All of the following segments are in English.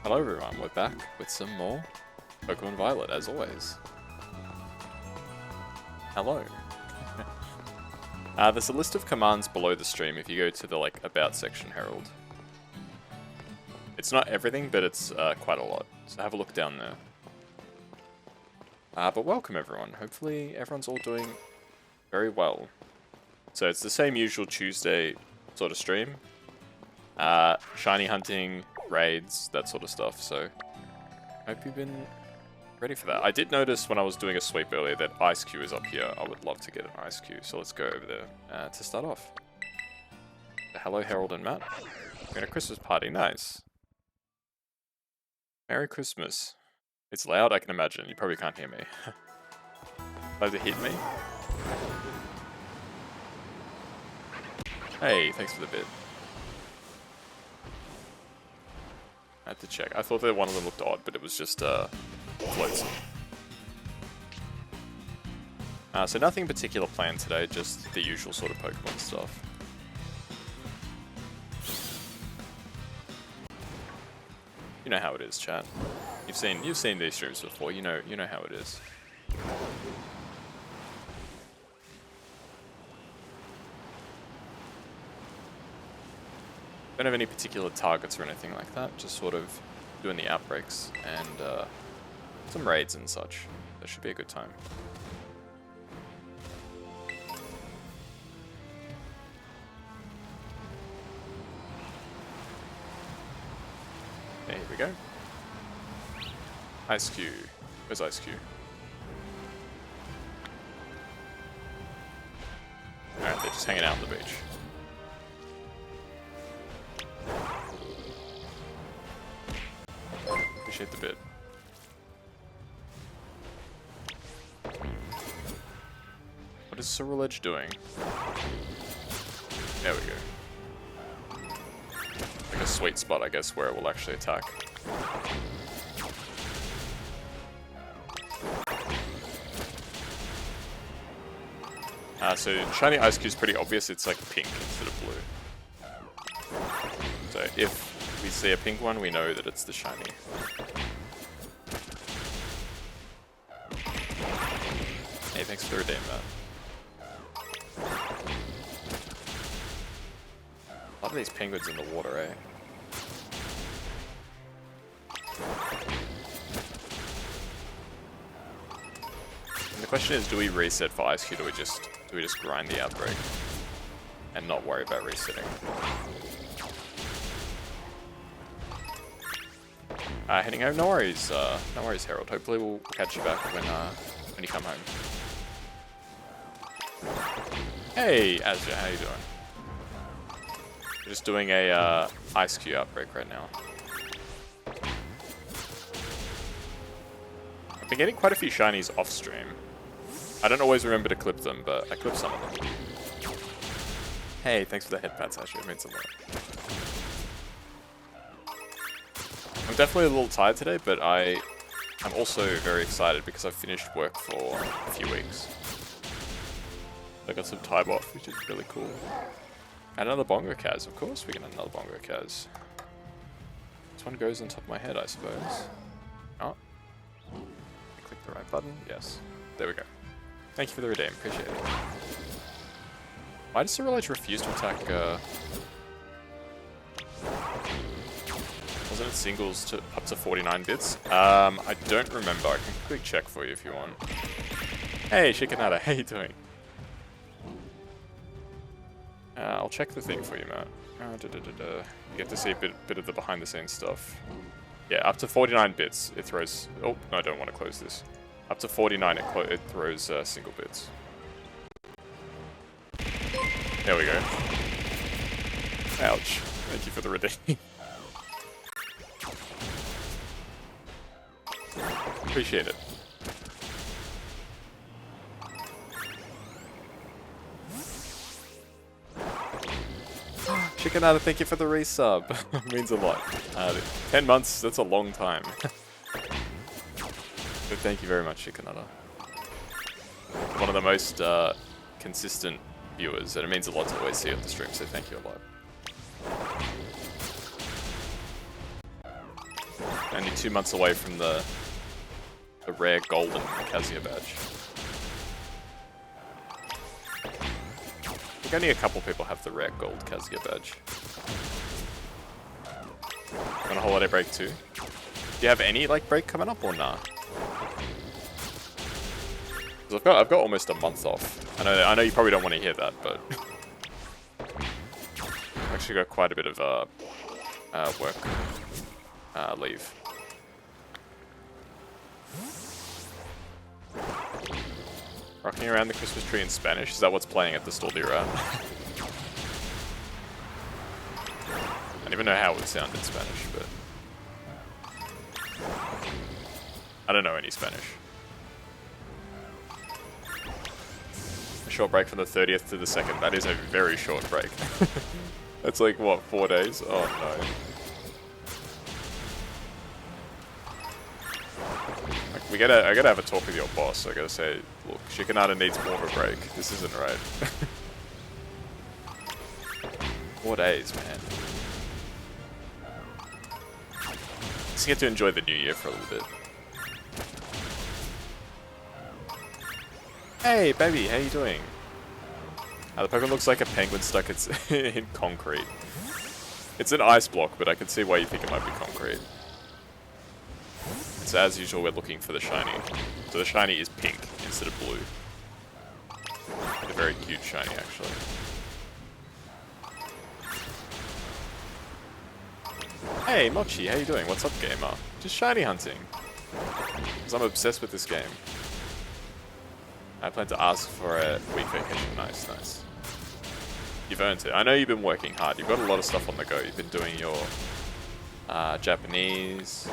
Hello everyone, we're back with some more Pokemon Violet, as always. Hello. There's a list of commands below the stream if you go to the About section, Herald. It's not everything, but it's quite a lot, so have a look down there. But welcome everyone, hopefully everyone's all doing very well. So it's the same usual Tuesday sort of stream. Shiny hunting, raids, that sort of stuff, so hope you've been ready for that. I did notice when I was doing a sweep earlier that Ice Cube is up here. I would love to get an Ice Cube, so let's go over there to start off. Hello Harold and Matt. We're in a Christmas party, nice. Merry Christmas. It's loud, I can imagine. You probably can't hear me. Like to hit me? Hey, thanks for the bit. I had to check. I thought that one of them looked odd, but it was just floats. So nothing in particular planned today, just the usual sort of Pokemon stuff. You know how it is, chat. You've seen these streams before. You know how it is. Don't have any particular targets or anything like that, just sort of doing the outbreaks and some raids and such. That should be a good time. Okay, here we go. Ice Cube. Where's Ice Cube? Alright, they're just hanging out on the beach. Appreciate the bit. What is Ceruledge doing? There we go. Like a sweet spot, I guess, where it will actually attack. So shiny Ice Cube is pretty obvious. It's like pink instead of blue. So if we see a pink one, we know that it's the shiny. Hey, thanks for the redeem, Matt. A lot of these penguins in the water, eh? And the question is, do we reset for Ice Cube, or do we just grind the outbreak and not worry about resetting? Heading home, no worries, Harold. Hopefully we'll catch you back when you come home. Hey, Azure, how you doing? We're just doing a Ice Cube outbreak right now. I've been getting quite a few shinies off stream. I don't always remember to clip them, but I clip some of them. Hey, thanks for the head pats, Azure. It means a lot. I'm definitely a little tired today, but I'm also very excited because I've finished work for a few weeks. I got some time off, which is really cool. And another Bongo Kaz, of course we can have another Bongo Kaz. This one goes on top of my head, I suppose. Oh. Click the right button, yes. There we go. Thank you for the redeem, appreciate it. Why does Ceruledge refuse to attack, wasn't it singles to up to 49 bits? I don't remember. I can quick check for you if you want. Hey, Shikanada, how you doing? I'll check the thing for you, Matt. You get to see a bit of the behind-the-scenes stuff. Yeah, up to 49 bits, it throws... Oh, no, I don't want to close this. Up to 49, it throws single bits. There we go. Ouch. Thank you for the redeem. Appreciate it. Shikanada, thank you for the resub. Means a lot. 10 months, that's a long time. But thank you very much, Shikanada. One of the most consistent viewers, and it means a lot to always see you on the stream, so thank you a lot. only 2 months away from the rare golden Kazuya badge. I think only a couple people have the rare gold Kazuya badge. On a holiday break too? Do you have any like break coming up or nah? 'Cause I've got almost a month off. I know you probably don't want to hear that, but I've actually got quite a bit of work leave. Rocking around the Christmas tree in Spanish? Is that what's playing at the store you're at? I don't even know how it would sound in Spanish, but I don't know any Spanish. A short break from the 30th to the 2nd. That is a very short break. That's like, what, 4 days? Oh no. I gotta have a talk with your boss. I gotta say, look, Shikanada needs more of a break. This isn't right. 4 days, man. Just get to enjoy the new year for a little bit. Hey, baby, how you doing? The Pokemon looks like a penguin stuck in concrete. It's an ice block, but I can see why you think it might be concrete. So as usual, we're looking for the shiny. So the shiny is pink instead of blue. A very cute shiny, actually. Hey, Mochi, how you doing? What's up, gamer? Just shiny hunting. Because I'm obsessed with this game. I plan to ask for a week vacation. Nice, nice. You've earned it. I know you've been working hard. You've got a lot of stuff on the go. You've been doing your Japanese.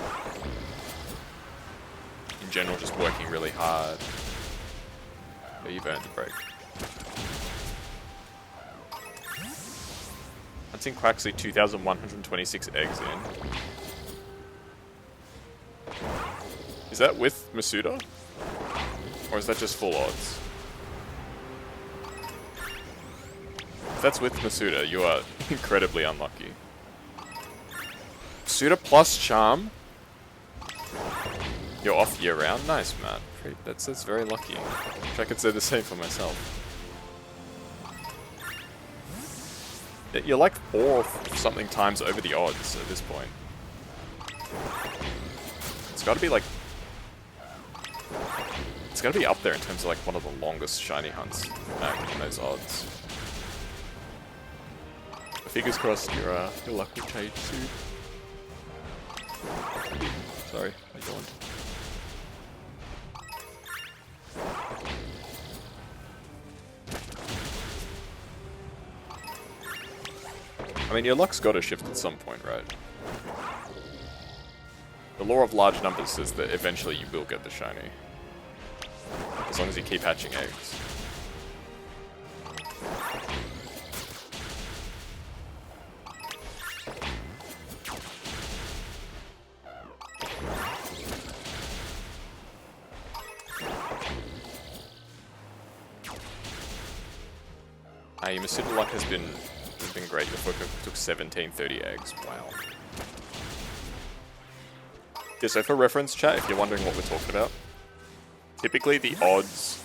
In general, just working really hard. But you've earned a break. Hunting Quaxley 2,126 eggs in. Is that with Masuda? Or is that just full odds? If that's with Masuda, you are incredibly unlucky. Masuda plus Charm? You're off year round? Nice, Matt. That's very lucky. Wish I could say the same for myself. You're like 4 or something times over the odds at this point. It's gotta be like... It's gotta be up there in terms of like one of the longest shiny hunts in those odds. Fingers crossed your luck will change soon. Sorry, I yawned. I mean, your luck's gotta shift at some point, right? The law of large numbers says that eventually you will get the shiny. As long as you keep hatching eggs. Your Masuda luck has been great. Your Poke took 1730 eggs. Wow. Yeah, so for reference, chat, if you're wondering what we're talking about, typically the odds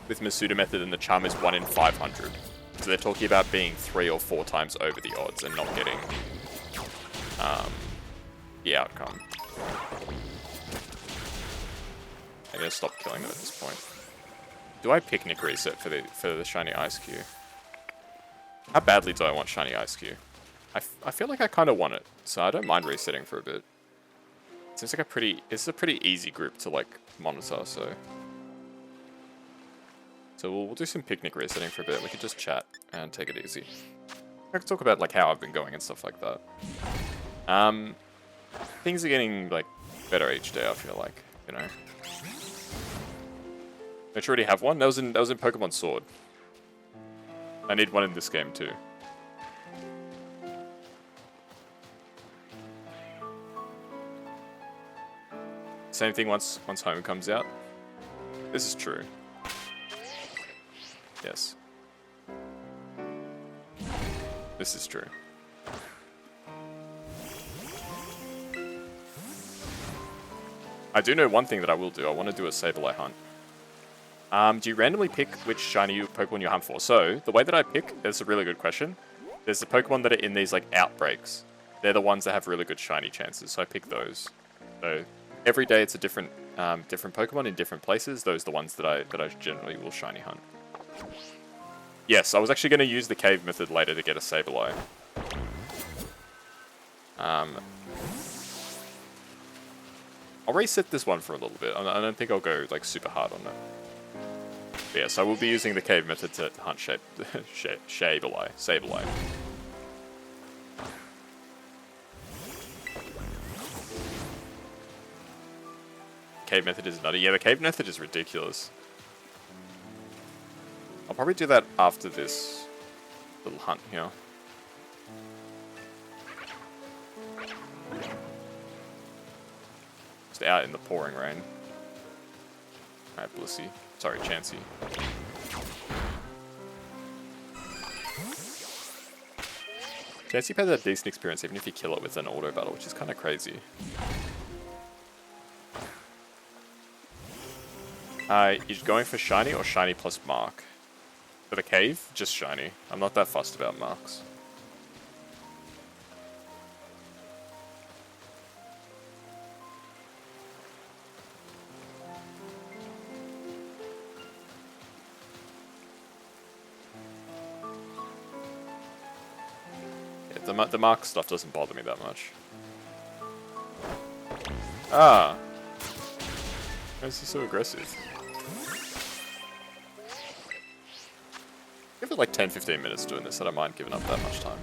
with Masuda method and the charm is 1 in 500. So they're talking about being 3 or 4 times over the odds and not getting the outcome. I'm gonna stop killing them at this point. Do I picnic reset for the shiny Ice Cube? How badly do I want shiny Ice Cube? I feel like I kind of want it, so I don't mind resetting for a bit. It seems like it's a pretty easy group to like monitor, so we'll do some picnic resetting for a bit. We could just chat and take it easy. I can talk about like how I've been going and stuff like that. Things are getting like better each day. I feel like, you know. Don't you already have one? That was in Pokemon Sword. I need one in this game too. Same thing once Home comes out. This is true. Yes. This is true. I do know one thing that I will do. I want to do a Sableye hunt. Do you randomly pick which shiny Pokemon you hunt for? So, the way that I pick, that's a really good question. There's the Pokemon that are in these, like, outbreaks. They're the ones that have really good shiny chances, so I pick those. So, every day it's a different different Pokemon in different places. Those are the ones that I generally will shiny hunt. Yes, I was actually going to use the cave method later to get a Sableye. I'll reset this one for a little bit. I don't think I'll go, like, super hard on it. But yes, I will be using the cave method to hunt Sableye. Cave method is nutty. Yeah, the cave method is ridiculous. I'll probably do that after this little hunt here. Just out in the pouring rain. Alright, Blissey. Sorry, Chansey. Chansey has a decent experience even if you kill it with an auto battle, which is kind of crazy. You're going for shiny or shiny plus mark? For the cave, just shiny. I'm not that fussed about marks. Yeah, the mark stuff doesn't bother me that much. Ah! Why is he so aggressive? Give it like 10-15 minutes doing this, I don't mind giving up that much time.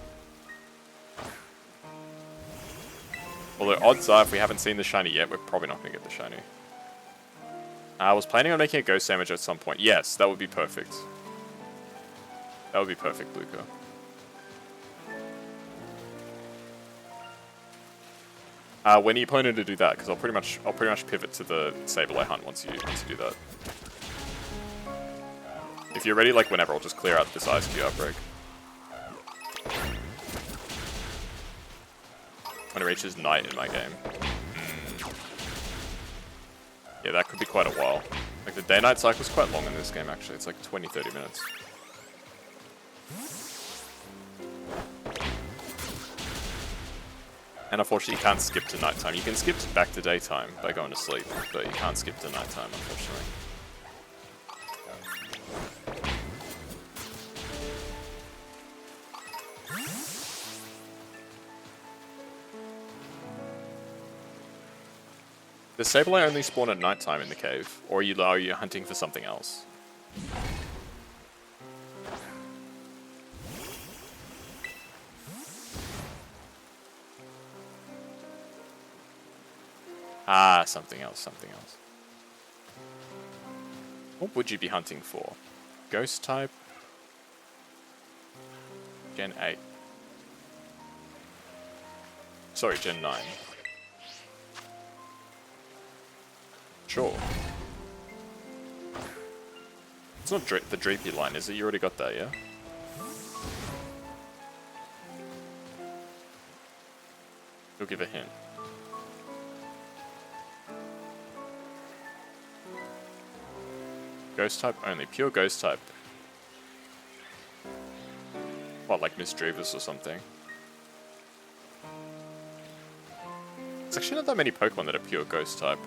Although odds are, if we haven't seen the shiny yet, we're probably not going to get the shiny. I was planning on making a ghost sandwich at some point. Yes, that would be perfect. That would be perfect, Luca. When are you planning to do that? Because I'll pretty much pivot to the Sableye hunt once you do that. If you're ready, like whenever, I'll just clear out this Ice Cube outbreak. When it reaches night in my game. Yeah, that could be quite a while. Like the day-night cycle is quite long in this game actually. It's like 20-30 minutes. And unfortunately you can't skip to nighttime. You can skip back to daytime by going to sleep, but you can't skip to nighttime unfortunately. Does Sableye only spawn at nighttime in the cave, or are you hunting for something else? Ah, something else. What would you be hunting for? Ghost type? Gen 8. Sorry, Gen 9. Sure. It's not the Dreepy line, is it? You already got that, yeah? You'll give a hint. Ghost type only. Pure ghost type. What, like Miss Drevis or something? There's actually not that many Pokemon that are pure ghost type.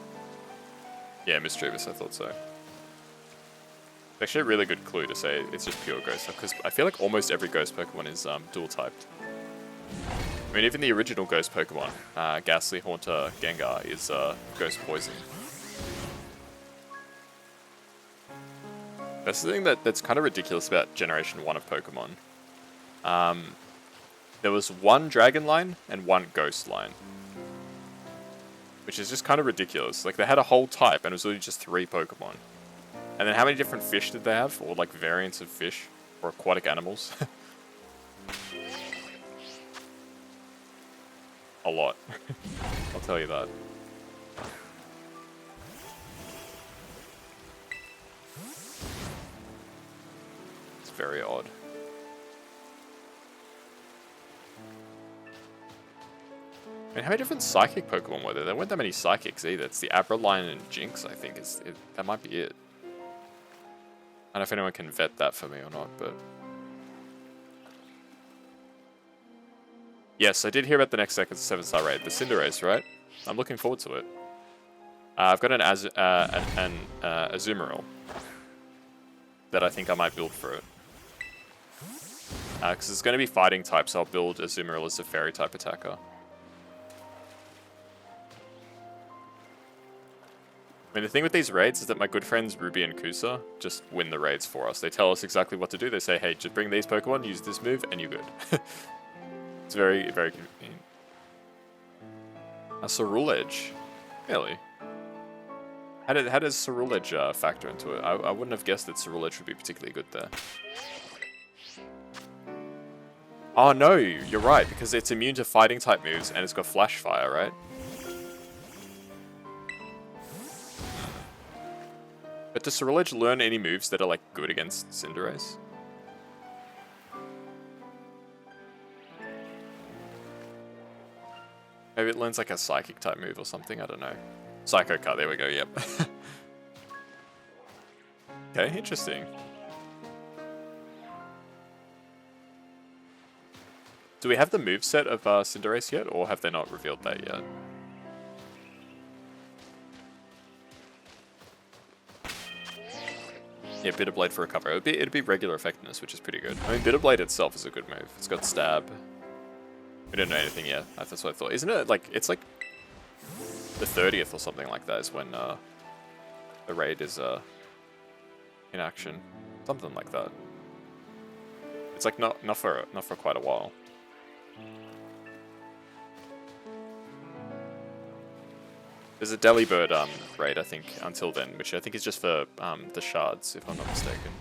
Yeah, Miss Drevis, I thought so. It's actually a really good clue to say it's just pure ghost type, because I feel like almost every ghost Pokemon is dual typed. I mean, even the original ghost Pokemon, Ghastly, Haunter, Gengar, is ghost poison. That's the thing that's kind of ridiculous about Generation 1 of Pokemon. There was one Dragon line and one Ghost line. Which is just kind of ridiculous. Like, they had a whole type, and it was literally just 3 Pokemon. And then how many different fish did they have? Or, like, variants of fish? Or aquatic animals? A lot. I'll tell you that. It's very odd. I mean, how many different psychic Pokemon were there? There weren't that many psychics either. It's the Abraline and Jinx, I think. That might be it. I don't know if anyone can vet that for me or not, but... Yes, I did hear about the next 7-star raid. The Cinderace, right? I'm looking forward to it. I've got an Azumarill that I think I might build for it. Because it's going to be fighting type, so I'll build Azumarill as a fairy type attacker. I mean, the thing with these raids is that my good friends Ruby and Kusa just win the raids for us. They tell us exactly what to do. They say, hey, just bring these Pokemon, use this move, and you're good. It's very, very convenient. A Ceruledge. Really? How does Ceruledge factor into it? I wouldn't have guessed that Ceruledge would be particularly good there. Oh no, you're right, because it's immune to fighting type moves and it's got Flash Fire, right? But does Ceruledge learn any moves that are like good against Cinderace? Maybe it learns like a Psychic type move or something, I don't know. Psycho Cut, there we go, yep. Okay, interesting. Do we have the moveset of Cinderace yet, or have they not revealed that yet? Yeah, Bitter Blade for recover. It'd be regular effectiveness, which is pretty good. I mean, Bitter Blade itself is a good move. It's got stab. We don't know anything yet. That's what I thought. Isn't it like, it's like the 30th or something like that is when the raid is in action. Something like that. It's like not for quite a while. There's a Delibird raid, I think, until then, which I think is just for the shards, if I'm not mistaken.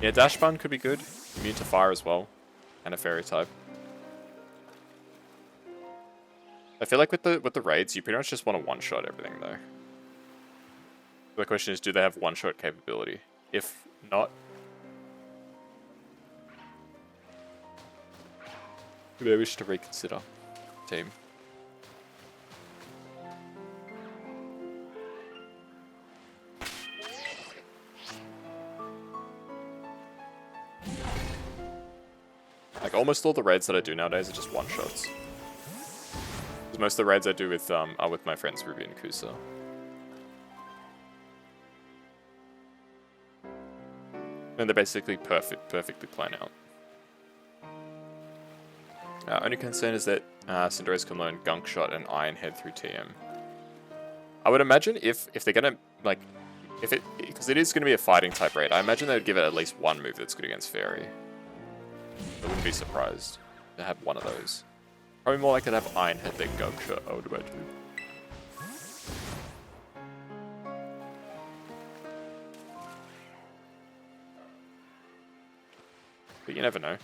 Yeah, Dash Bun could be good. Immune to fire as well, and a fairy type. I feel like with the raids, you pretty much just want to one-shot everything, though. The question is, do they have one-shot capability? If not, maybe I wish to reconsider. Team. Like almost all the raids that I do nowadays are just one-shots. Because most of the raids I do with are with my friends Ruby and Kusa. And they're basically perfectly planned out. Only concern is that Cinderace can learn Gunk Shot and Iron Head through TM. I would imagine if they're gonna like, because it is gonna be a fighting type raid, I imagine they would give it at least one move that's good against Fairy. I wouldn't be surprised to have one of those. Probably more likely to have Iron Head than Gunk Shot, I would imagine. But you never know.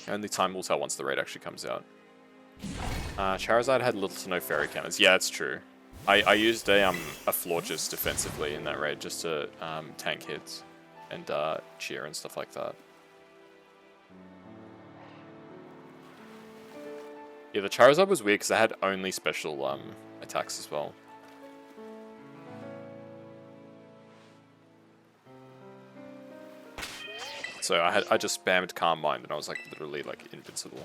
Only time will tell once the raid actually comes out. Charizard had little to no fairy counters. Yeah, it's true. I used a Florges defensively in that raid just to tank hits and cheer and stuff like that. Yeah, the Charizard was weird because I had only special attacks as well. So I just spammed Calm Mind and I was like literally like invincible.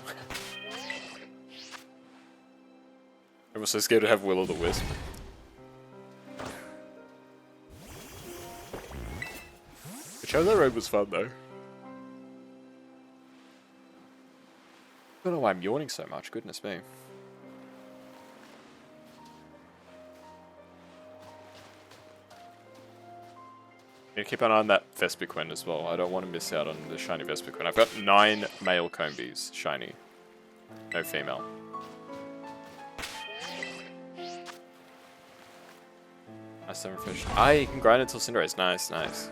I was so scared to have Will-O-the-Wisp. The Charizard raid was fun though. I don't know why I'm yawning so much, goodness me. I'm gonna keep an eye on that Vespiquen as well. I don't want to miss out on the shiny Vespiquen. I've got 9 male Combees shiny. No female. Nice 7 fish. Ah, you can grind until Cinderace. Nice, nice.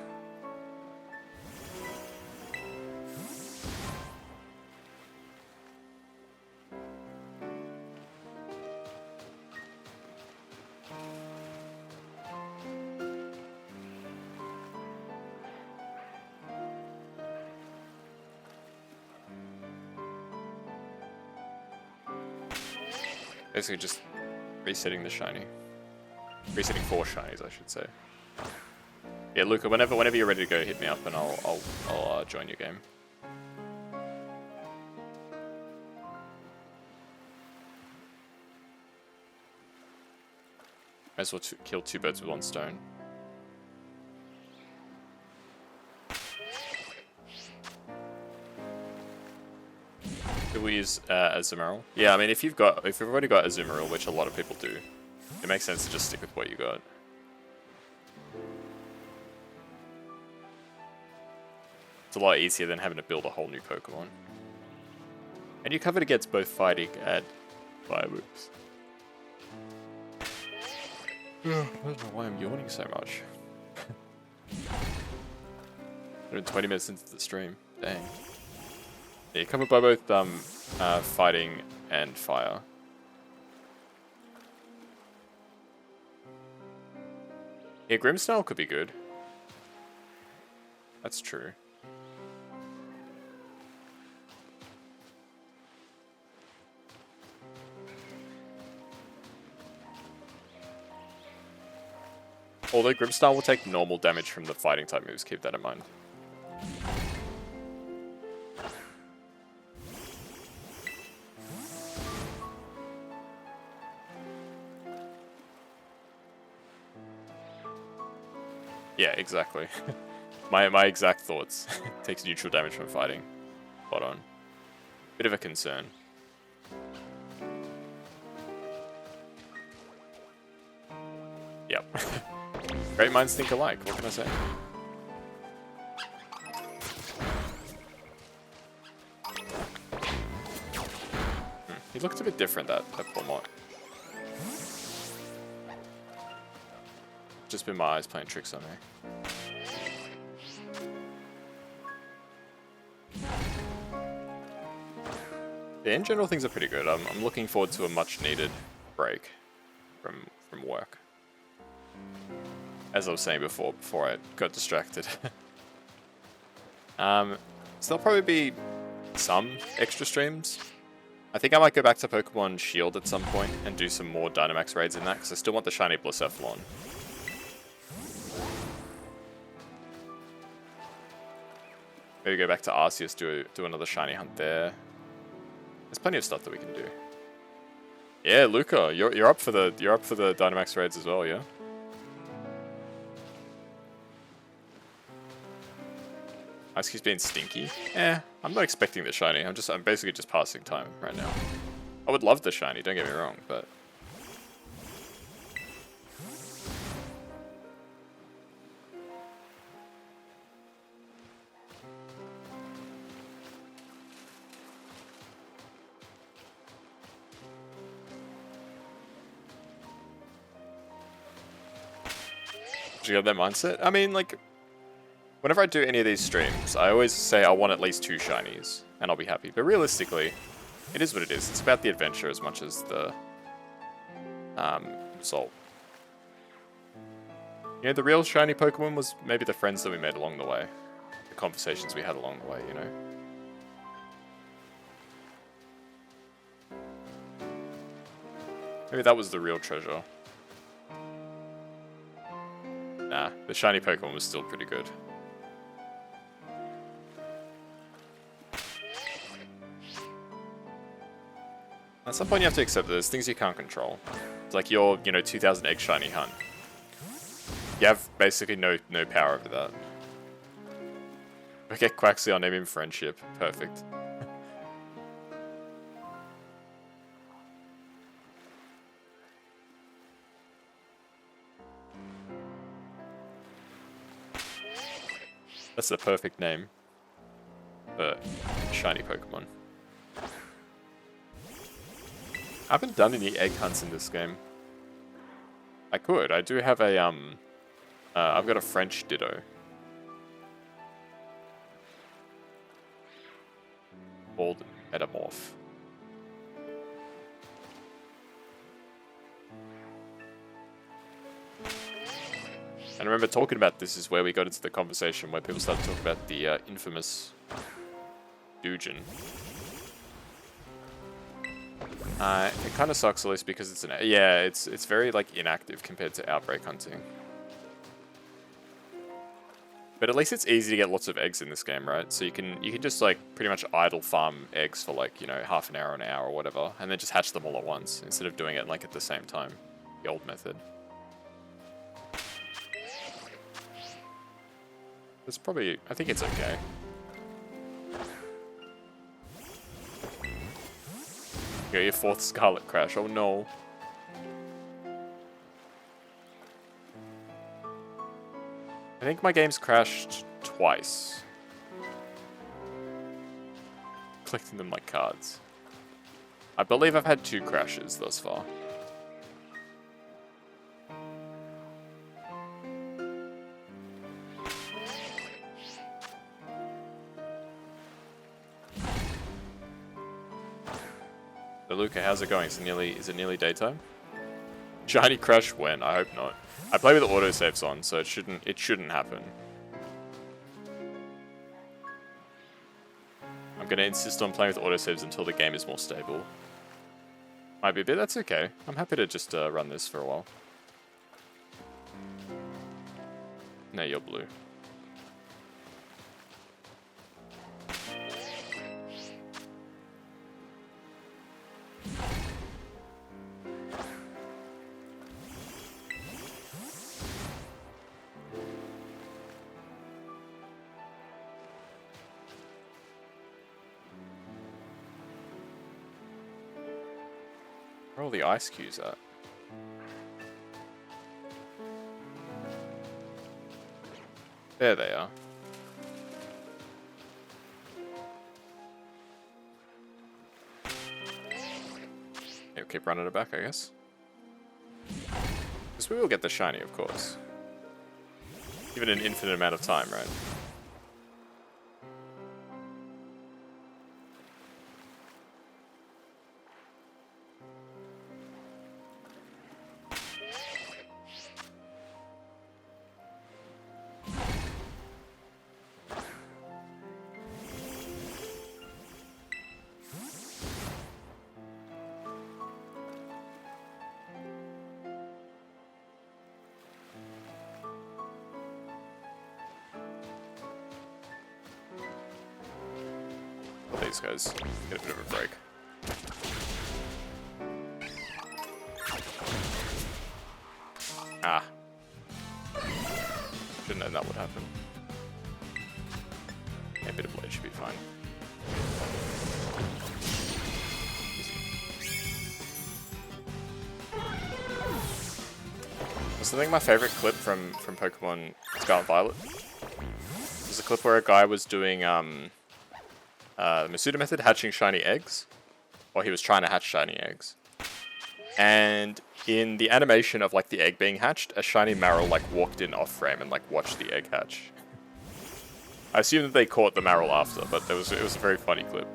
Basically just resetting the shiny. Resetting 4 shinies, I should say. Yeah, Luca, whenever you're ready to go, hit me up and I'll join your game. Might as well kill 2 birds with 1 stone. Do we use Azumarill? Yeah, I mean if you've already got Azumarill, which a lot of people do, it makes sense to just stick with what you got. It's a lot easier than having to build a whole new Pokemon. And you're covered against both fighting and fire moves. I don't know why I'm yawning so much. 20 minutes into the stream. Dang. Yeah, you're covered by both fighting and fire. Yeah, Grimmsnarl could be good. That's true. Although Grimmsnarl will take normal damage from the fighting type moves, keep that in mind. Yeah, exactly. my exact thoughts. Takes neutral damage from fighting. Spot on. Bit of a concern. Yep. Great minds think alike, what can I say? He looked a bit different, that Plumot. Just been my eyes playing tricks on me. Yeah, in general things are pretty good. I'm looking forward to a much needed break from work. As I was saying before I got distracted. So there'll probably be some extra streams. I think I might go back to Pokemon Shield at some point and do some more Dynamax raids in that, because I still want the shiny Blacephalon. Maybe go back to Arceus, do another shiny hunt there. There's plenty of stuff that we can do. Yeah, Luca, you're up for the Dynamax raids as well, yeah? Ice Cube's being stinky. I'm not expecting the shiny. I'm basically just passing time right now. I would love the shiny, don't get me wrong, but you got that mindset? I mean, like, whenever I do any of these streams, I always say I want at least 2 shinies, and I'll be happy. But realistically, it is what it is. It's about the adventure as much as the result. You know, the real shiny Pokemon was maybe the friends that we made along the way. The conversations we had along the way, you know? Maybe that was the real treasure. Nah, the shiny Pokemon was still pretty good. At some point you have to accept that there's things you can't control. It's like your, 2000 egg shiny hunt. You have basically no power over that. Okay, Quaxley, I'll name him Friendship. Perfect. That's the perfect name for shiny Pokemon. I haven't done any egg hunts in this game. I could. I do have a I've got a French Ditto. Called Metamorph. And I remember talking about this is where we got into the conversation where people started talking about the infamous Dugin. It kind of sucks, at least because it's it's very like inactive compared to outbreak hunting. But at least it's easy to get lots of eggs in this game, right? So you can just like pretty much idle farm eggs for like, you know, half an hour or whatever, and then just hatch them all at once instead of doing it like at the same time, the old method. It's probably, I think it's okay. You got your 4th Scarlet Crash, oh no. I think my game's crashed twice. Collecting them like cards. I believe I've had 2 crashes thus far. So Luca, how's it going? Is it nearly daytime? Shiny crash when? I hope not. I play with autosaves on, so it shouldn't happen. I'm gonna insist on playing with autosaves until the game is more stable. Might be a bit, that's okay. I'm happy to just run this for a while. No, you're blue. Where are all the ice cues at? There they are. Yeah, keep running it back, I guess. Because we will get the shiny, of course. Given an infinite amount of time, right? These guys get a bit of a break. Ah. Shouldn't know that would happen. Yeah, a bit of blade should be fine. So I think my favorite clip from Pokemon Scarlet Violet was a clip where a guy was doing the Masuda method, hatching shiny eggs, or he was trying to hatch shiny eggs. And in the animation of like the egg being hatched, a shiny Marill like walked in off frame and like watched the egg hatch. I assume that they caught the Marill after, but it was a very funny clip.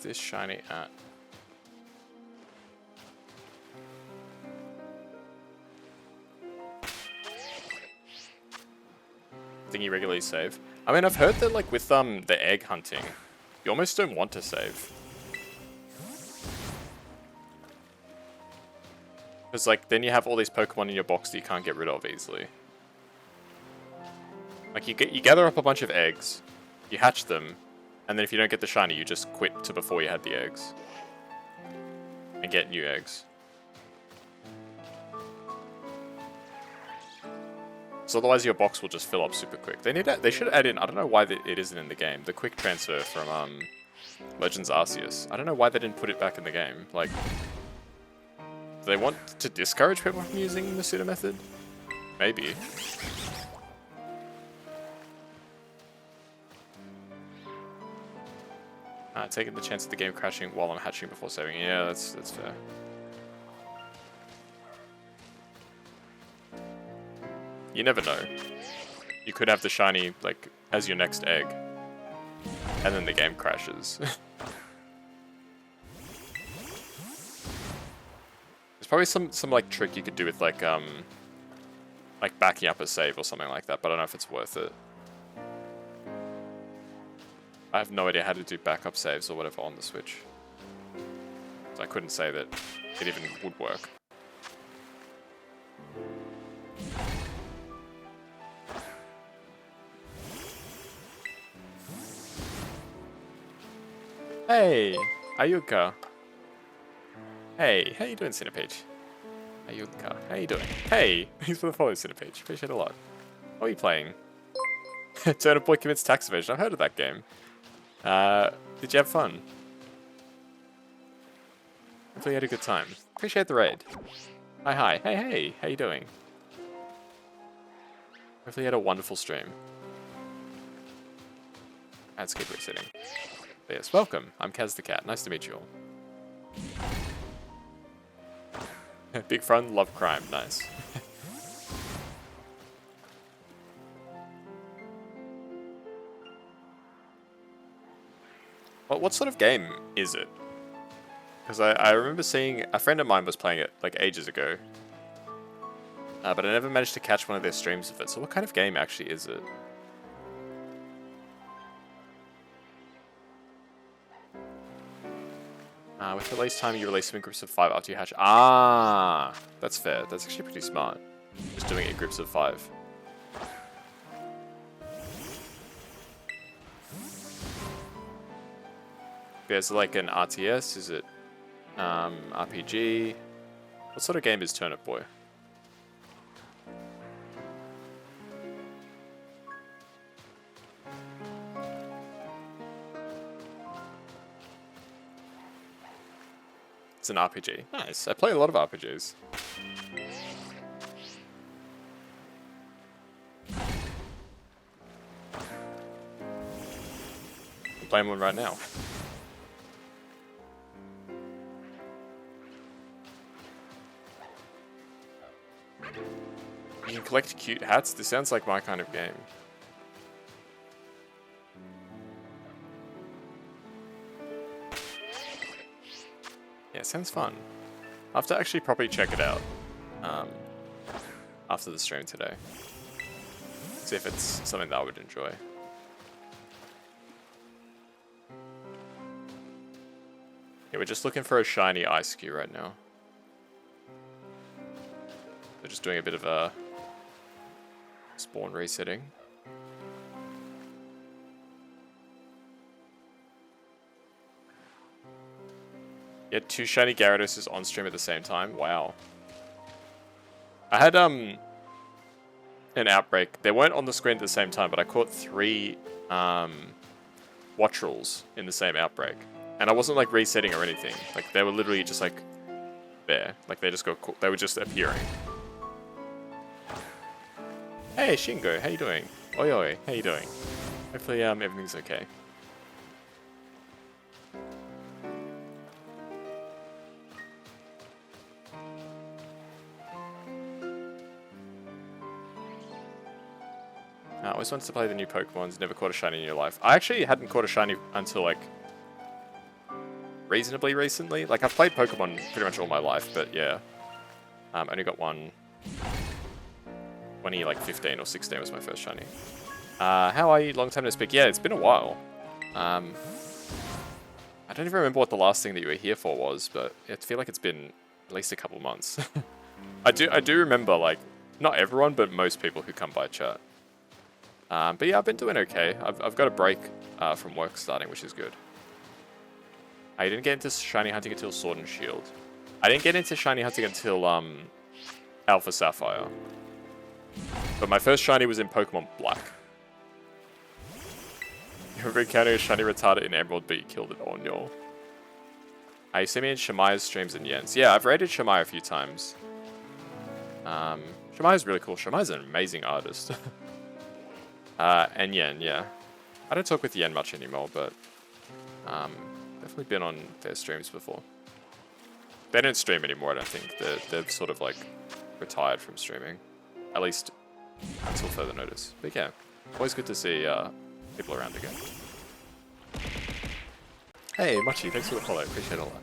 This shiny at? I think you regularly save. I mean, I've heard that like with the egg hunting, you almost don't want to save. Because like then you have all these Pokemon in your box that you can't get rid of easily. Like you gather up a bunch of eggs, you hatch them, and then if you don't get the shiny, you just quit to before you had the eggs. And get new eggs. So otherwise your box will just fill up super quick. They should add in, I don't know why it isn't in the game, the quick transfer from Legends Arceus. I don't know why they didn't put it back in the game. Like, do they want to discourage people from using the pseudo method? Maybe. Taking the chance of the game crashing while I'm hatching before saving. Yeah, that's fair. You never know. You could have the shiny, like, as your next egg. And then the game crashes. There's probably some like trick you could do with like backing up a save or something like that, but I don't know if it's worth it. I have no idea how to do backup saves or whatever on the Switch. So I couldn't say that it even would work. Hey, Ayuka. Hey, how you doing, Cinepage? Ayuka, how you doing? Hey, thanks for the follow, Cinepage. Appreciate it a lot. What are you playing? Turnip Boy Commits Tax Evasion. I've heard of that game. Did you have fun? Hopefully you had a good time. Appreciate the raid. Hi. Hey, how you doing? Hopefully you had a wonderful stream. Let's keep resetting. But yes, welcome. I'm Kaz the Cat. Nice to meet you all. Big fun, love crime. Nice. Well, what sort of game is it? Because I remember seeing a friend of mine was playing it like ages ago. But I never managed to catch one of their streams of it. So what kind of game actually is it? With release time, you release them in groups of 5 after you hatch. Ah, that's fair. That's actually pretty smart. Just doing it in groups of 5. There's like an RTS, is it RPG? What sort of game is Turnip Boy? It's an RPG. Nice. I play a lot of RPGs. I'm playing one right now. You can collect cute hats? This sounds like my kind of game. Yeah, sounds fun. I'll have to actually properly check it out after the stream today. See if it's something that I would enjoy. Yeah, we're just looking for a shiny ice cube right now. We're just doing a bit of a spawn resetting. Yeah, 2 shiny Gyarados on stream at the same time. Wow. I had an outbreak. They weren't on the screen at the same time, but I caught 3 Wattrels in the same outbreak. And I wasn't like resetting or anything. Like they were literally just like there. Like they were just appearing. Hey Shingo, how you doing? Oi, how you doing? Hopefully everything's okay. I always wanted to play the new Pokemons, never caught a shiny in your life. I actually hadn't caught a shiny until like reasonably recently. Like I've played Pokemon pretty much all my life, but yeah. Only got one 15 or 16 was my first shiny. How are you? Long time no speak. Yeah, it's been a while. I don't even remember what the last thing that you were here for was, but I feel like it's been at least a couple months. I do remember like not everyone, but most people who come by chat. But yeah, I've been doing okay. I've got a break from work starting, which is good. I didn't get into shiny hunting until Sword and Shield. I didn't get into shiny hunting until Alpha Sapphire. But my first shiny was in Pokemon Black. You were encountering a shiny retarded in Emerald, but you killed it on your. You see me in Shemaya's streams and Yen's. Yeah, I've raided Shemaya a few times. Shemaya's really cool. Shemaya's an amazing artist. And Yen, yeah. I don't talk with Yen much anymore, but Definitely been on their streams before. They don't stream anymore, I don't think. They're sort of like retired from streaming. At least until further notice. But yeah, always good to see people around again. Hey, Machi, thanks for the follow. Appreciate all that.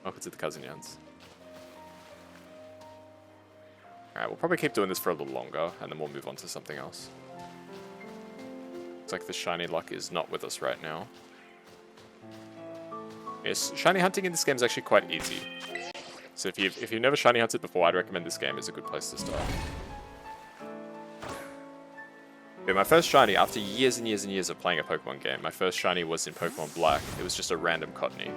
Welcome to the Kazunyans. Alright, we'll probably keep doing this for a little longer, and then we'll move on to something else. Looks like the shiny luck is not with us right now. Yes, shiny hunting in this game is actually quite easy. So if you've never shiny hunted before, I'd recommend this game is a good place to start. Yeah, my first shiny, after years and years and years of playing a Pokemon game, my first shiny was in Pokemon Black. It was just a random Cottony.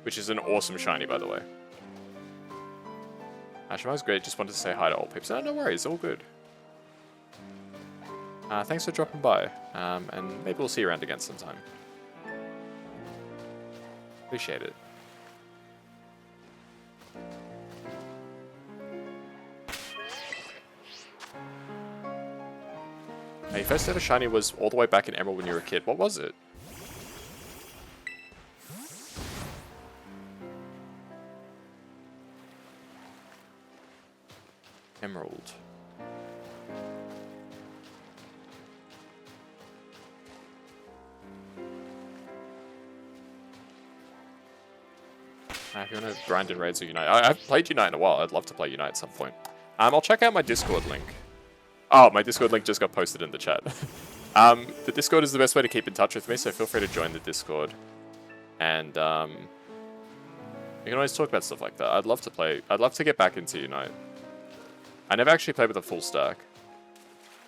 Which is an awesome shiny, by the way. Ashima's great, just wanted to say hi to all peeps. No worries, all good. Thanks for dropping by, and maybe we'll see you around again sometime. Appreciate it. Hey, first ever shiny was all the way back in Emerald when you were a kid. What was it? Emerald. If you want to grind in raids or Unite. I've played Unite in a while. I'd love to play Unite at some point. I'll check out my Discord link. Oh, my Discord link just got posted in the chat. The Discord is the best way to keep in touch with me, so feel free to join the Discord. And you can always talk about stuff like that. I'd love to play. I'd love to get back into Unite. I never actually played with a full stack.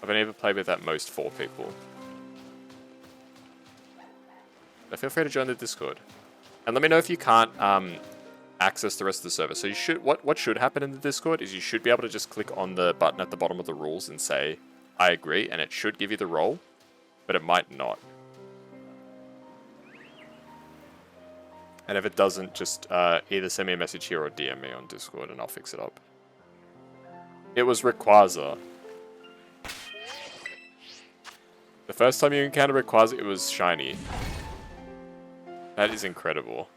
I've only ever played with at most 4 people. So feel free to join the Discord. And let me know if you can't access the rest of the server. So you should what should happen in the Discord is you should be able to just click on the button at the bottom of the rules and say, I agree, and it should give you the role, but it might not. And if it doesn't, just either send me a message here or DM me on Discord and I'll fix it up. It was Rayquaza. The first time you encountered Rayquaza, it was shiny. That is incredible.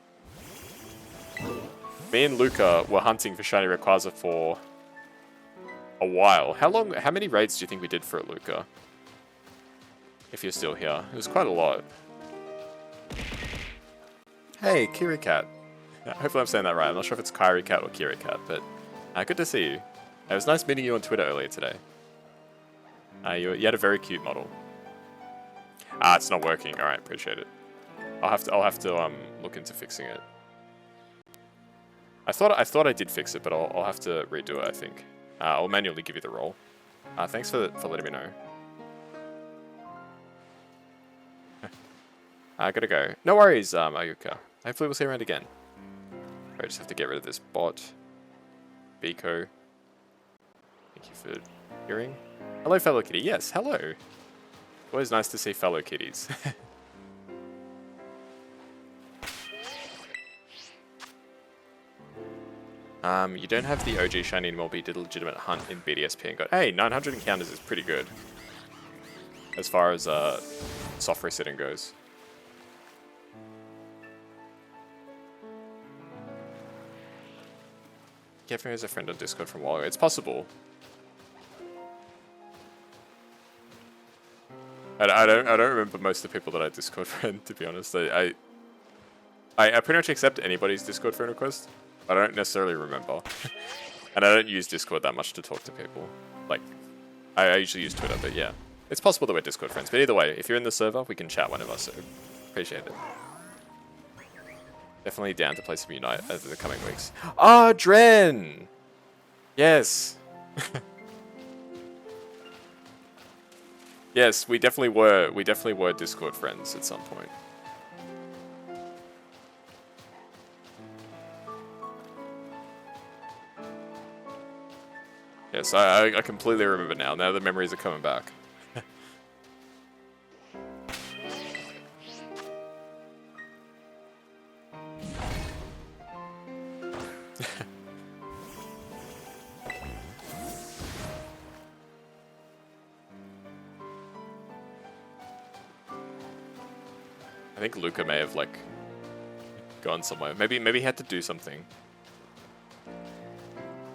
Me and Luca were hunting for shiny Rayquaza for a while. How many raids do you think we did for it, Luca? If you're still here. It was quite a lot. Hey, Kiri Cat. Hopefully I'm saying that right. I'm not sure if it's Kyrie Cat or Kiri Cat, but good to see you. It was nice meeting you on Twitter earlier today. You had a very cute model. It's not working. Alright, appreciate it. I'll have to look into fixing it. I thought I did fix it, but I'll have to redo it, I think. I'll manually give you the role. Thanks for letting me know. I gotta go. No worries, Ayuka. Hopefully we'll see you around again. I just have to get rid of this bot. Biko. Thank you for hearing. Hello, fellow kitty. Yes, hello. Always nice to see fellow kitties. You don't have the OG shiny anymore, but you did a legitimate hunt in BDSP and got... Hey, 900 encounters is pretty good. As far as soft resetting goes. Get me as a friend on Discord from a while ago. It's possible. I don't remember most of the people that I Discord friend, to be honest. I pretty much accept anybody's Discord friend request. I don't necessarily remember. And I don't use Discord that much to talk to people. Like, I usually use Twitter, but yeah. It's possible that we're Discord friends. But either way, if you're in the server, we can chat whenever, so appreciate it. Definitely down to play some Unite over the coming weeks. Ah, Dren! Yes! Yes, we definitely were Discord friends at some point. Yes, I completely remember now. Now the memories are coming back. I think Luca may have like gone somewhere. Maybe he had to do something.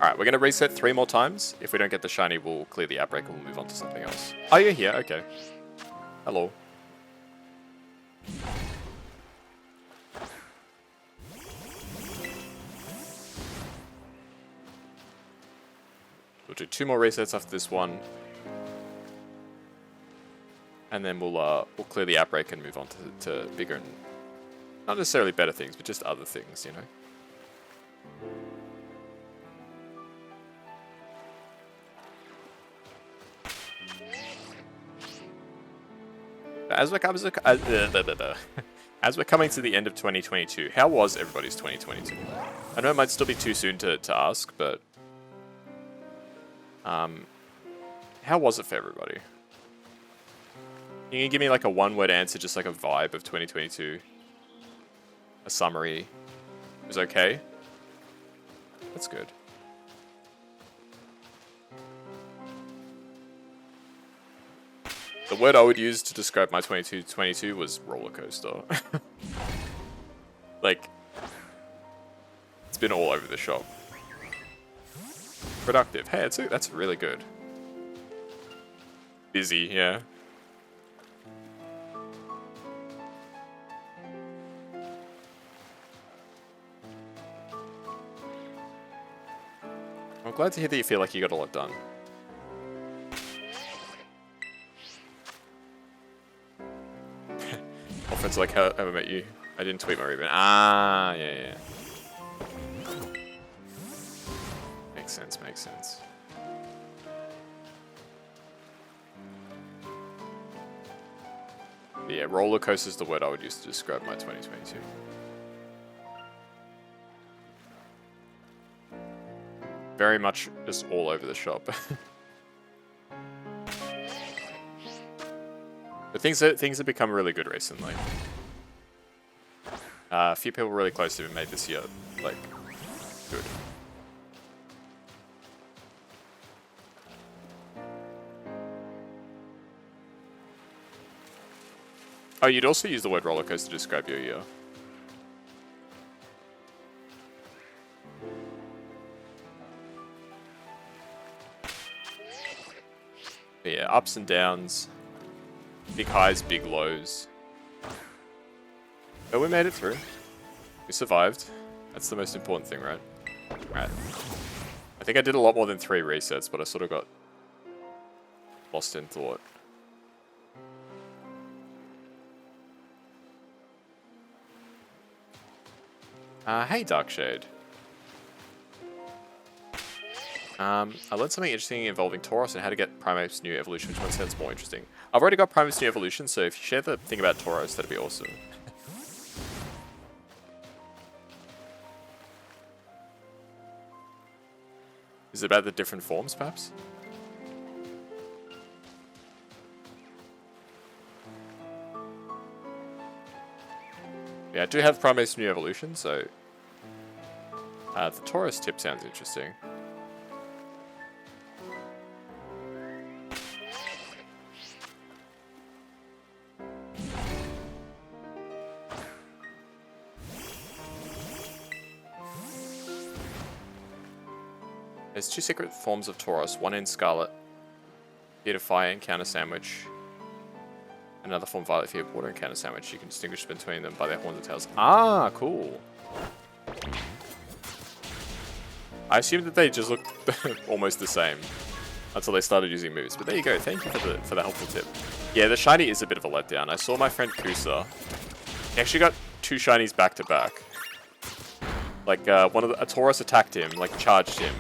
Alright, we're gonna reset 3 more times. If we don't get the shiny, we'll clear the outbreak and we'll move on to something else. Oh, you're here, okay. Hello. We'll do 2 more resets after this one. And then we'll clear the outbreak and move on to bigger and not necessarily better things, but just other things, you know. As we're coming to the end of 2022, how was everybody's 2022? I know it might still be too soon to ask, but how was it for everybody? Can you give me like a 1-word answer, just like a vibe of 2022? A summary? It was okay? That's good. The word I would use to describe my 2022 was roller coaster. Like, it's been all over the shop. Productive. Hey, that's really good. Busy, yeah. I'm glad to hear that you feel like you got a lot done. All friends like how I met you. I didn't tweet my ribbon. Ah, yeah. Makes sense, makes sense. But yeah, roller coaster is the word I would use to describe my 2022. Very much just all over the shop. But things have become really good recently. A few people really close to me made this year like good. Oh, you'd also use the word rollercoaster to describe your year. But yeah, ups and downs. Big highs, big lows. But we made it through. We survived. That's the most important thing, right? Right. I think I did a lot more than 3 resets, but I sort of got lost in thought. Hey, Darkshade. I learned something interesting involving Tauros and how to get Primate's new evolution, which one sounds more interesting. I've already got Primate's new evolution, so if you share the thing about Tauros, that'd be awesome. Is it about the different forms, perhaps? Yeah, I do have Primate's new evolution, so the Tauros tip sounds interesting. There's 2 secret forms of Tauros, one in Scarlet, Fear to Fire and Counter Sandwich. Another form, Violet Fear, Water and Counter Sandwich. You can distinguish between them by their horns and tails. Ah, cool. I assumed that they just looked almost the same until they started using moves. But there you go. Thank you for the helpful tip. Yeah, the shiny is a bit of a letdown. I saw my friend Kusa. He actually got 2 shinies back to back. Like a Tauros attacked him, like charged him,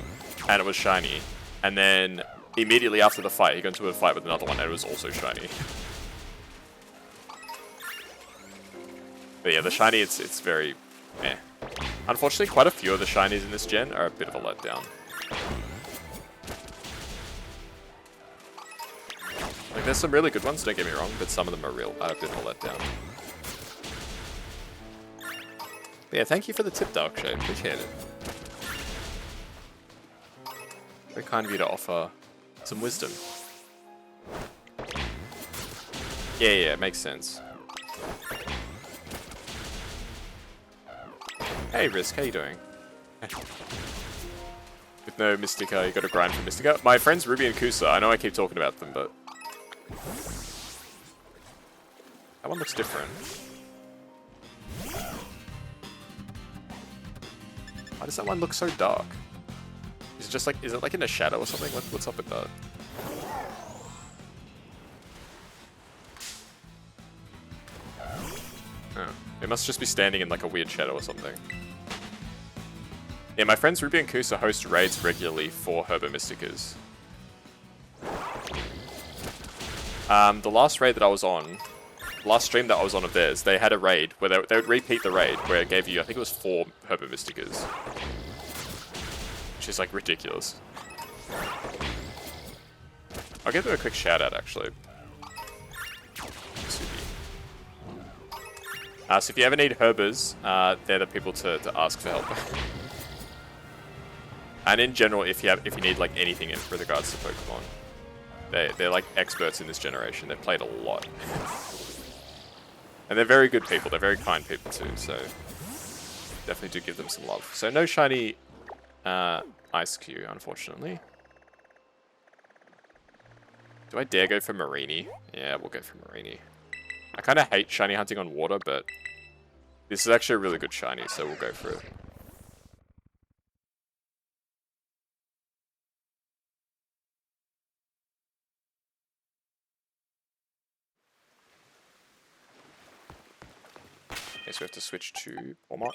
and it was shiny. And then immediately after the fight, he got into a fight with another one, and it was also shiny. But yeah, the shiny, it's very meh. Unfortunately, quite a few of the shinies in this gen are a bit of a letdown. Like, there's some really good ones, don't get me wrong, but some of them are a bit of a letdown. But yeah, thank you for the tip, Darkshade. Appreciate it. Very kind of you to offer some wisdom. Yeah, it makes sense. Hey Risk, how you doing? With no Mystica, you gotta grind for Mystica. My friends Ruby and Kusa, I know I keep talking about them, but... that one looks different. Why does that one look so dark? Is it just like, is it like in a shadow or something? What's up with that? Oh, it must just be standing in like a weird shadow or something. Yeah, my friends Ruby and Kusa host raids regularly for Herbo Mysticas. The last raid that I was on, last stream that I was on of theirs, they had a raid where they would repeat the raid where it gave you, I think it was 4 Herbo Mysticas. Which is like ridiculous. I'll give them a quick shout out actually. So if you ever need Herbers, they're the people to ask for help. And in general, if you need like anything with regards to Pokemon, they're like experts in this generation. They've played a lot, and they're very good people. They're very kind people too. So definitely do give them some love. So no shiny Ice Cube, unfortunately. Do I dare go for Marini? Yeah, we'll go for Marini. I kind of hate shiny hunting on water, but this is actually a really good shiny, so we'll go for it. Okay, so we have to switch to Walmart.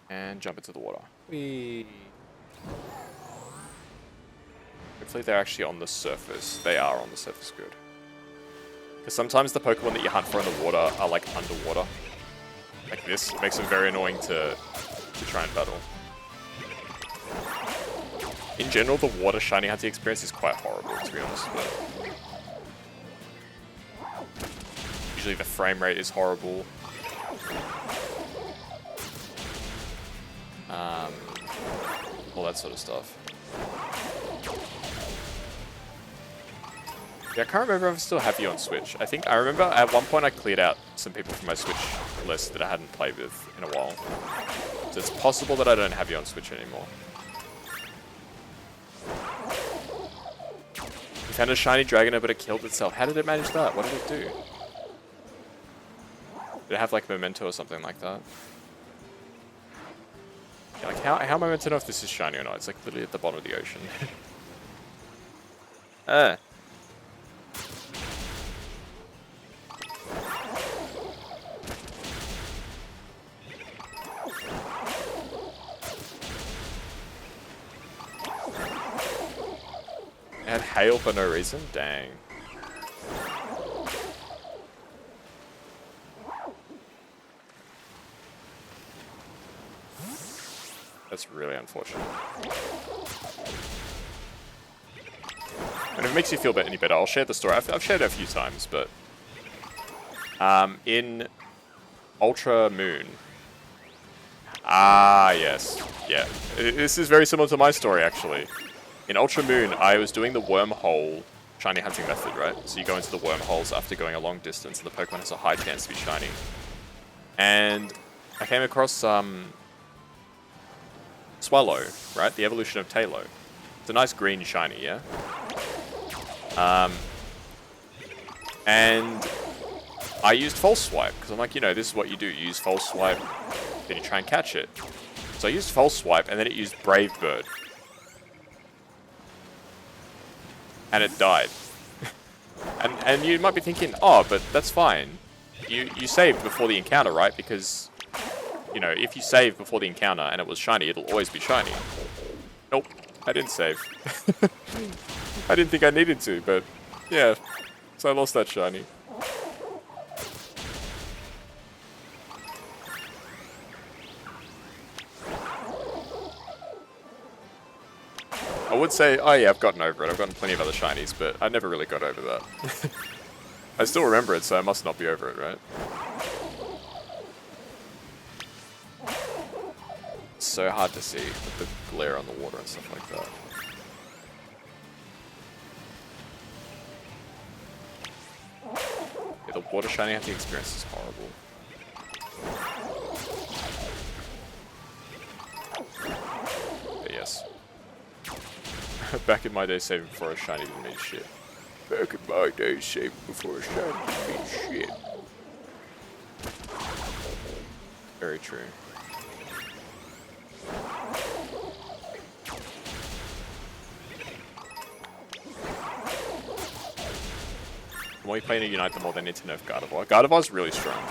And jump into the water. Whee! Hopefully they're actually on the surface. They are on the surface, good. Because sometimes the Pokemon that you hunt for in the water are like underwater. Like this. It makes them very annoying to try and battle. In general, the water shiny hunting experience is quite horrible, to be honest. But usually the frame rate is horrible. All that sort of stuff. Yeah, I can't remember if I still have you on Switch. I remember at one point I cleared out some people from my Switch list that I hadn't played with in a while. So it's possible that I don't have you on Switch anymore. You found a shiny Dragonair but it killed itself. How did it manage that? What did it do? Did it have like Memento or something like that? Yeah, like how am I meant to know if this is shiny or not? It's like literally at the bottom of the ocean. And hail for no reason? Dang. That's really unfortunate. And if it makes you feel any better, I'll share the story. I've shared it a few times, but in Ultra Moon. Ah, yes. Yeah. This is very similar to my story, actually. In Ultra Moon, I was doing the wormhole shiny hunting method, right? So you go into the wormholes after going a long distance, and the Pokemon has a high chance to be shiny. And I came across Swallow, right? The evolution of Tailo. It's a nice green shiny, yeah? And I used False Swipe, because I'm like, you know, this is what you do. You use False Swipe, then you try and catch it. So I used False Swipe, and then it used Brave Bird. And it died. and you might be thinking, oh, but that's fine. You saved before the encounter, right? Because, you know, if you save before the encounter and it was shiny, it'll always be shiny. Nope, I didn't save. I didn't think I needed to, but yeah. So I lost that shiny. I would say, oh yeah, I've gotten over it. I've gotten plenty of other shinies, but I never really got over that. I still remember it, so I must not be over it, right? It's so hard to see with the glare on the water and stuff like that. Yeah, the water shiny hunting experience is horrible. Back in my day, saving before a shiny didn't mean shit. Back in my day, saving before a shiny didn't mean shit. Very true. The more you play in a Unite, the more they need to nerf Gardevoir. Gardevoir's really strong.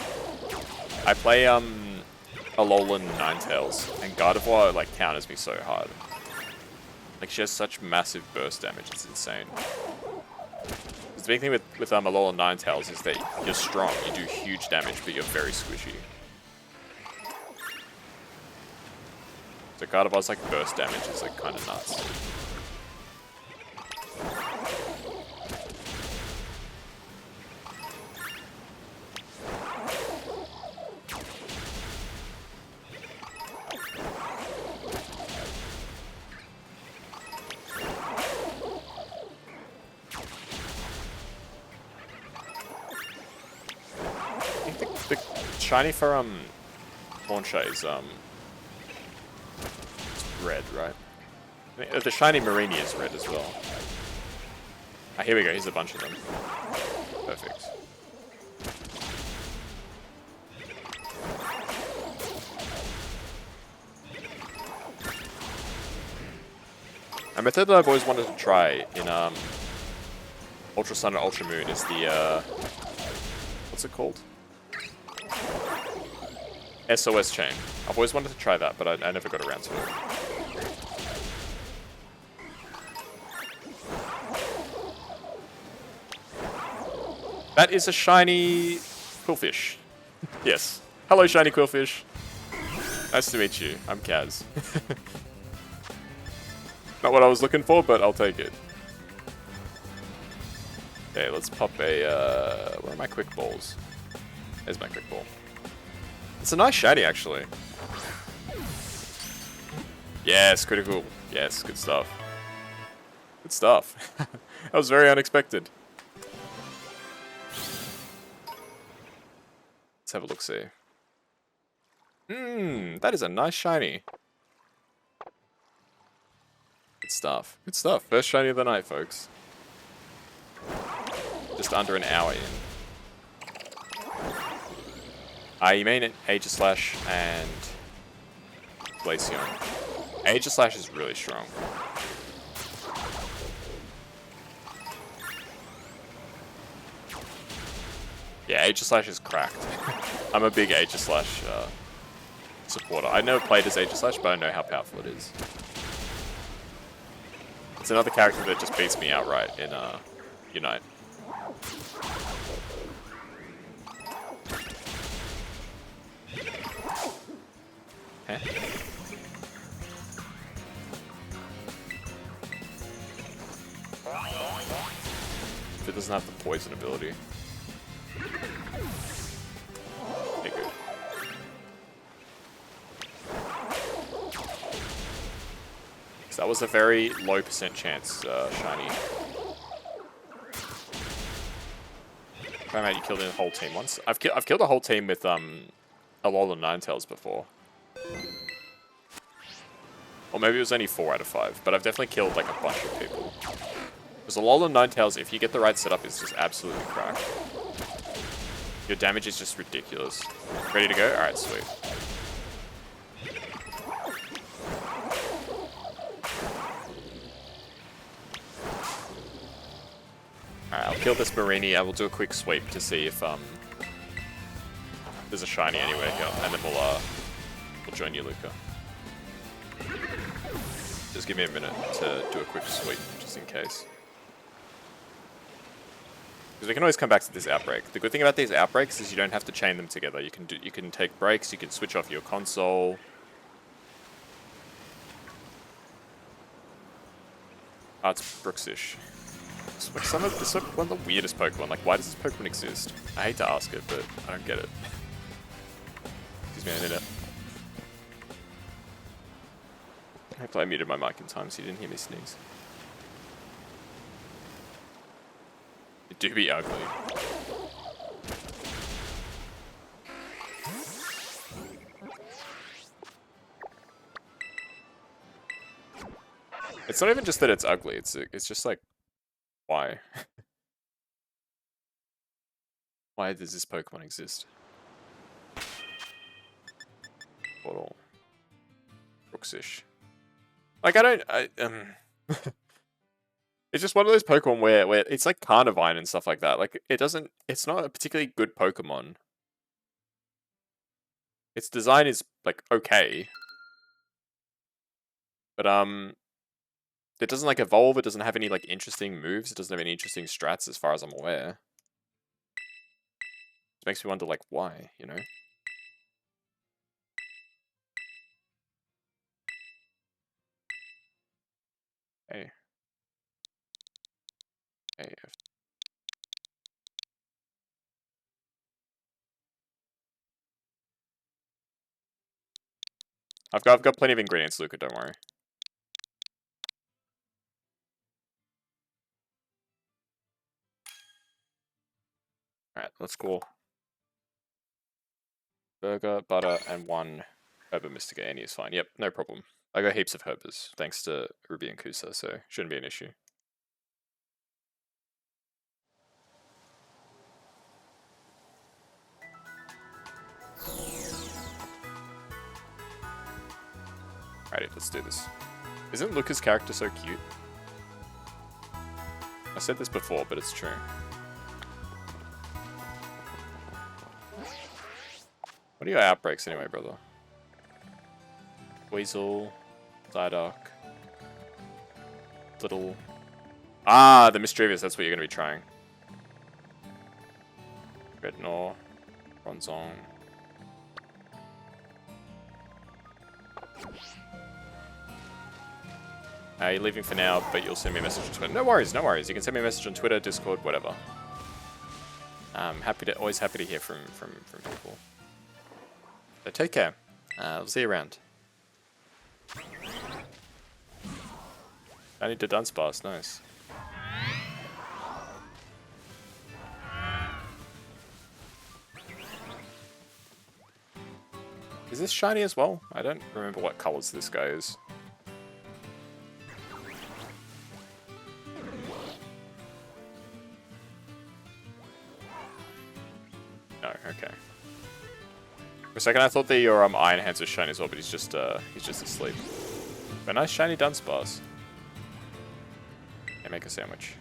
I play Alolan Ninetales, and Gardevoir like counters me so hard. Like she has such massive burst damage, it's insane. The big thing with Alolan Ninetales is that you're strong, you do huge damage, but you're very squishy. So Gardevoir's like burst damage is like kind of nuts. The shiny for Launcher is red, right? I mean, the shiny Marini is red as well. Ah, here we go. Here's a bunch of them. Perfect. A method that I've always wanted to try in Ultra Sun and Ultra Moon is the what's it called? SOS chain. I've always wanted to try that, but I never got around to it. That is a shiny Quillfish. Yes. Hello, shiny Quillfish. Nice to meet you. I'm Kaz. Not what I was looking for, but I'll take it. Okay, let's pop a, where are my quick balls? There's my quick ball. It's a nice shiny, actually. Yes, critical. Yes, good stuff. Good stuff. That was very unexpected. Let's have a look-see. That is a nice shiny. Good stuff. Good stuff. First shiny of the night, folks. Just under an hour in. You mean Aegislash and Glaceon. Aegislash is really strong. Yeah, Aegislash is cracked. I'm a big Aegislash supporter. I never played as Aegislash, but I know how powerful it is. It's another character that just beats me outright in Unite. Huh? If it doesn't have the poison ability. Okay, good. So that was a very low % chance, shiny. Mate, you killed the whole team once. I've killed a whole team with Alolan Ninetales before. Or maybe it was only 4 out of 5, but I've definitely killed like a bunch of people. Because Alolan Ninetales, if you get the right setup, is just absolutely cracked. Your damage is just ridiculous. Ready to go? Alright, sweet. Alright, I'll kill this Marini. I will do a quick sweep to see if there's a shiny anywhere here, and then we'll join you, Luca. Just give me a minute to do a quick sweep, just in case. Because we can always come back to this outbreak. The good thing about these outbreaks is you don't have to chain them together. You can take breaks. You can switch off your console. Ah, it's Brooksish. It's like one of the weirdest Pokemon. Like, why does this Pokemon exist? I hate to ask it, but I don't get it. Excuse me, I need it. Hopefully I muted my mic in time so you didn't hear me sneeze. It do be ugly. It's not even just that it's ugly. It's just like, why? Why does this Pokemon exist? Portal. Brooksish. Like, it's just one of those Pokemon where it's like Carnivine and stuff like that. Like, it's not a particularly good Pokemon. Its design is, like, okay. But, it doesn't, like, evolve. It doesn't have any, like, interesting moves. It doesn't have any interesting strats as far as I'm aware. It makes me wonder, like, why, you know? Hey. Hey. I've got plenty of ingredients, Luca, don't worry. Alright, let's go. Burger, butter, and 1 Herba Mystica. Any is fine. Yep, no problem. I got heaps of Herbers, thanks to Ruby and Kusa, so shouldn't be an issue. Alrighty, let's do this. Isn't Luca's character so cute? I said this before, but it's true. What are your outbreaks anyway, brother? Weasel, Psyduck, Little... Ah, the Mischievous, that's what you're going to be trying. Retinol, Bronzong. You're leaving for now, but you'll send me a message on Twitter. No worries, no worries. You can send me a message on Twitter, Discord, whatever. Always happy to hear from people. So take care. I'll see you around. I need to Dunsparce, nice. Is this shiny as well? I don't remember what colors this guy is. No, okay. For a second I thought that your Iron Hands was shiny as well, but he's just asleep. But nice shiny Dunsparce. And make a sandwich.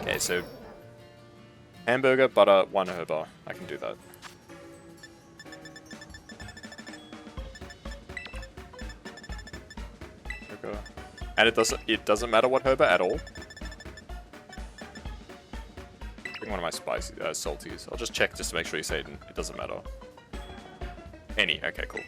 Okay, so hamburger, butter, 1 herba. I can do that. Burger. And it doesn't matter what herba at all. Bring one of my spicy salties. I'll just check just to make sure you say it doesn't matter. Any, okay, cool.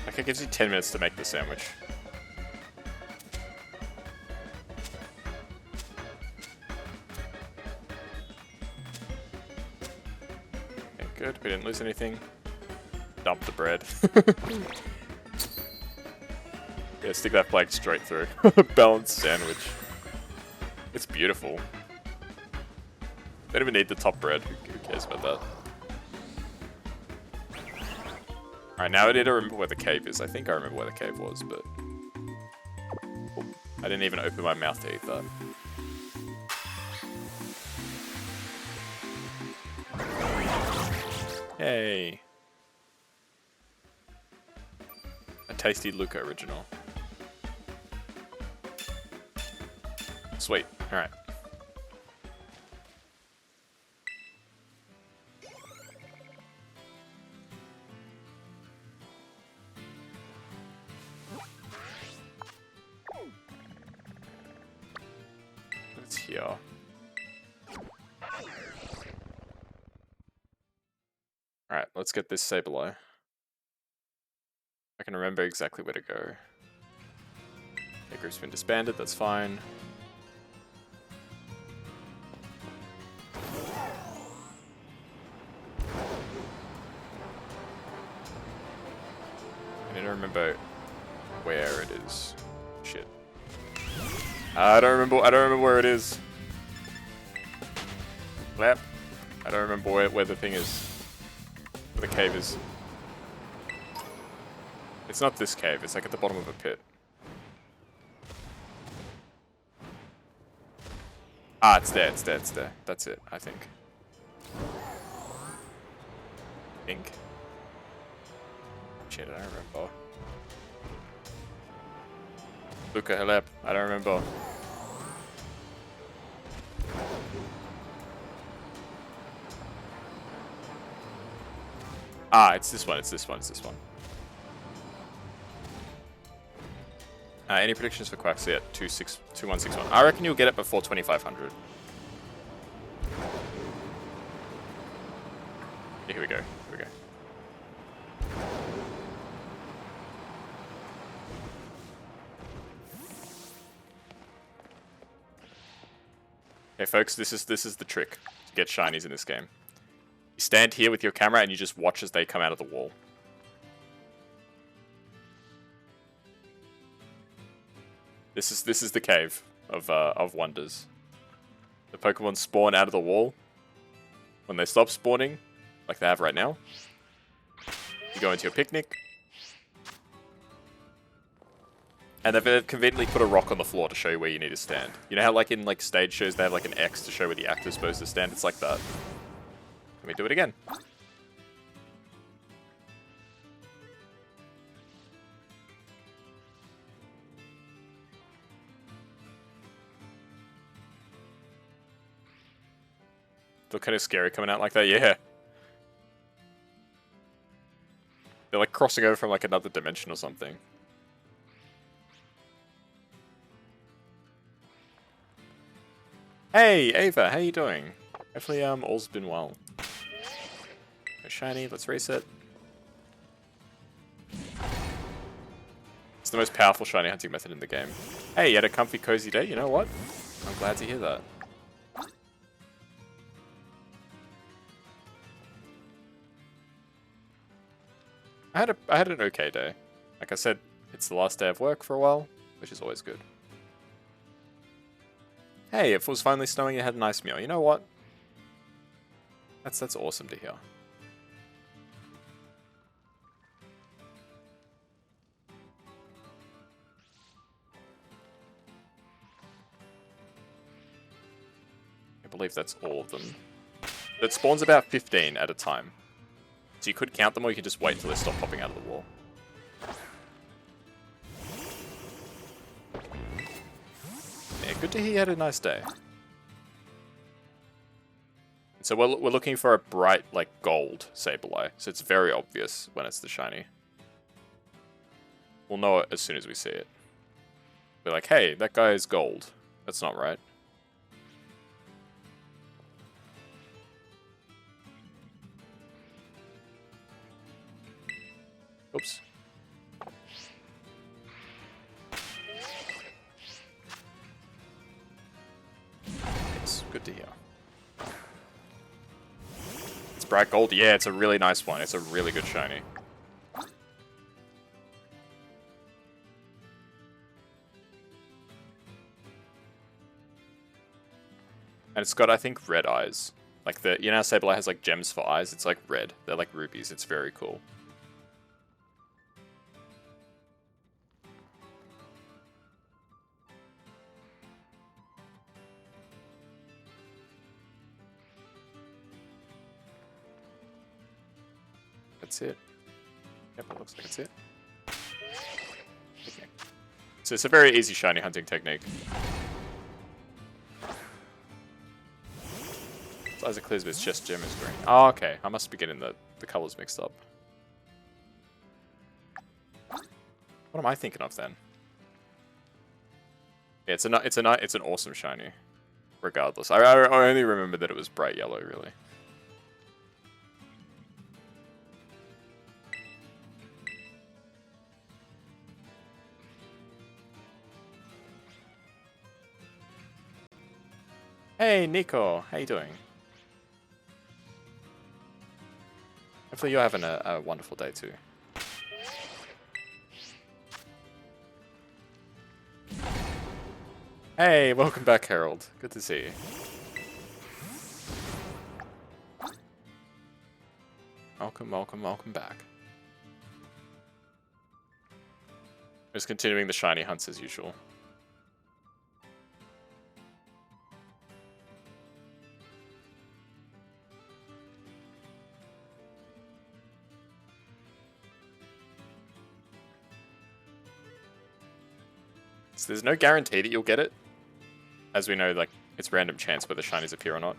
Okay, it gives you 10 minutes to make the sandwich. Okay, good. We didn't lose anything. Dump the bread. Yeah, stick that flag straight through. Balanced sandwich. It's beautiful. Don't even need the top bread. Who cares about that? Alright, now I need to remember where the cave is. I think I remember where the cave was, but... Oh, I didn't even open my mouth to eat that. Yay! A tasty Luca original. Sweet. Alright. here. Alright, let's get this Sableye. I can remember exactly where to go. The group's been disbanded, that's fine. I need to remember where it is. Shit. I don't remember where it is. Lap. I don't remember where the thing is. Where the cave is. It's not this cave, it's like at the bottom of a pit. Ah, it's there, it's there, it's there. That's it, I think. Shit, I don't remember. Luca Halep, I don't remember. Ah, it's this one, it's this one, it's this one. Any predictions for Quaxley at 2161? I reckon you'll get it before 2500. Yeah, here we go, here we go. Okay, folks, this is the trick to get shinies in this game. You stand here with your camera and you just watch as they come out of the wall. This is the cave of wonders. The Pokemon spawn out of the wall. When they stop spawning, like they have right now, you go into your picnic, and they've conveniently put a rock on the floor to show you where you need to stand. You know how like in like stage shows they have like an X to show where the actor's supposed to stand? It's like that. Let me do it again. Look kind of scary coming out like that, yeah. They're like crossing over from like another dimension or something. Hey, Ava, how you doing? Hopefully, all's been well. No shiny, let's reset. It's the most powerful shiny hunting method in the game. Hey, you had a comfy, cozy day, you know what? I'm glad to hear that. I had an okay day. Like I said, it's the last day of work for a while, which is always good. Hey, if it was finally snowing, you had a nice meal. You know what? That's awesome to hear. I believe that's all of them. It spawns about 15 at a time. So you could count them, or you could just wait till they stop popping out of the wall. Yeah, good to hear you had a nice day. So we're looking for a bright, like, gold Sableye. So it's very obvious when it's the shiny. We'll know it as soon as we see it. We're like, hey, that guy is gold. That's not right. Oops. It's good to hear. It's bright gold. Yeah, it's a really nice one. It's a really good shiny. And it's got, I think, red eyes. Like the, you know how Sableye has like gems for eyes? It's like red. They're like rubies. It's very cool. That's it. Yep, it looks like it's it. Okay. So it's a very easy shiny hunting technique. It's Isaac Clisby's chest gem is green. Oh, okay. I must be getting the colors mixed up. What am I thinking of then? Yeah, it's an awesome shiny. regardless. I only remember that it was bright yellow, really. Hey, Nico. How you doing? Hopefully you're having a wonderful day, too. Hey, welcome back, Harold. Good to see you. Welcome, welcome, welcome back. Just continuing the shiny hunts as usual. So there's no guarantee that you'll get it. As we know, like, it's random chance whether shinies appear or not.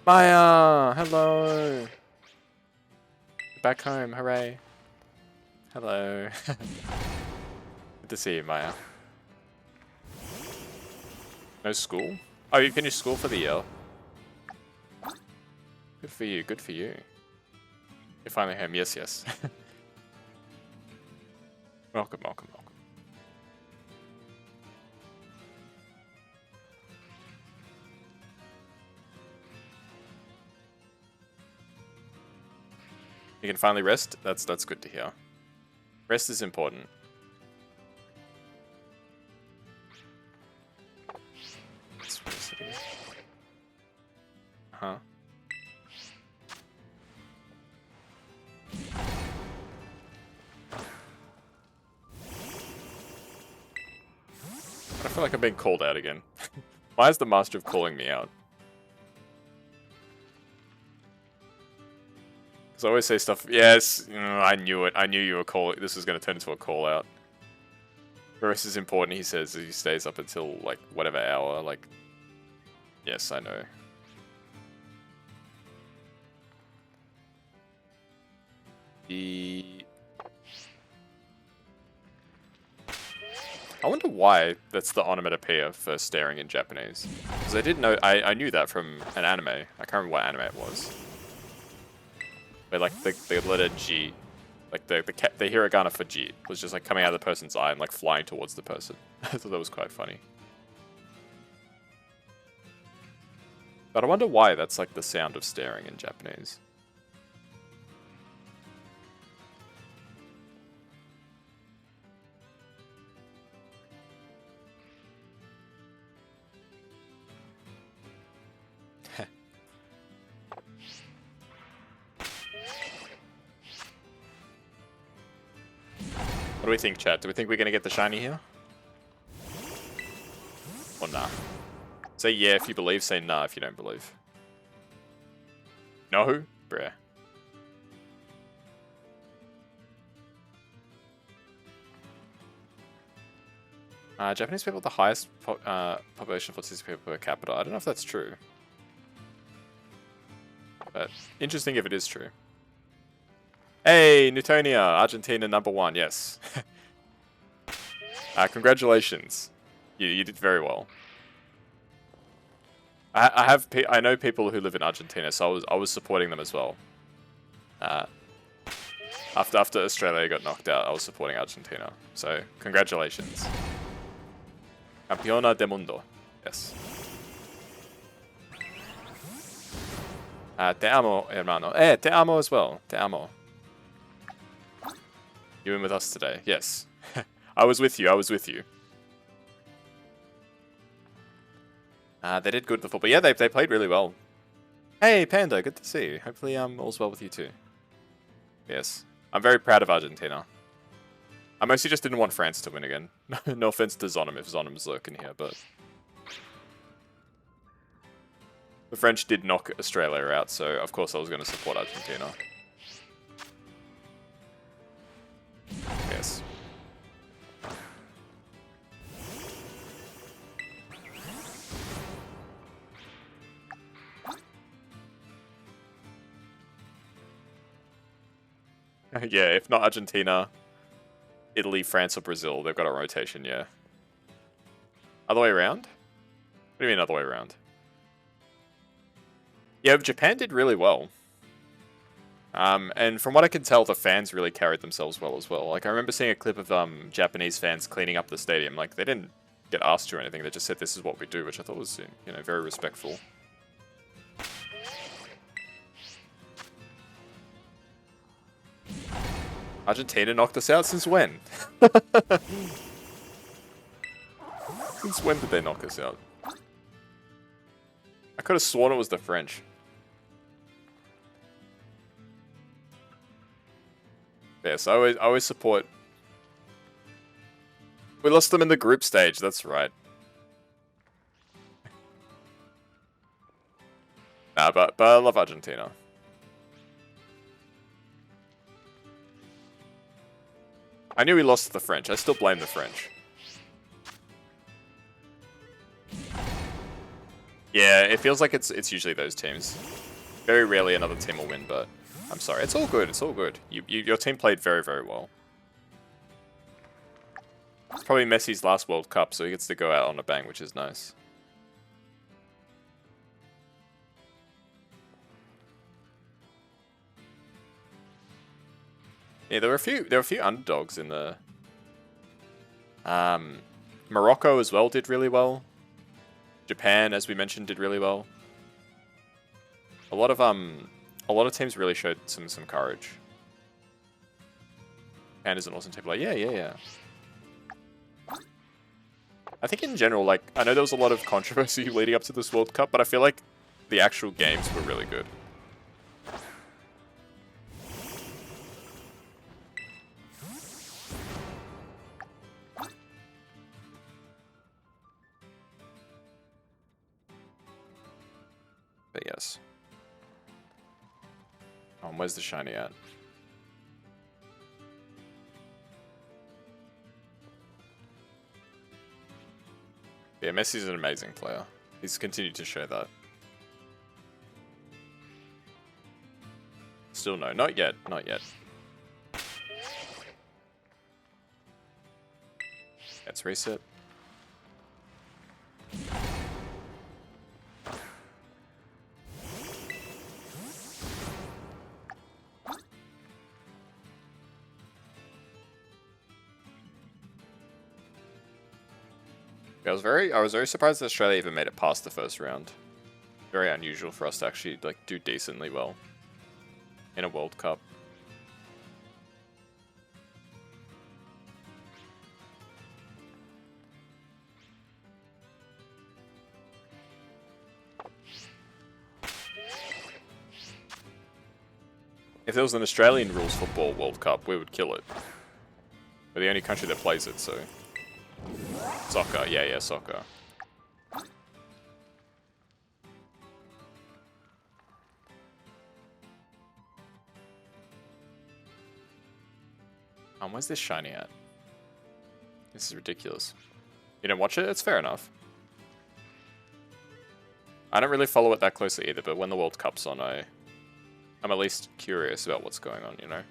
Maya! Hello! Back home, hooray. Hello. Good to see you, Maya. No school? Oh, you finished school for the year? Good for you, good for you. You're finally home, yes, yes. Welcome, welcome, welcome. You can finally rest? That's good to hear. Rest is important. Huh? I feel like I'm being called out again. Why is the master of calling me out? I always say stuff. Yes, I knew it. I knew you were calling. This was going to turn into a call out. Rest is important, he says, as he stays up until like whatever hour. Like, yes, I know. I wonder why that's the onomatopoeia for staring in Japanese. Because I didn't know. I knew that from an anime. I can't remember what anime it was. But like the letter G, like the hiragana for G was just like coming out of the person's eye and like flying towards the person. I thought that was quite funny. But I wonder why that's like the sound of staring in Japanese. What do we think, chat? Do we think we're going to get the shiny here? Or nah? Say yeah if you believe, say nah if you don't believe. No? Bruh. Japanese people have the highest population of autistic people per capita. I don't know if that's true. But interesting if it is true. Hey, Newtonia, Argentina #1, yes. Congratulations. You did very well. I know people who live in Argentina, so I was supporting them as well. After Australia got knocked out, I was supporting Argentina. So congratulations. Campeona del mundo. Yes. Te amo, hermano. Te amo as well. Te amo. You in with us today? Yes. I was with you. I was with you. They did good at the football. Yeah, they played really well. Hey, Panda, good to see you. Hopefully, all's well with you too. Yes, I'm very proud of Argentina. I mostly just didn't want France to win again. No offense to Zonim if Zonim's lurking here, but the French did knock Australia out, so of course I was going to support Argentina. Yes. Yeah, if not Argentina, Italy, France, or Brazil, they've got a rotation, yeah. Other way around? What do you mean other way around? Yeah, Japan did really well. And from what I can tell, the fans really carried themselves well as well. Like, I remember seeing a clip of Japanese fans cleaning up the stadium. Like, they didn't get asked to or anything. They just said, this is what we do, which I thought was, you know, very respectful. Argentina knocked us out since when? Since when did they knock us out? I could have sworn it was the French. Yes, I always support. We lost them in the group stage, that's right. Nah, but I love Argentina. I knew we lost to the French. I still blame the French. Yeah, it feels like it's usually those teams. Very rarely another team will win, but I'm sorry. It's all good. It's all good. Your team played very, very well. It's probably Messi's last World Cup, so he gets to go out on a bang, which is nice. Yeah, there were a few underdogs in the Morocco as well did really well. Japan, as we mentioned, did really well. A lot of teams really showed some courage. Japan is an awesome team. Like, yeah. I think in general, like, I know there was a lot of controversy leading up to this World Cup, but I feel like the actual games were really good. But yes. Where's the shiny at? Yeah, Messi's an amazing player. He's continued to show that. Still no, not yet, not yet. Let's reset. I was very surprised that Australia even made it past the first round. Very unusual for us to actually like do decently well in a World Cup. If there was an Australian rules football World Cup, we would kill it. We're the only country that plays it, so. Soccer, yeah, soccer. Where's this shiny at? This is ridiculous. You don't watch it? It's fair enough. I don't really follow it that closely either, but when the World Cup's on, I'm at least curious about what's going on, you know?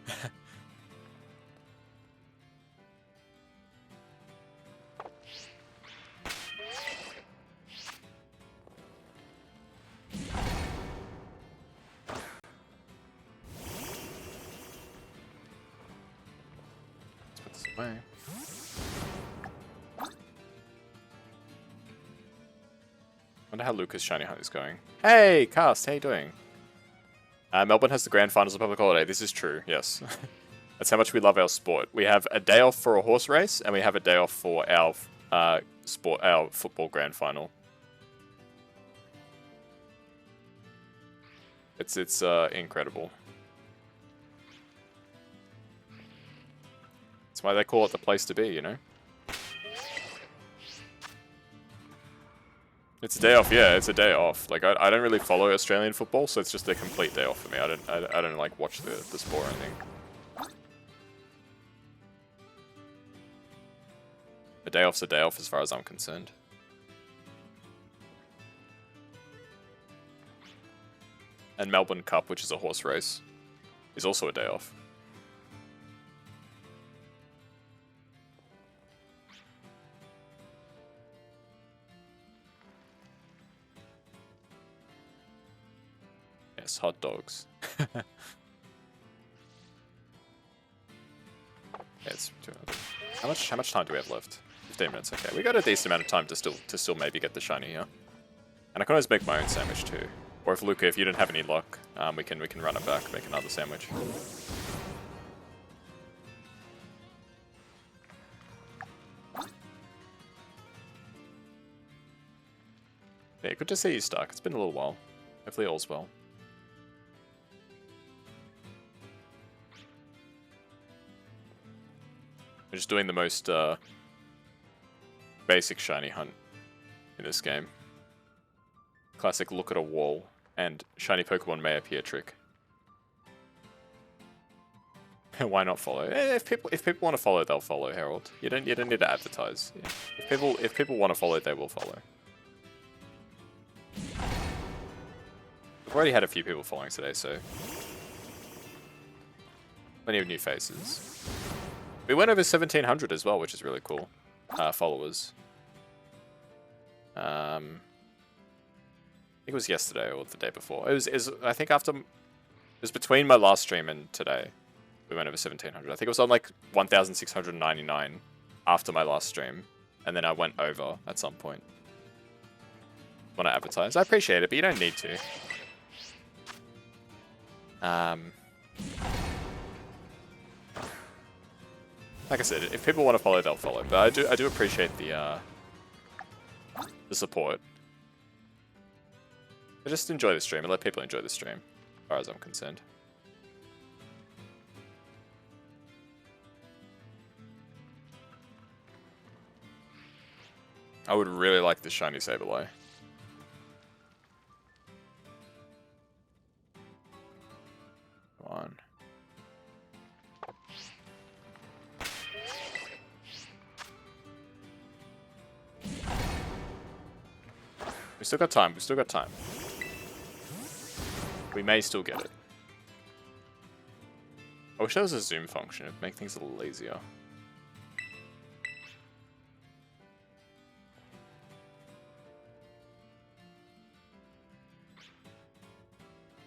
Way. Wonder how Lucas Shiny Hunt is going. Hey, Cast, how you doing? Melbourne has the grand finals of public holiday. This is true, yes. That's how much we love our sport. We have a day off for a horse race, and we have a day off for our our football grand final. It's incredible. That's why they call it the place to be, you know? It's a day off, yeah, it's a day off. Like, I don't really follow Australian football, so it's just a complete day off for me. I don't like, watch the sport or anything. A day off's a day off as far as I'm concerned. And Melbourne Cup, which is a horse race, is also a day off. dogs, hot dogs. Yeah, it's how much time do we have left? 15 minutes. Okay, we got a decent amount of time to still maybe get the shiny here. And I can always make my own sandwich too. Or if Luca, if you don't have any luck, we can run it back, make another sandwich. Yeah, good to see you, Stark. It's been a little while. Hopefully all's well. We're just doing the most basic shiny hunt in this game. Classic look at a wall and shiny Pokemon may appear trick. Why not follow? If people want to follow, they'll follow, Harold. You don't need to advertise. Yeah. If people want to follow, they will follow. We've already had a few people following today, so plenty of new faces. We went over 1,700 as well, which is really cool. Followers. I think it was yesterday or the day before. It was I think after it was between my last stream and today. We went over 1,700. I think it was on like 1,699 after my last stream, and then I went over at some point. Want to advertise? I appreciate it, but you don't need to. Like I said, if people want to follow, they'll follow. But I do appreciate the support. I just enjoy the stream and let people enjoy the stream, as far as I'm concerned. I would really like the shiny Sableye. Come on. We still got time. We still got time. We may still get it. I wish there was a zoom function. It'd make things a little easier.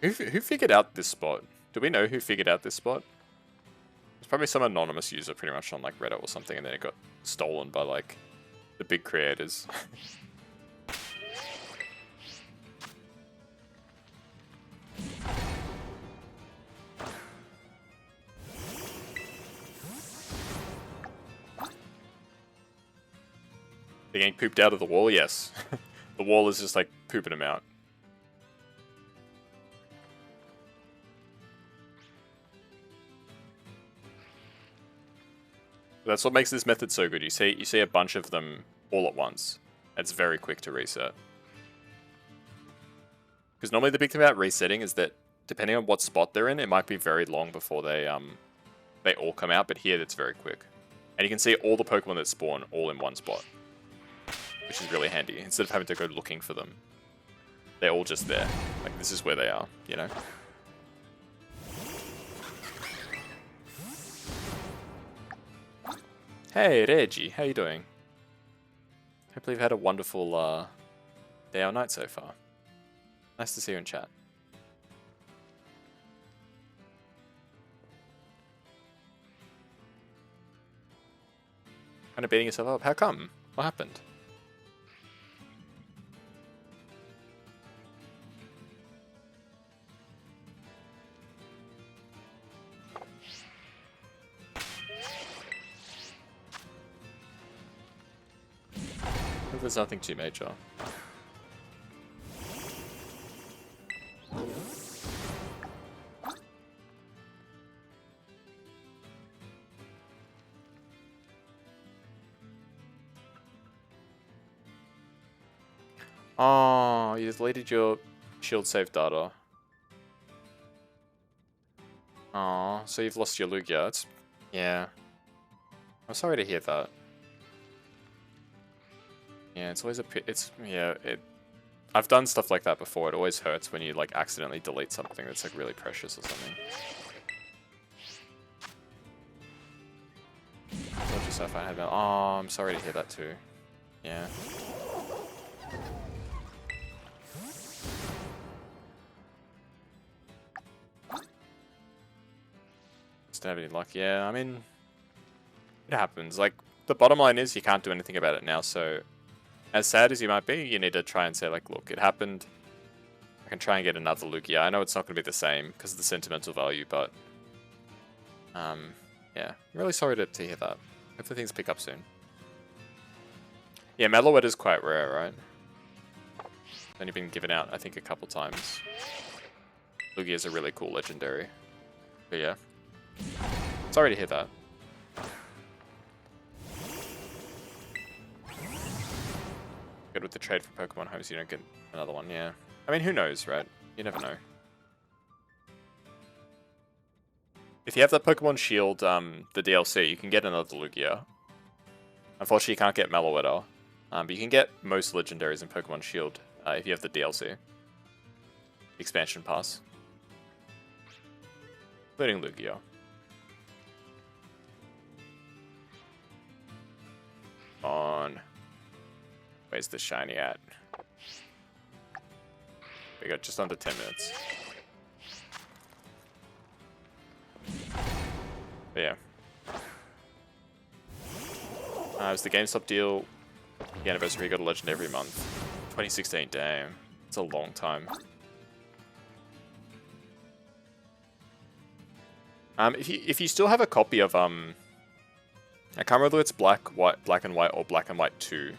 Who figured out this spot? Do we know who figured out this spot? It's probably some anonymous user pretty much on like Reddit or something, and then it got stolen by like the big creators. They getting pooped out of the wall? Yes. The wall is just like pooping them out. That's what makes this method so good. You see a bunch of them all at once. It's very quick to reset. Because normally the big thing about resetting is that depending on what spot they're in, it might be very long before they all come out. But here, it's very quick, and you can see all the Pokemon that spawn all in one spot, which is really handy. Instead of having to go looking for them, they're all just there. Like this is where they are, you know. Hey, Reggie, how you doing? Hopefully you've had a wonderful day or night so far. Nice to see you in chat. Kind of beating yourself up? How come? What happened? There's nothing too major. Oh, you deleted your shield save data. Oh, so you've lost your Lugia. It's, yeah. I'm sorry to hear that. Yeah, it's always I've done stuff like that before. It always hurts when you like accidentally delete something that's like really precious or something. I told yourself I had that. Oh, I'm sorry to hear that too. Yeah. don't have any luck. Yeah, I mean, it happens. Like, the bottom line is you can't do anything about it now, so as sad as you might be, you need to try and say, like, look, it happened. I can try and get another Lugia. I know it's not going to be the same because of the sentimental value, but yeah, I'm really sorry to hear that. Hopefully things pick up soon. Yeah, Meloetta is quite rare, right? Only been given out, I think, a couple times. Lugia is a really cool legendary. But yeah. Sorry to hear that. Good with the trade for Pokemon Home so you don't get another one, yeah. I mean, who knows, right? You never know. If you have that Pokemon Shield, the DLC, you can get another Lugia. Unfortunately, you can't get Meloetta. But you can get most legendaries in Pokemon Shield if you have the DLC. Expansion Pass. Including Lugia. On. Where's the shiny at? We got just under 10 minutes. But yeah. It was the GameStop deal. The anniversary got a legend every month. 2016, damn. It's a long time. If you still have a copy of I can't remember whether it's black and white, or black and white 2.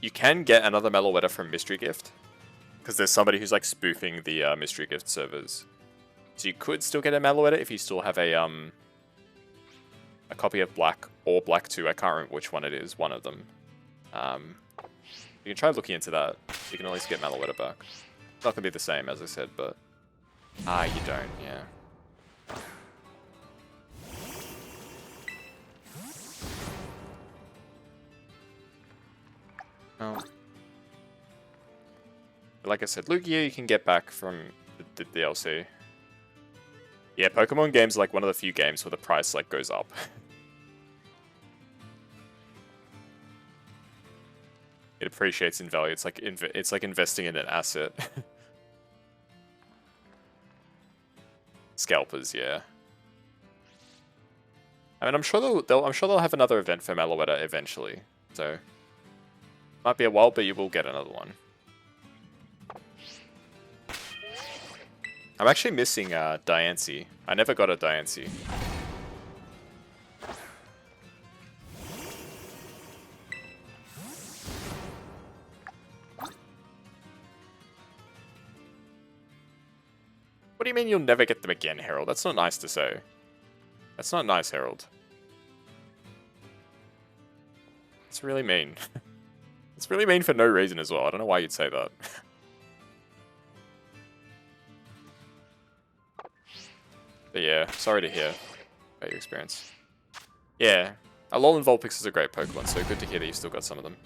You can get another Meloetta from Mystery Gift, because there's somebody who's like spoofing the Mystery Gift servers. So you could still get a Meloetta if you still have a copy of black or black 2. I can't remember which one it is. One of them. You can try looking into that. You can at least get Meloetta back. It's not gonna be the same, as I said, but you don't. Yeah. Well, like I said, Lugia you can get back from the DLC. Yeah, Pokemon games are like one of the few games where the price like goes up. It appreciates in value. It's like investing in an asset. Scalpers, yeah. I mean, I'm sure they'll have another event for Meloetta eventually. So might be a while, but you will get another one. I'm actually missing Diancie. I never got a Diancie. What do you mean you'll never get them again, Harold? That's not nice to say. That's not nice, Harold. It's really mean. It's really mean for no reason as well. I don't know why you'd say that. But yeah, sorry to hear about your experience. Yeah, Alolan Vulpix is a great Pokemon, so good to hear that you still got some of them.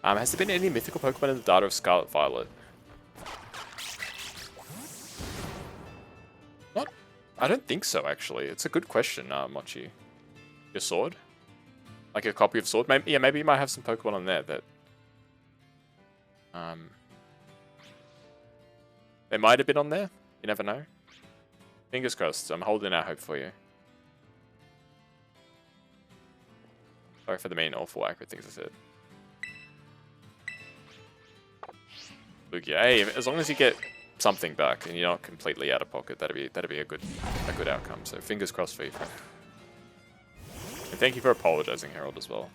Has there been any mythical Pokemon in the data of Scarlet Violet? Not, I don't think so, actually. It's a good question, Mochi. Your sword? Like a copy of Sword? Maybe, yeah, maybe you might have some Pokemon on there that... They might have been on there. You never know. Fingers crossed. I'm holding out hope for you. Sorry for the mean, awful, accurate things I said. Lugia, hey, as long as you get something back and you're not completely out of pocket, that'd be a good outcome. So fingers crossed for you, friend. And thank you for apologizing, Harold, as well.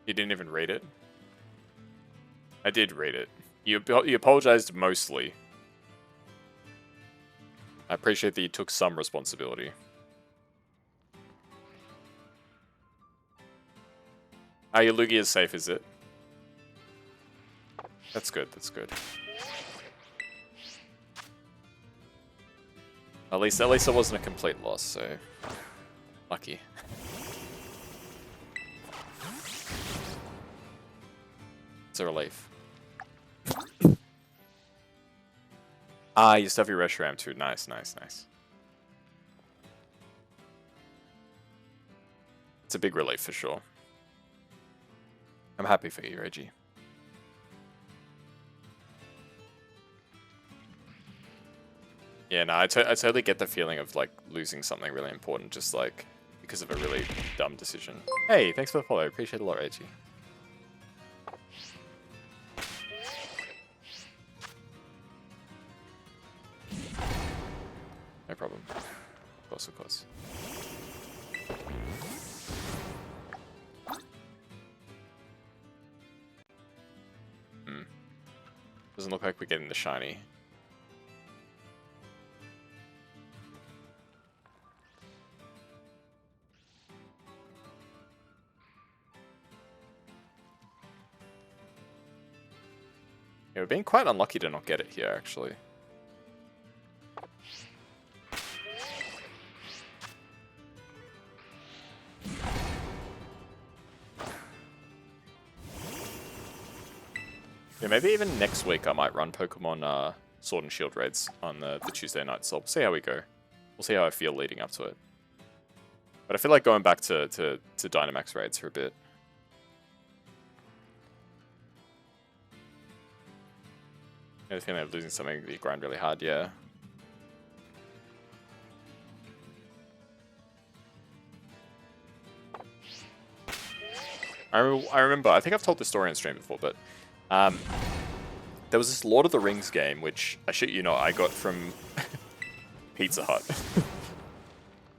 You didn't even read it? I did read it. You apologized mostly. I appreciate that you took some responsibility. Your Lugia is safe, is it? That's good, that's good. At least it wasn't a complete loss, so... Lucky. It's a relief. You still have your Reshiram too. Nice, nice, nice. It's a big relief for sure. I'm happy for you, Reggie. Yeah, no, I totally get the feeling of like losing something really important just like because of a really dumb decision. Hey, thanks for the follow. Appreciate it a lot, Reggie. No problem. Of course, of course. Doesn't look like we're getting the shiny. Yeah, we're being quite unlucky to not get it here, actually. Yeah, maybe even next week I might run Pokemon Sword and Shield raids on the Tuesday night, so we'll see how we go. We'll see how I feel leading up to it. But I feel like going back to Dynamax raids for a bit. I have the feeling of losing something that you grind really hard, yeah. I remember, I think I've told this story on stream before, but there was this Lord of the Rings game, which, I shit you not, I got from Pizza Hut.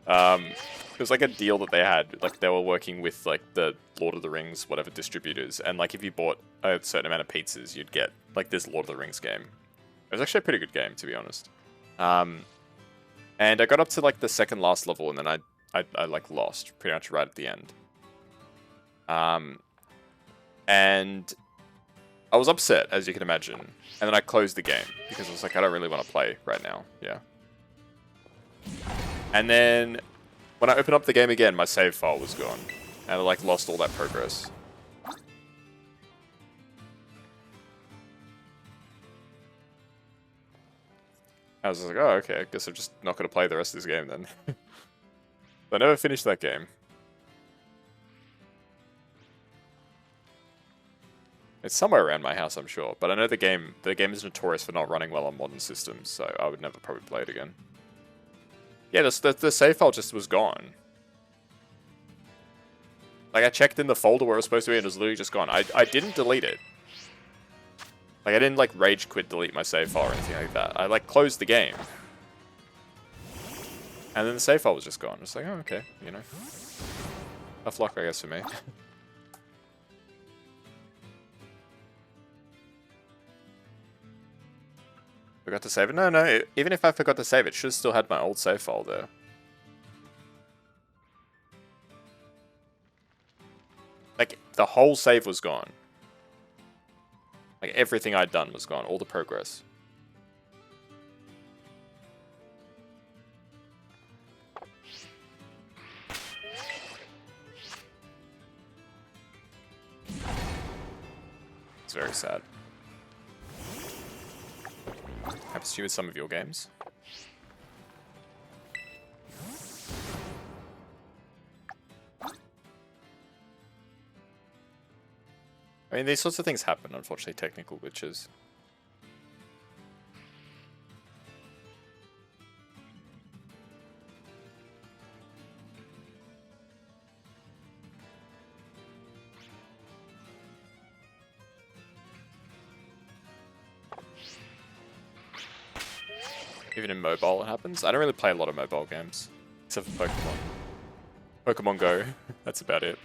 It was like a deal that they had, like they were working with like the Lord of the Rings, whatever distributors, and like if you bought a certain amount of pizzas, you'd get like this Lord of the Rings game. It was actually a pretty good game, to be honest. And I got up to like the second last level, and then I like lost pretty much right at the end. And I was upset, as you can imagine. And then I closed the game because I was like, I don't really want to play right now. Yeah. And then when I opened up the game again, my save file was gone, and I like lost all that progress. I was like, oh, okay, I guess I'm just not going to play the rest of this game then. I never finished that game. It's somewhere around my house, I'm sure, but I know the game is notorious for not running well on modern systems, so I would never probably play it again. Yeah, the save file just was gone. Like, I checked in the folder where it was supposed to be and it was literally just gone. I didn't delete it. Like, I didn't, like, rage quit delete my save file or anything like that. I, like, closed the game. And then the save file was just gone. It's like, oh, okay, you know. Tough luck, I guess, for me. Forgot to save it? No, even if I forgot to save it, should have still had my old save file there. Like, the whole save was gone. Like, everything I'd done was gone. All the progress. It's very sad. Happens to you with some of your games. I mean, these sorts of things happen, unfortunately, technical glitches. Even in mobile it happens. I don't really play a lot of mobile games, except for Pokemon. Pokemon Go, that's about it.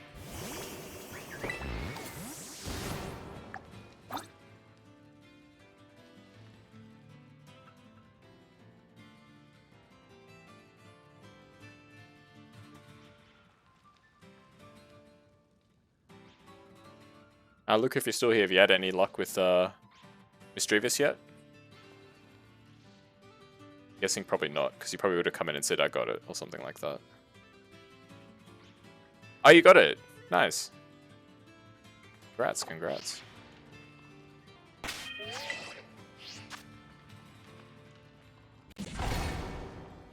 Luke, if you're still here, have you had any luck with Mischievous yet? Guessing probably not, because you probably would have come in and said I got it, or something like that. Oh, you got it! Nice. Congrats, congrats.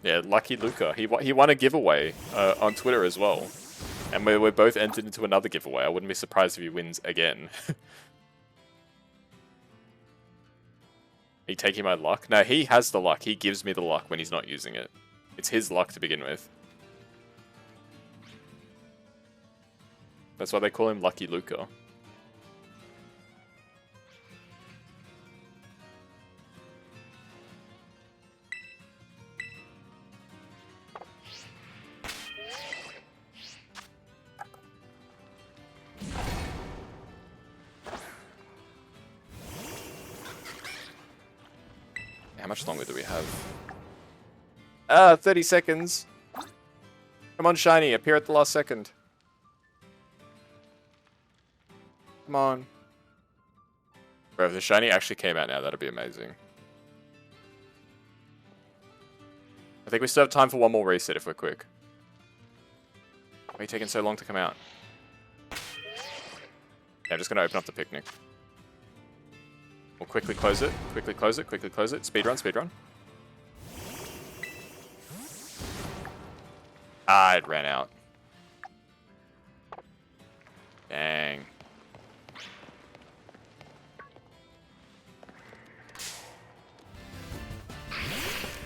Yeah, lucky Luca. He won a giveaway on Twitter as well. And we're both entered into another giveaway. I wouldn't be surprised if he wins again. Are you taking my luck? No, he has the luck. He gives me the luck when he's not using it. It's his luck to begin with. That's why they call him Lucky Luca. How much longer do we have? 30 seconds. Come on, Shiny, appear at the last second. Come on. Bro, if the Shiny actually came out now, that'd be amazing. I think we still have time for one more reset if we're quick. Why are you taking so long to come out? Yeah, I'm just gonna open up the picnic. We'll quickly close it, quickly close it, quickly close it. Speedrun, speedrun. Ah, it ran out. Dang.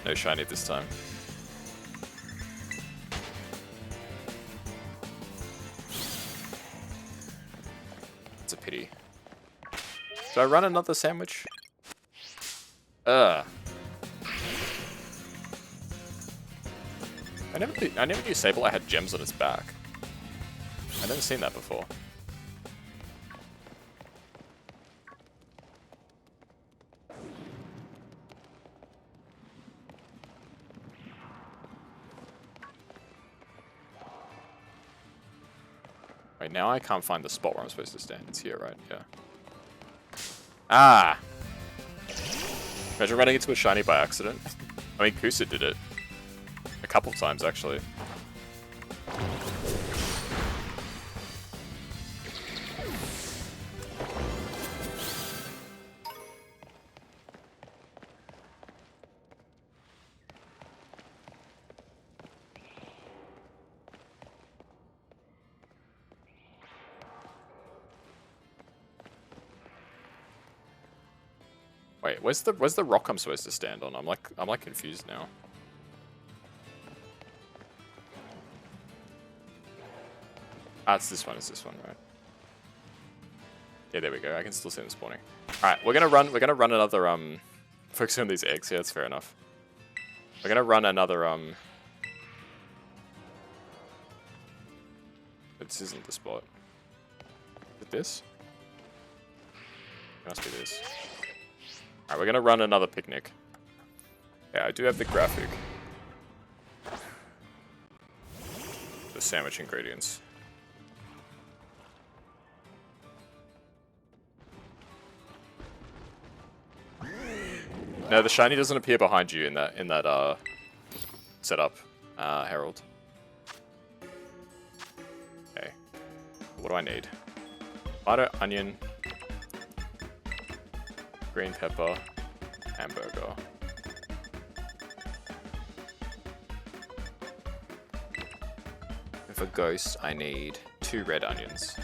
No shiny this time. It's a pity. Do I run another sandwich? I never knew Sableye had gems on its back. I've never seen that before. Wait, now I can't find the spot where I'm supposed to stand. It's here, right? Yeah. Ah! Imagine running into a shiny by accident. I mean, Kusa did it. A couple times, actually. Wait, where's the rock I'm supposed to stand on? I'm like confused now. Ah, it's this one, right? Yeah, there we go. I can still see them spawning. Alright, we're gonna run another focusing on these eggs, yeah, that's fair enough. We're gonna run another this isn't the spot. Is it this? It must be this. Alright, we're gonna run another picnic. Yeah, I do have the graphic. The sandwich ingredients. No, the shiny doesn't appear behind you in that setup, Herald. Okay. What do I need? Tomato, onion, green pepper, hamburger. For ghost, I need 2 red onions.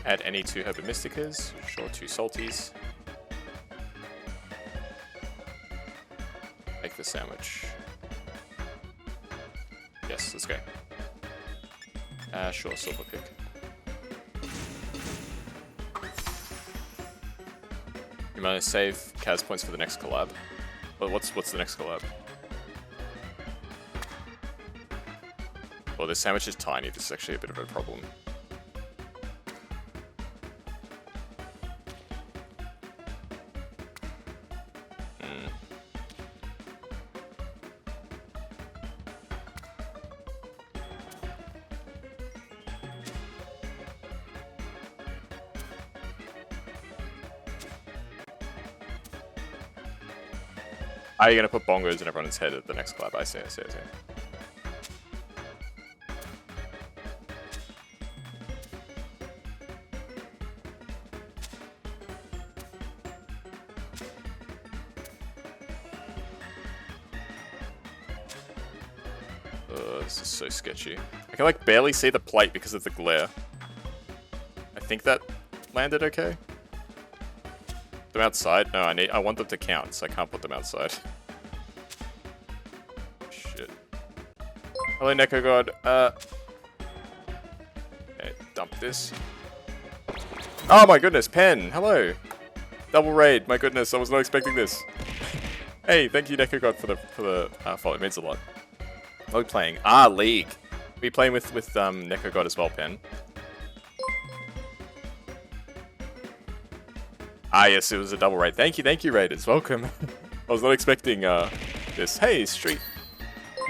Add any 2 Herba Mysticas, sure 2 salties. Make the sandwich. Yes, let's go. Sure, silver pick. You might save Kaz points for the next collab. Well, what's the next collab? Well, this sandwich is tiny. This is actually a bit of a problem. Are you going to put bongos in everyone's head at the next collab? I see. This is so sketchy. I can like barely see the plate because of the glare. I think that landed okay. Them outside? No, I want them to count, so I can't put them outside. Shit. Hello, Neko God. Okay, dump this. Oh my goodness, Pen! Hello! Double raid, my goodness, I was not expecting this. Hey, thank you, Neko God, for the follow. It means a lot. What are we playing? Ah, League. Are we playing with Neko God as well, Pen? Ah, yes, it was a double raid. Thank you, raiders. Welcome. I was not expecting this. Hey, Street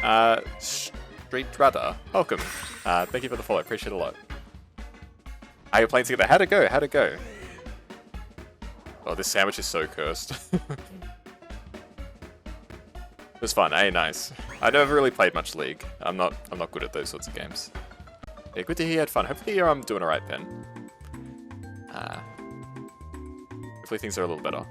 Rudder. Welcome. Thank you for the follow. Appreciate it a lot. Are you playing together? How'd it go? How'd it go? Oh, this sandwich is so cursed. It was fun. Hey, nice. I never really played much League. I'm not good at those sorts of games. Yeah, good to hear you had fun. Hopefully you're doing alright, Pen. Hopefully things are a little better.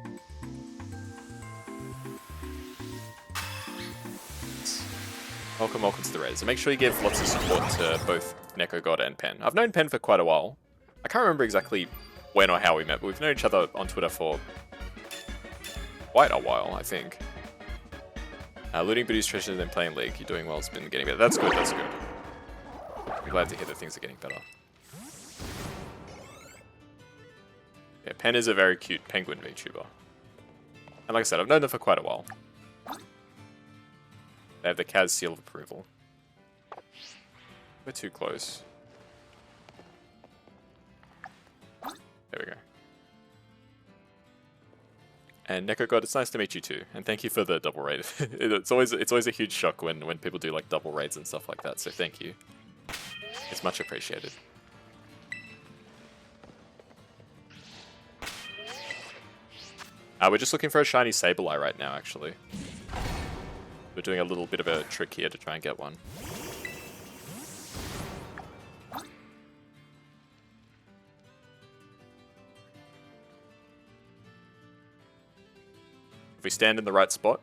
Welcome to the raid. So make sure you give lots of support to both Neko God and Pen. I've known Pen for quite a while. I can't remember exactly when or how we met, but we've known each other on Twitter for quite a while, I think. Looting Booty's treasure and then playing League. You're doing well. It's been getting better. That's good. That's good. I'm glad to hear that things are getting better. Yeah, Pen is a very cute penguin VTuber. And like I said, I've known them for quite a while. They have the Kaz seal of approval. We're too close. There we go. And Neko God, it's nice to meet you too. And thank you for the double raid. it's always a huge shock when people do like double raids and stuff like that. So thank you. It's much appreciated. We're just looking for a shiny Sableye right now, actually. We're doing a little bit of a trick here to try and get one. If we stand in the right spot.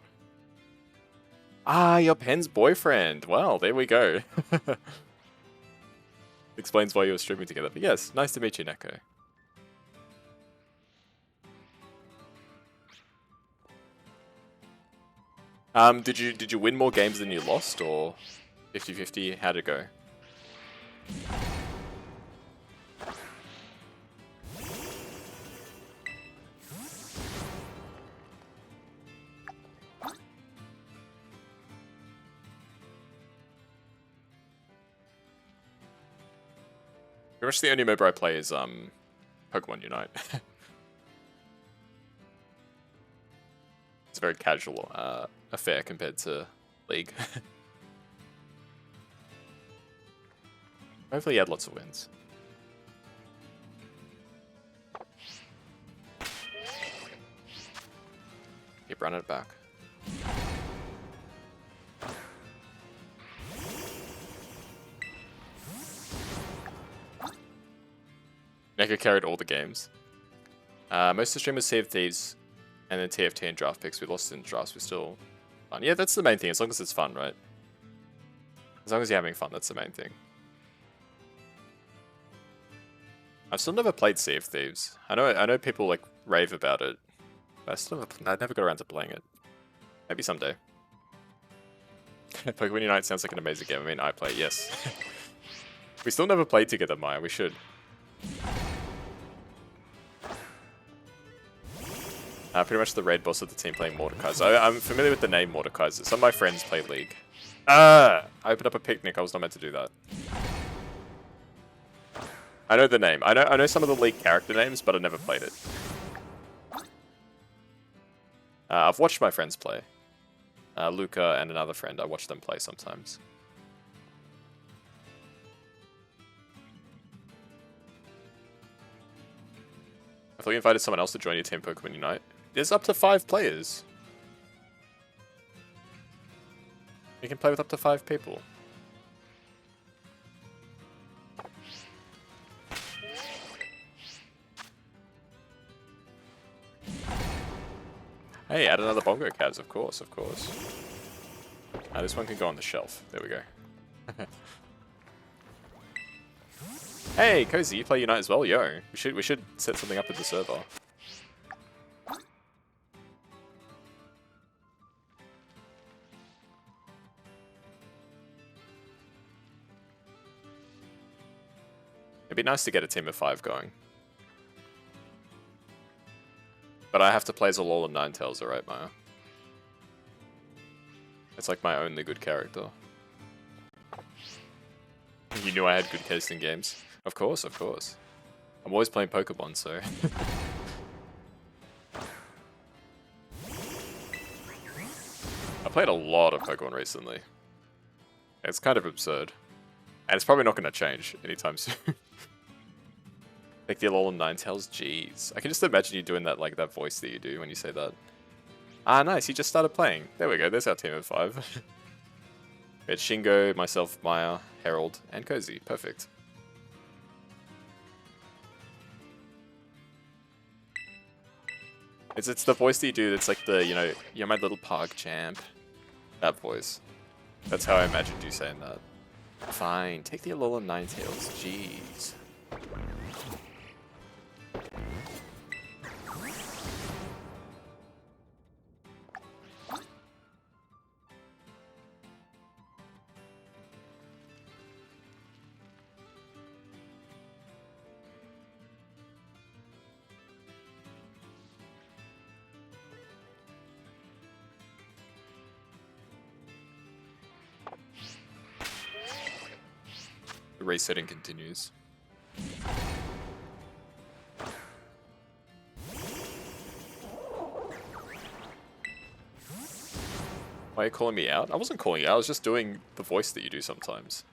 Ah, your Pen's boyfriend. Well, there we go. Explains why you were streaming together. But yes, nice to meet you, Neko. Did you win more games than you lost, or 50-50? How'd it go? Pretty much the only MOBA I play is Pokemon Unite. It's a very casual affair compared to League. Hopefully he had lots of wins. Keep running it back. Neko carried all the games. Most of the stream was Sea of Thieves, and then TFT and draft picks. We lost in drafts, we're still fun. Yeah, that's the main thing, as long as it's fun, right? As long as you're having fun, that's the main thing. I've still never played Sea of Thieves. I know people like rave about it, but I never got around to playing it. Maybe someday. Pokemon Unite sounds like an amazing game. I mean, I play, yes. We still never played together, Maya. We should. Pretty much the raid boss of the team playing Mordecai. So I'm familiar with the name Mordecai. Some of my friends play League. I opened up a picnic. I was not meant to do that. I know the name. I know some of the League character names, but I never played it. I've watched my friends play. Luca and another friend. I watch them play sometimes. I thought you invited someone else to join your team Pokemon Unite. There's up to 5 players. You can play with up to 5 people. Hey, add another bongo cabs, of course, of course. This one can go on the shelf. There we go. Hey, Cozy, you play Unite as well? Yo, we should set something up with the server. It'd be nice to get a team of 5 going. But I have to play as a Alolan Ninetales, alright, Maya? It's like my only good character. You knew I had good taste in games. Of course, of course. I'm always playing Pokemon, so... I played a lot of Pokemon recently. It's kind of absurd. And it's probably not going to change anytime soon. Like the Alolan Ninetales, jeez. I can just imagine you doing that, like that voice that you do when you say that. Ah, nice, you just started playing. There we go, there's our team of 5. It's Shingo, myself, Maya, Harold, and Cozy. Perfect. It's the voice that you do that's like the, you know, you're my little pog champ. That voice. That's how I imagined you saying that. Fine, take the Alolan Ninetales, jeez. The resetting continues. Why are you calling me out? I wasn't calling you out, I was just doing the voice that you do sometimes.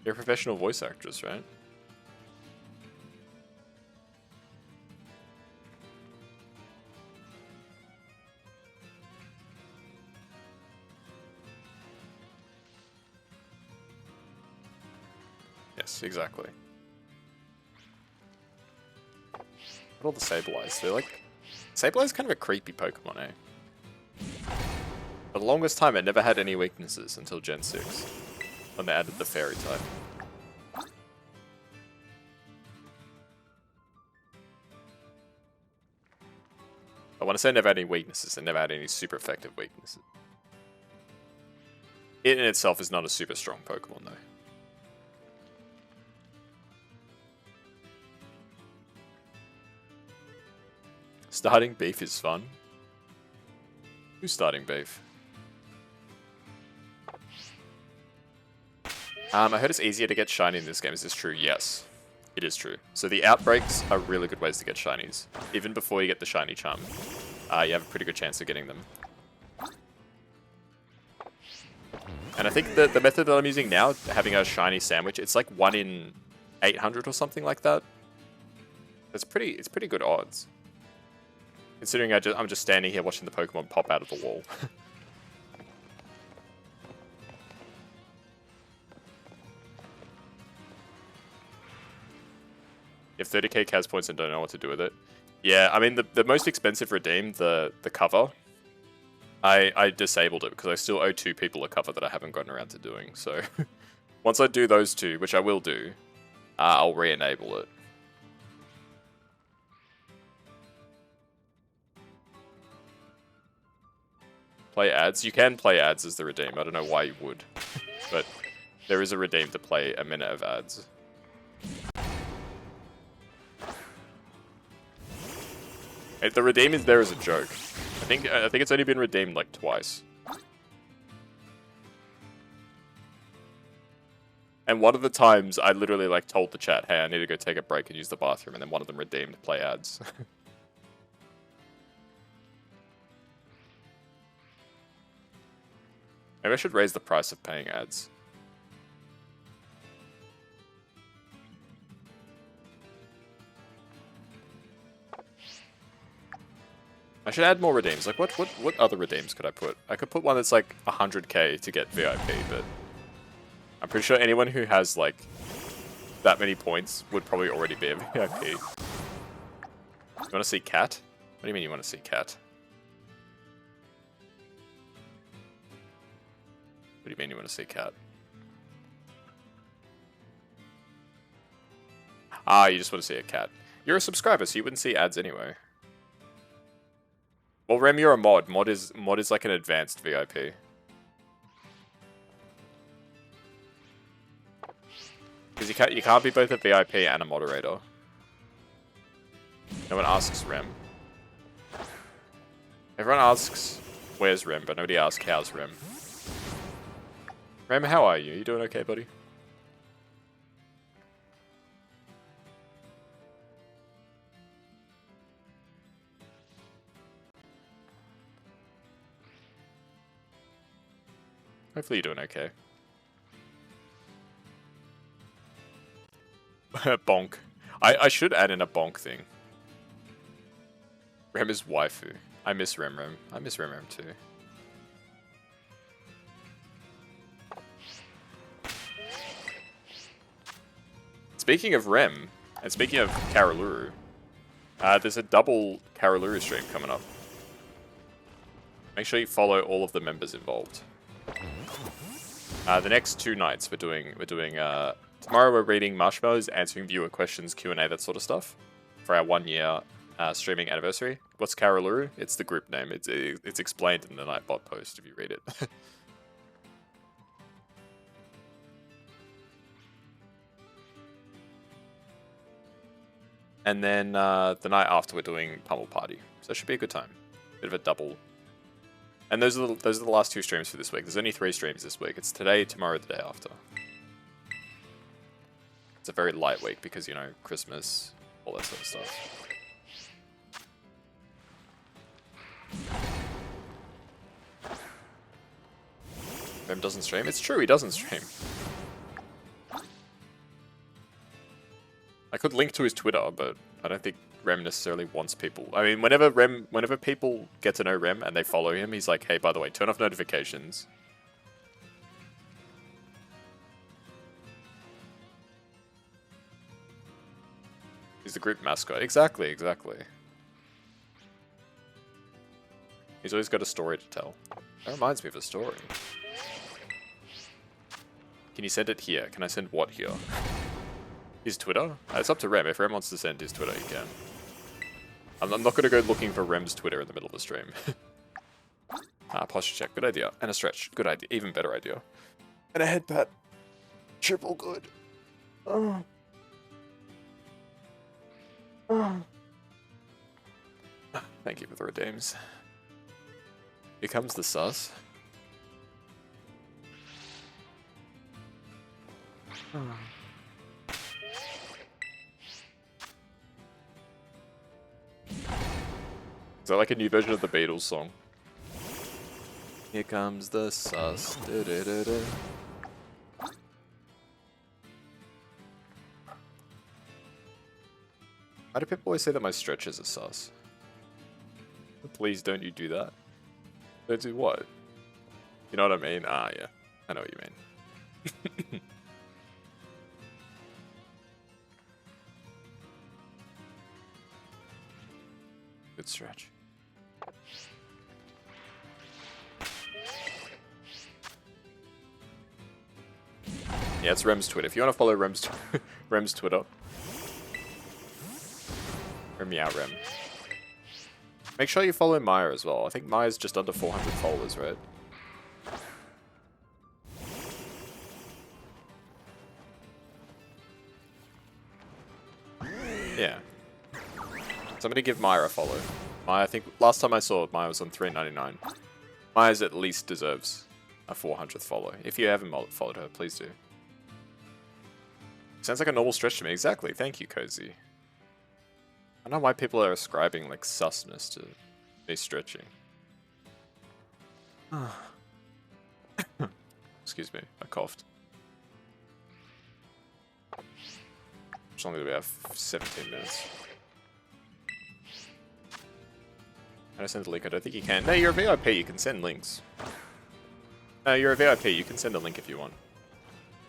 You're a professional voice actress, right? Yes, exactly. What are all the Sableyes? They're like... Sableye's kind of a creepy Pokemon, eh? For the longest time, it never had any weaknesses until Gen 6, when they added the Fairy type. I want to say never had any weaknesses, it never had any super effective weaknesses. It in itself is not a super strong Pokemon, though. Starting beef is fun. Who's starting beef? I heard it's easier to get shiny in this game. Is this true? Yes, it is true. So the outbreaks are really good ways to get shinies. Even before you get the shiny charm, you have a pretty good chance of getting them. And I think the method that I'm using now, having a shiny sandwich, it's like 1 in 800 or something like that. It's pretty good odds. Considering I'm just standing here watching the Pokemon pop out of the wall. You have 30k Kaz points and don't know what to do with it. Yeah, I mean, the most expensive redeem, the cover, I disabled it because I still owe 2 people a cover that I haven't gotten around to doing. So once I do those 2, which I will do, I'll re-enable it. Play ads? You can play ads as the redeem. I don't know why you would. But there is a redeem to play a minute of ads. The redeem is there as a joke. I think it's only been redeemed like twice. And one of the times I literally like told the chat, hey, I need to go take a break and use the bathroom, and then one of them redeemed to play ads. Maybe I should raise the price of paying ads. I should add more redeems. Like, what other redeems could I put? I could put one that's like 100k to get VIP, but I'm pretty sure anyone who has like that many points would probably already be a VIP. You want to see Cat? What do you mean you want to see Cat? What do you mean you want to see cat? Ah, you just want to see a cat. You're a subscriber, so you wouldn't see ads anyway. Well, Rem, you're a mod. Mod is like an advanced VIP. Because you can't be both a VIP and a moderator. No one asks Rem. Everyone asks where's Rem, but nobody asks how's Rem. Rem, how are you? You doing okay, buddy? Hopefully you're doing okay. Bonk. I should add in a bonk thing. Rem is waifu. I miss Rem. I miss Rem too. Speaking of Rem, and speaking of Karaluru, there's a double Karaluru stream coming up. Make sure you follow all of the members involved. The next 2 nights we're doing tomorrow we're reading Marshmallows, answering viewer questions, Q&A, that sort of stuff for our 1-year streaming anniversary. What's Karaluru? It's the group name. It's explained in the Nightbot post if you read it. And then the night after we're doing Pummel Party, so it should be a good time. Bit of a double. And those are the last 2 streams for this week. There's only 3 streams this week. It's today, tomorrow, the day after. It's a very light week because, you know, Christmas, all that sort of stuff. Rem doesn't stream? It's true, he doesn't stream. I could link to his Twitter, but I don't think Rem necessarily wants people. I mean, whenever people get to know Rem and they follow him, he's like, hey, by the way, turn off notifications. He's the group mascot. Exactly. He's always got a story to tell. That reminds me of a story. Can you send it here? Can I send what here? His Twitter? It's up to Rem. If Rem wants to send his Twitter, he can. I'm not going to go looking for Rem's Twitter in the middle of the stream. Posture check. Good idea. And a stretch. Good idea. Even better idea. And a head pat. Triple good. Oh. Oh. Thank you for the redeems. Here comes the sus. Oh. Is that like a new version of the Beatles song? Here comes the sus. Da, da, da, da. Why do people always say that my stretches are sus? Please don't you do that. Don't do what? You know what I mean? Ah, yeah. I know what you mean. Good stretch. Yeah, it's Rem's Twitter. If you want to follow Rem's Twitter, Rem me out, Rem. Make sure you follow Maya as well. I think Maya's just under 400 followers, right? Yeah. Somebody give Maya a follow. Maya, I think last time I saw Maya was on 399. Maya's at least deserves a 400th follow. If you haven't followed her, please do. Sounds like a normal stretch to me. Exactly. Thank you, Cozy. I don't know why people are ascribing like susness to me stretching. Excuse me, I coughed. How long do we have? 17 minutes. Can I send a link? I don't think you can. No, you're a VIP, you can send links. No, you're a VIP, you can send a link if you want.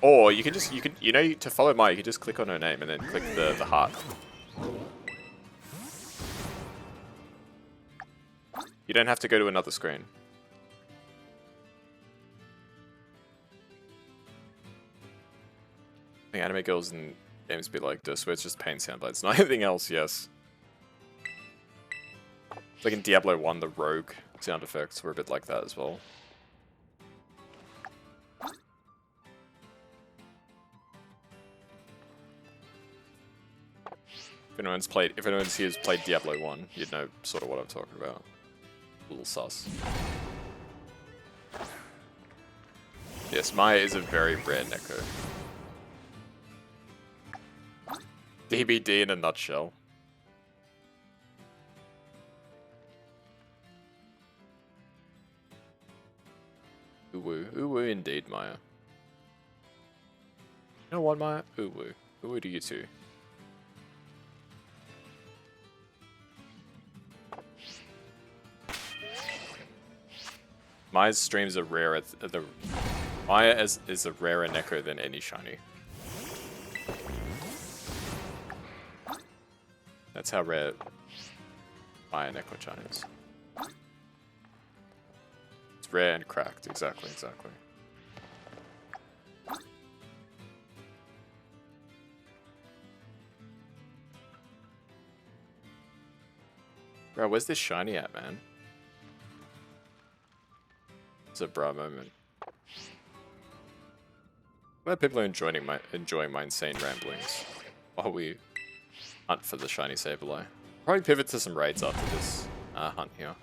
Or you can just, you know, to follow Maya, you can just click on her name and then click the heart. You don't have to go to another screen. I think anime girls in games be like this, where it's just pain sound bites, not anything else, yes. Like in Diablo 1, the rogue sound effects were a bit like that as well. If anyone's here's played Diablo 1, you'd know sort of what I'm talking about. A little sus. Yes, Maya is a very rare Neko. DBD in a nutshell. Uwu. Uwu indeed, Maya. You know what, Maya? Uwu. Uwu to you too. Maya's streams are rarer. Maya is a rarer Neko than any shiny. That's how rare Maya Neko-chan is. It's rare and cracked. Exactly. Bro, where's this shiny at, man? It's a bra moment. Glad people are enjoying my insane ramblings while we hunt for the shiny Sableye. Probably pivot to some raids after this hunt here.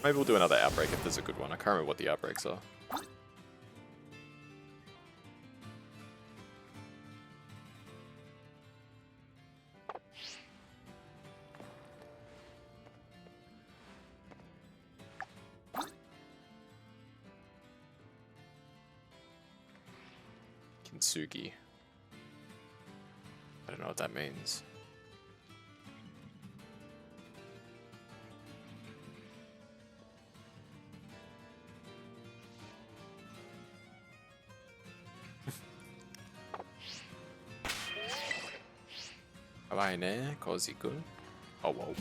Maybe we'll do another outbreak if there's a good one. I can't remember what the outbreaks are. Kintsugi. I don't know what that means. Kawaii ne, Kozi-kun. Oh, whoa.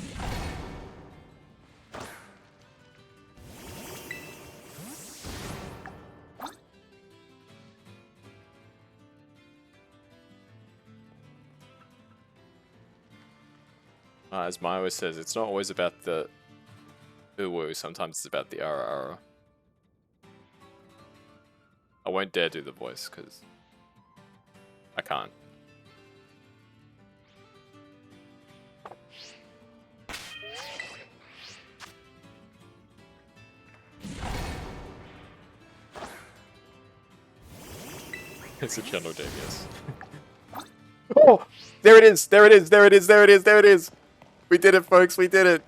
As Maya always says, it's not always about the uwu, sometimes it's about the ara ara. I won't dare do the voice, because I can't. It's a channel name, yes. Oh! There it is! There it is! There it is! There it is! There it is! We did it, folks! We did it!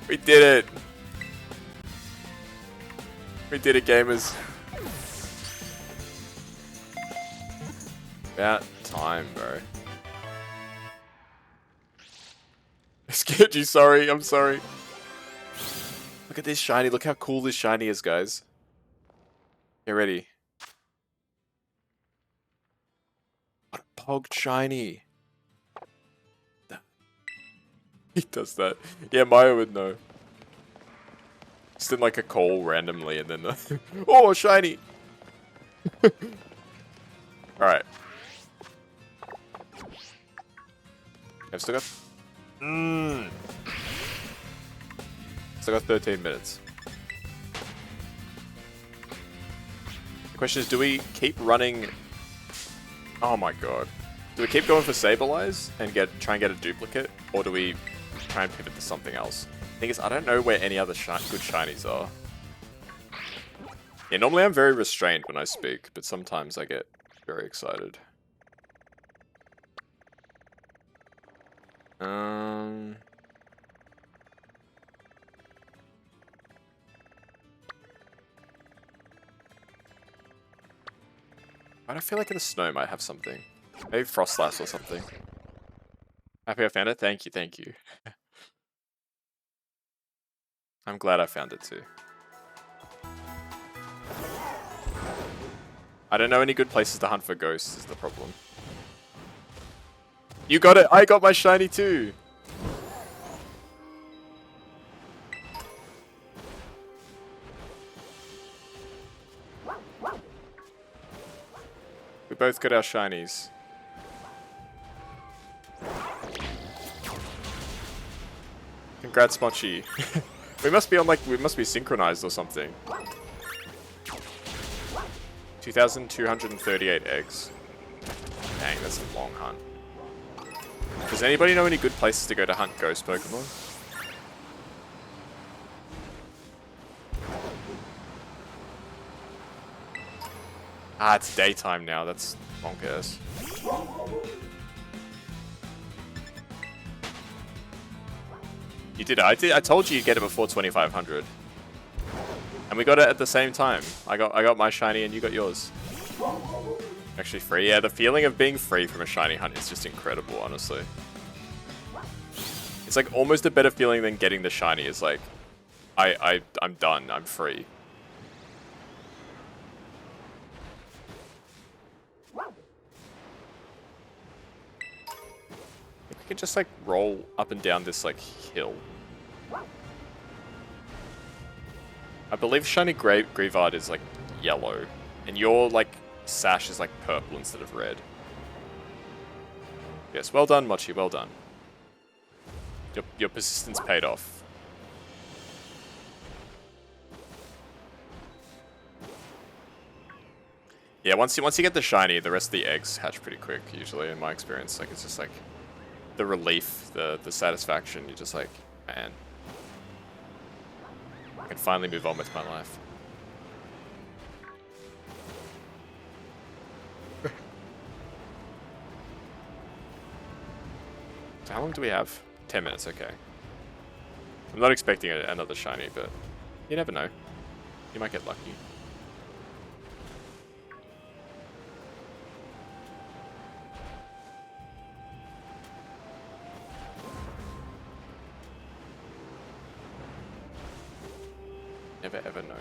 We did it! We did it, gamers. About time, bro. I scared you, sorry. I'm sorry. Look at this shiny. Look how cool this shiny is, guys. Get ready. What a pogged shiny. He does that. Yeah, Maya would know. Just in like a call randomly and then oh, shiny! Alright. I've still got... Still got 13 minutes. The question is, do we keep running... Oh my god. Do we keep going for Sableyes and try and get a duplicate? Or do we try and pivot to something else? The thing is, I don't know where any other good shinies are. Yeah, normally I'm very restrained when I speak, but sometimes I get very excited. I don't feel like the snow might have something. Maybe Frostlass or something. Happy I found it? Thank you, thank you. I'm glad I found it too. I don't know any good places to hunt for ghosts is the problem. You got it! I got my shiny too! both got our shinies. Congrats, Mochi. We must be on we must be synchronized or something. 2,238 eggs. Dang, that's a long hunt. Does anybody know any good places to go to hunt ghost Pokemon? Ah, it's daytime now. That's bonkers. You did it. I told you you'd get it before 2,500. And we got it at the same time. I got my shiny and you got yours. Actually free. Yeah, the feeling of being free from a shiny hunt is just incredible, honestly. It's like almost a better feeling than getting the shiny. It's like, I'm done. I'm free. We can just like roll up and down this like hill. I believe shiny Greavard is like yellow, and your like sash is like purple instead of red. Yes, well done, Mochi. Well done. Your persistence paid off. Yeah, once you get the shiny, the rest of the eggs hatch pretty quick. Usually, in my experience, like it's just like the relief, the satisfaction. You're just like, man, I can finally move on with my life. So how long do we have? 10 minutes, okay. I'm not expecting another shiny, but you never know. You might get lucky. Never ever know.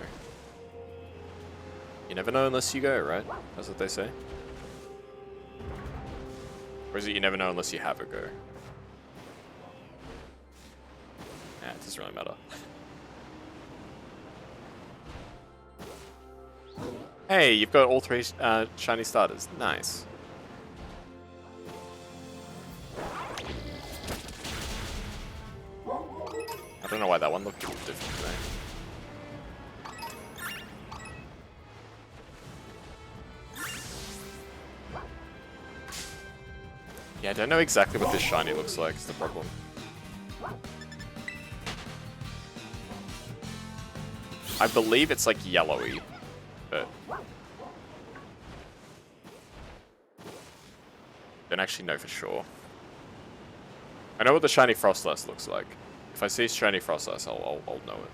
You never know unless you go, right? That's what they say. Or is it you never know unless you have a go? Nah, it doesn't really matter. Hey, you've got all 3 shiny starters. Nice. I don't know why that one looked a little different to me. Yeah, I don't know exactly what this shiny looks like, is the problem. I believe it's like yellowy, but don't actually know for sure. I know what the shiny Frostlass looks like. If I see shiny Frostlass, I'll know it.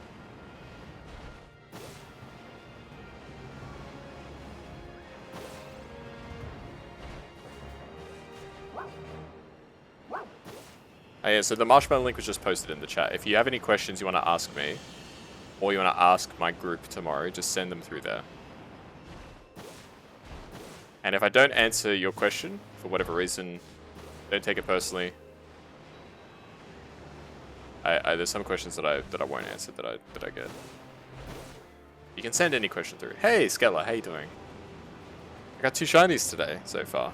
Oh yeah, so the marshmallow link was just posted in the chat. If you have any questions you want to ask me, or you want to ask my group tomorrow, just send them through there. And if I don't answer your question, for whatever reason, don't take it personally. There's some questions that I won't answer that I get. You can send any question through. Hey, Skella, how you doing? I got 2 shinies today so far.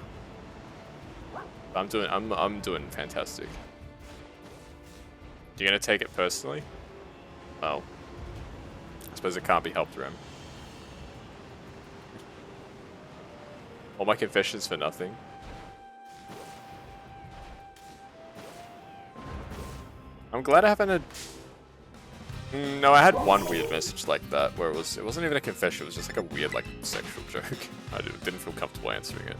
I'm doing fantastic. You're gonna take it personally? Well, I suppose it can't be helped, Rem. All my confessions for nothing. I'm glad I haven't had... No, I had one weird message like that where it wasn't even a confession, it was just like a weird like sexual joke. I didn't feel comfortable answering it.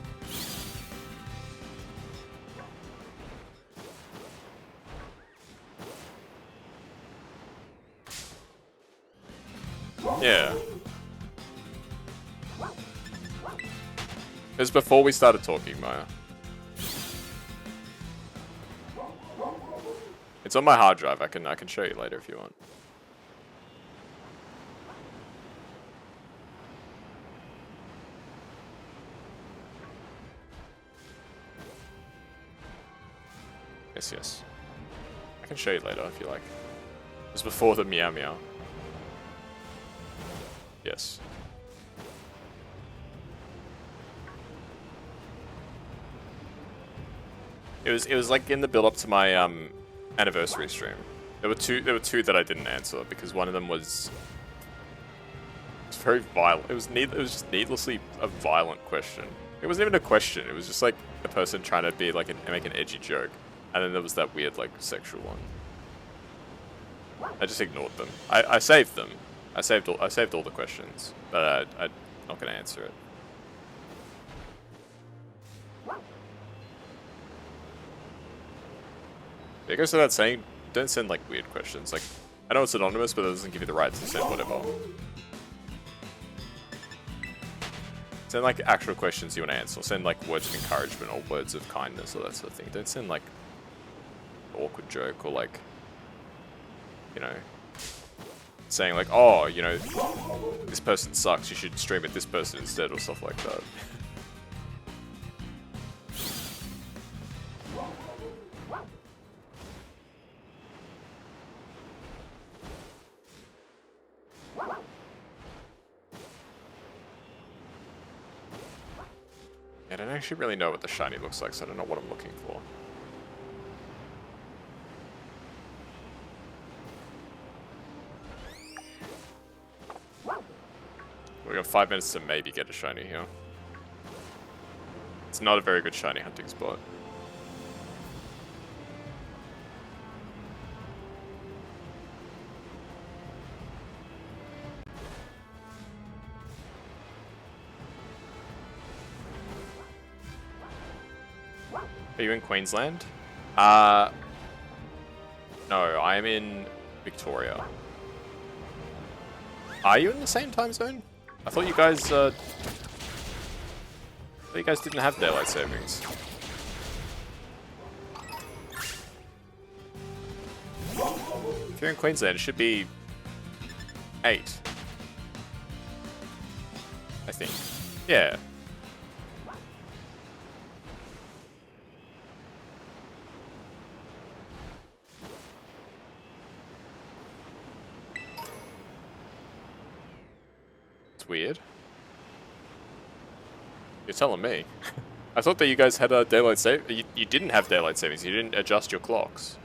Yeah. It was before we started talking, Maya. It's on my hard drive. I can show you later if you want. Yes. I can show you later if you like. It was before the meow meow. Yes. It was like in the build up to my anniversary stream. There were two that I didn't answer because one of them was very violent. It was just needlessly a violent question. It wasn't even a question. It was just like a person trying to be like make an edgy joke, and then there was that weird like sexual one. I just ignored them. I saved them. I saved all the questions, but I'm not gonna answer it. It goes without saying, don't send like weird questions. Like, I know it's anonymous, but it doesn't give you the right to send whatever. Send like actual questions you want to answer. Send like words of encouragement or words of kindness or that sort of thing. Don't send like an awkward joke or like, you know, saying like, oh, you know, this person sucks, you should stream at this person instead or stuff like that. I don't actually really know what the shiny looks like, so I don't know what I'm looking for. We got 5 minutes to maybe get a shiny here. It's not a very good shiny hunting spot. Are you in Queensland? No, I am in Victoria. Are you in the same time zone? I thought you guys, didn't have daylight savings. If you're in Queensland, it should be 8. I think. Yeah. Weird. You're telling me. I thought that you guys had a daylight save. You didn't have daylight savings. You didn't adjust your clocks.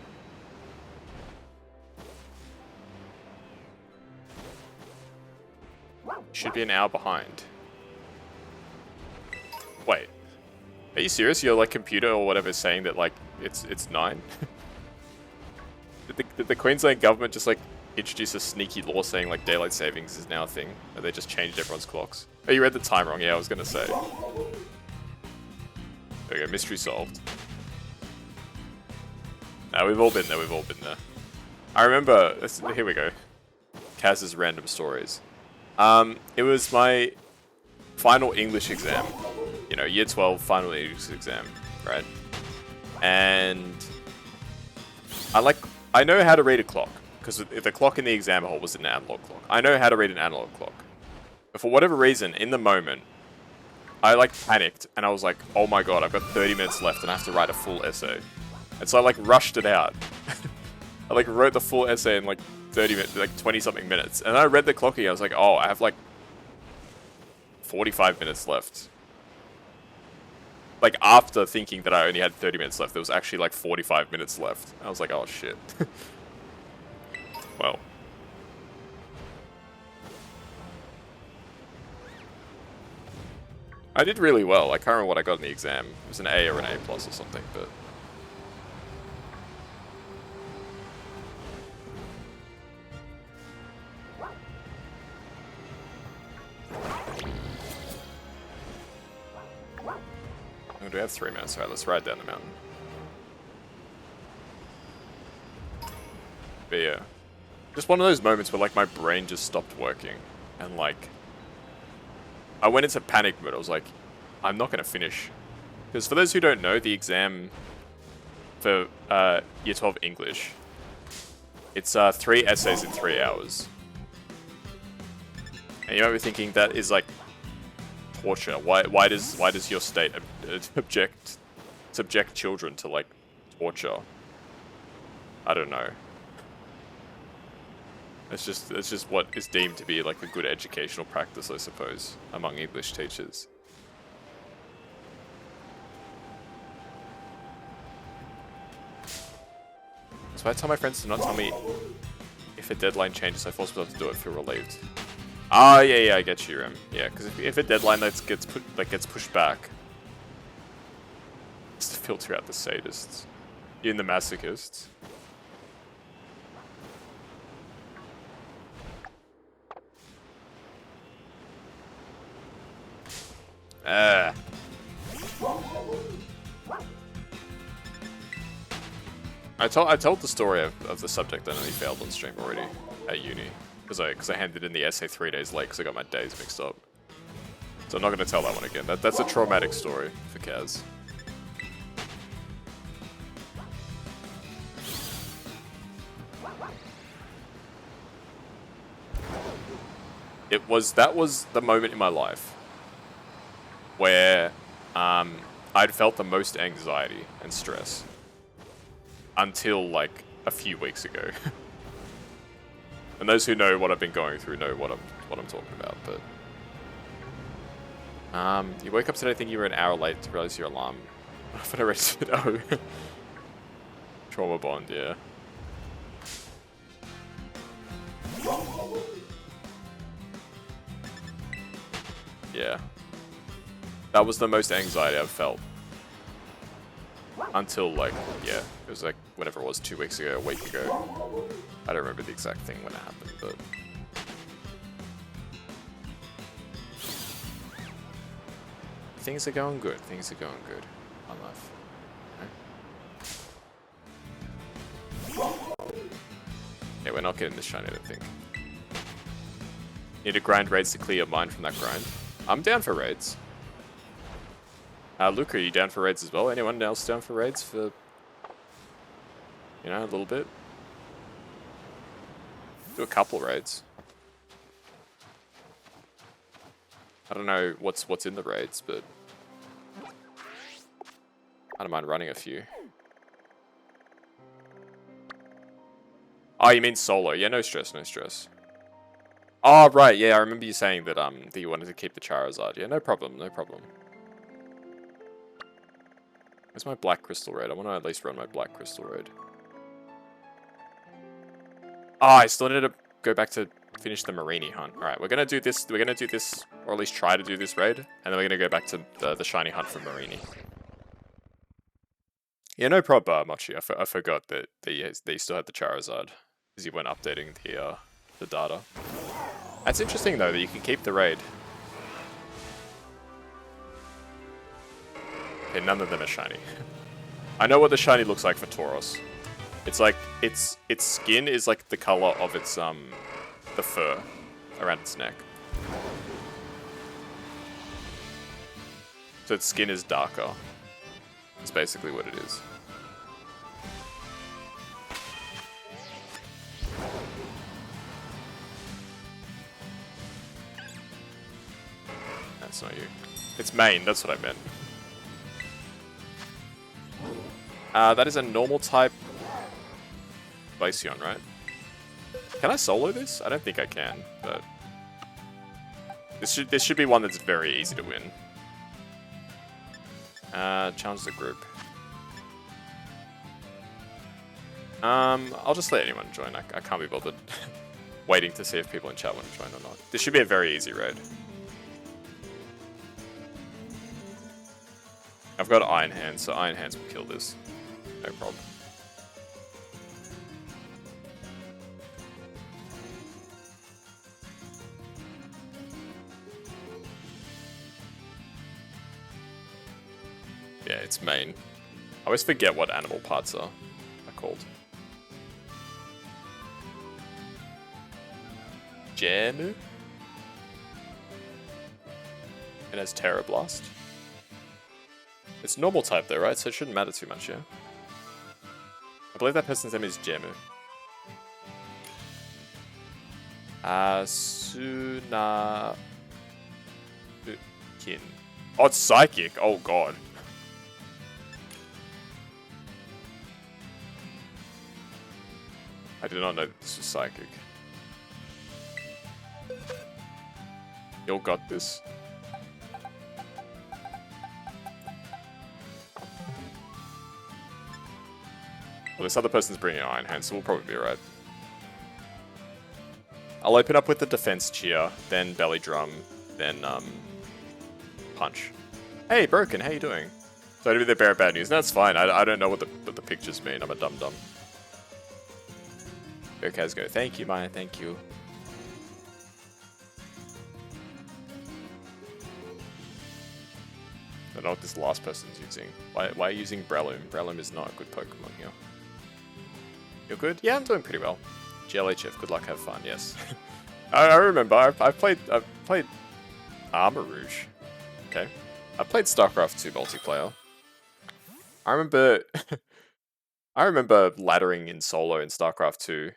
Should be an hour behind. Wait. Are you serious? Your like computer or whatever is saying that like it's 9? Did the Queensland government just like introduce a sneaky law saying like daylight savings is now a thing? Or they just changed everyone's clocks? Oh, you read the time wrong. Yeah, I was gonna say. There we go. Mystery solved. No, we've all been there. We've all been there. I remember. Here we go. Kaz's random stories. It was my final English exam. You know, year 12 final English exam, right? And I know how to read a clock. Because the clock in the exam hall was an analog clock. I know how to read an analog clock. But for whatever reason, in the moment, I like panicked and I was like, oh my god, I've got 30 minutes left and I have to write a full essay. And so I like rushed it out. I like wrote the full essay in like 30 minutes, like 20 something minutes. And I read the clock again, I was like, oh, I have like 45 minutes left. Like after thinking that I only had 30 minutes left, there was actually like 45 minutes left. I was like, oh shit. Well. I did really well. I can't remember what I got in the exam. It was an A or an A plus or something, but... Oh, do we have 3 minutes? Alright, let's ride down the mountain. But yeah. Just one of those moments where like my brain just stopped working. And like... I went into panic mode. I was like, I'm not going to finish. Because for those who don't know, the exam for Year 12 English, it's 3 essays in 3 hours. And you might be thinking that is like torture. Why does your state subject children to like torture? I don't know. It's just what is deemed to be like a good educational practice, I suppose, among English teachers. So I tell my friends to not tell me if a deadline changes, I force myself to do it, feel relieved. Ah, yeah, I get you, Rem. Yeah, because if a deadline gets pushed back, it's to filter out the sadists. In the masochists. I told the story of the subject I nearly failed on stream already at uni. Because I handed in the essay 3 days late because I got my days mixed up. So I'm not going to tell that one again. That's a traumatic story for Kaz. That was the moment in my life where I'd felt the most anxiety and stress until like a few weeks ago. And those who know what I've been going through know what I'm talking about. But you woke up today thinking you were an hour late to realize your alarm. But I already said, oh. Trauma bond, yeah. Yeah. That was the most anxiety I've felt. Until, like, yeah, it was like, whenever it was, 2 weeks ago, a week ago. I don't remember the exact thing when it happened, but... Things are going good, things are going good. My life. Okay. Yeah, we're not getting this shiny, I don't think. Need to grind raids to clear your mind from that grind. I'm down for raids. Luke, are you down for raids as well? Anyone else down for raids for, you know, a little bit? Do a couple raids. I don't know what's in the raids, but I don't mind running a few. Oh, you mean solo? Yeah, no stress, no stress. Oh, right, yeah, I remember you saying that that you wanted to keep the Charizard. Yeah, no problem, no problem. Where's my Black Crystal Raid? I want to at least run my Black Crystal Raid. Oh, I still need to go back to finish the Marini hunt. Alright, we're gonna do this, or at least try to do this raid, and then we're gonna go back to the shiny hunt for Marini. Yeah, no problem, Mochi. I forgot that they still had the Charizard, because you weren't updating the data. That's interesting though, that you can keep the raid. Okay, none of them are shiny. I know what the shiny looks like for Tauros. It's like, its skin is like the color of its, the fur around its neck. So its skin is darker. That's basically what it is. That's not you. It's main, that's what I meant. That is a normal type Glaceon, right? Can I solo this? I don't think I can, but this should be one that's very easy to win. Challenge the group. I'll just let anyone join. I can't be bothered waiting to see if people in chat want to join or not. This should be a very easy raid. I've got Iron Hands, so Iron Hands will kill this. No problem. Yeah, it's main. I always forget what animal parts are called. Jamu? It has Terra Blast. It's normal type though, right? So it shouldn't matter too much, yeah? I believe that person's name is Jamu. Suna... Kin. Oh, it's Psychic! Oh god. I did not know this was Psychic. Y'all got this. Well, this other person's bringing Iron Hand, so we'll probably be alright. I'll open up with the defense cheer, then belly drum, then punch. Hey, Broken, how you doing? So to be the bearer of bad news. That's fine. I don't know what the pictures mean. I'm a dum-dum. Okay, let's go. Thank you, Maya. Thank you. I don't know what this last person's using. Why are you using Breloom? Breloom is not a good Pokemon here. You're good? Yeah, I'm doing pretty well. GLHF, good luck, have fun, yes. I remember, I've played Armor Rouge. Okay. I've played StarCraft 2 multiplayer. I remember laddering in solo in StarCraft 2,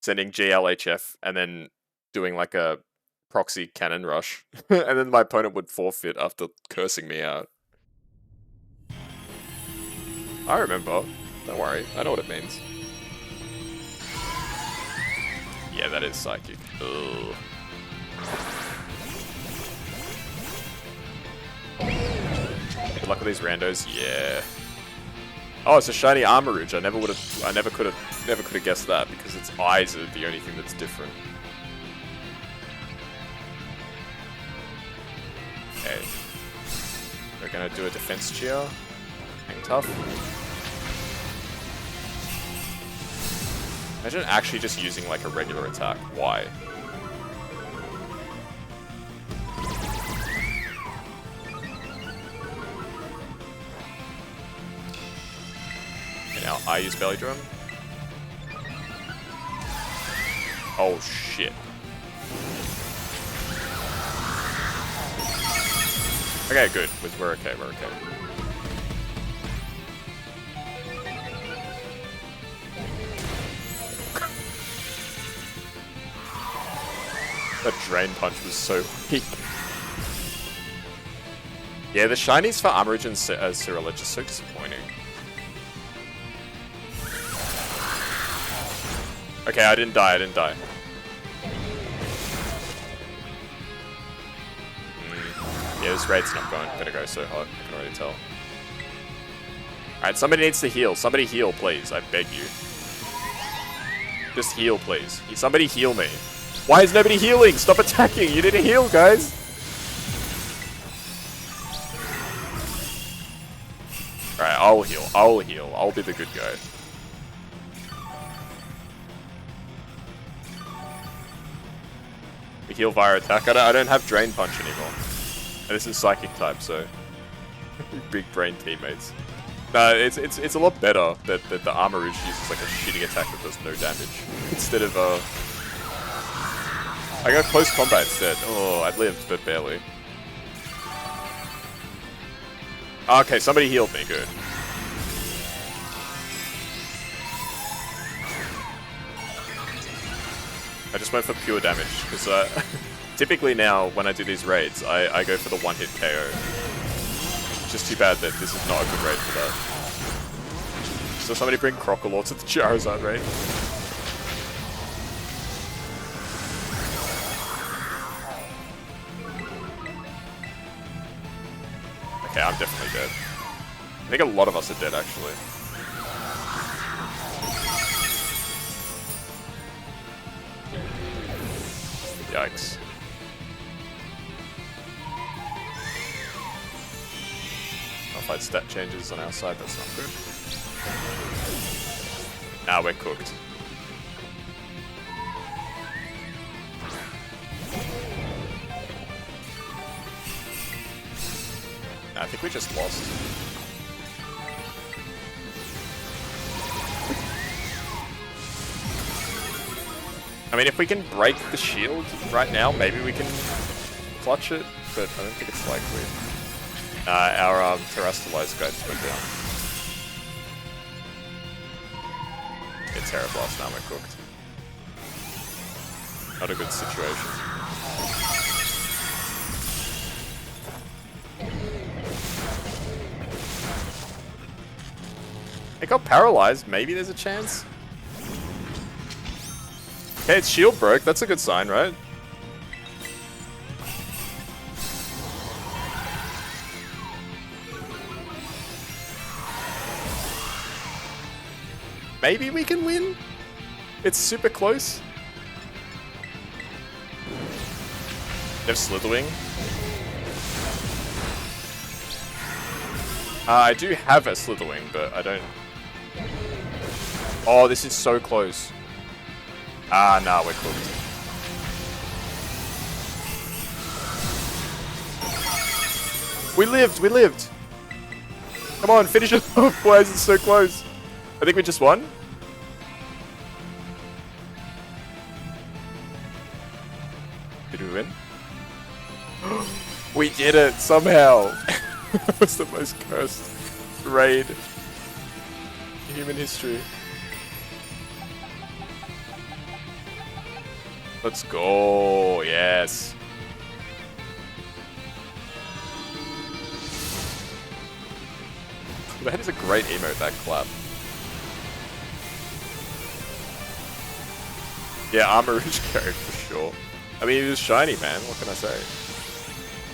sending GLHF, and then doing like a proxy cannon rush, and then my opponent would forfeit after cursing me out. I remember. Don't worry, I know what it means. Yeah, that is psychic. Ugh. Good luck with these randos. Yeah. Oh, it's a shiny Armor Rouge. I never could have guessed that because its eyes are the only thing that's different. Okay. We're gonna do a defense cheer. Hang tough. Imagine actually just using like a regular attack. Why? Okay, now I use belly drum. Oh shit. Okay, good. We're okay, we're okay. That Drain Punch was so weak. Yeah, the shinies for Armor Rouge and Cyril are just so disappointing. Okay, I didn't die. Yeah, this raid's not gonna go so hot, I can already tell. Alright, somebody needs to heal. Somebody heal, please. I beg you. Just heal, please. Somebody heal me. Why is nobody healing? Stop attacking! You need to heal, guys! Alright, I'll heal. I'll be the good guy. We heal via attack. I don't have Drain Punch anymore. And this is Psychic type, so... Big brain teammates. No, it's a lot better that the Armor Rouge uses like a shitty attack that does no damage. Instead of I got close combat instead. Oh, I lived, but barely. Okay, somebody healed me, good. I just went for pure damage, because typically now, when I do these raids, I go for the one-hit KO. It's just too bad that this is not a good raid for that. So somebody bring Crocodile to the Charizard raid. Okay, I'm definitely dead. I think a lot of us are dead, actually. Yikes. Modified stat changes on our side, that's not good. Now we're cooked. I think we just lost. I mean, if we can break the shield right now, maybe we can clutch it, but I don't think it's likely. Our Terrestrialized guy just went down. It's Terrablast, now we're cooked. Not a good situation. It got paralyzed, maybe there's a chance? Okay, its shield broke, that's a good sign, right? Maybe we can win? It's super close. They have Slitherwing. I do have a Slitherwing, but I don't... Oh, this is so close. Ah, nah, we're cooked. We lived, we lived. Come on, finish it off. Why is it so close? I think we just won. Did we win? We did it somehow. That was the most cursed raid in human history. Let's go. Yes. That is a great emote, that clap. Yeah, Armor Rouge carried for sure. I mean, it was shiny, man. What can I say?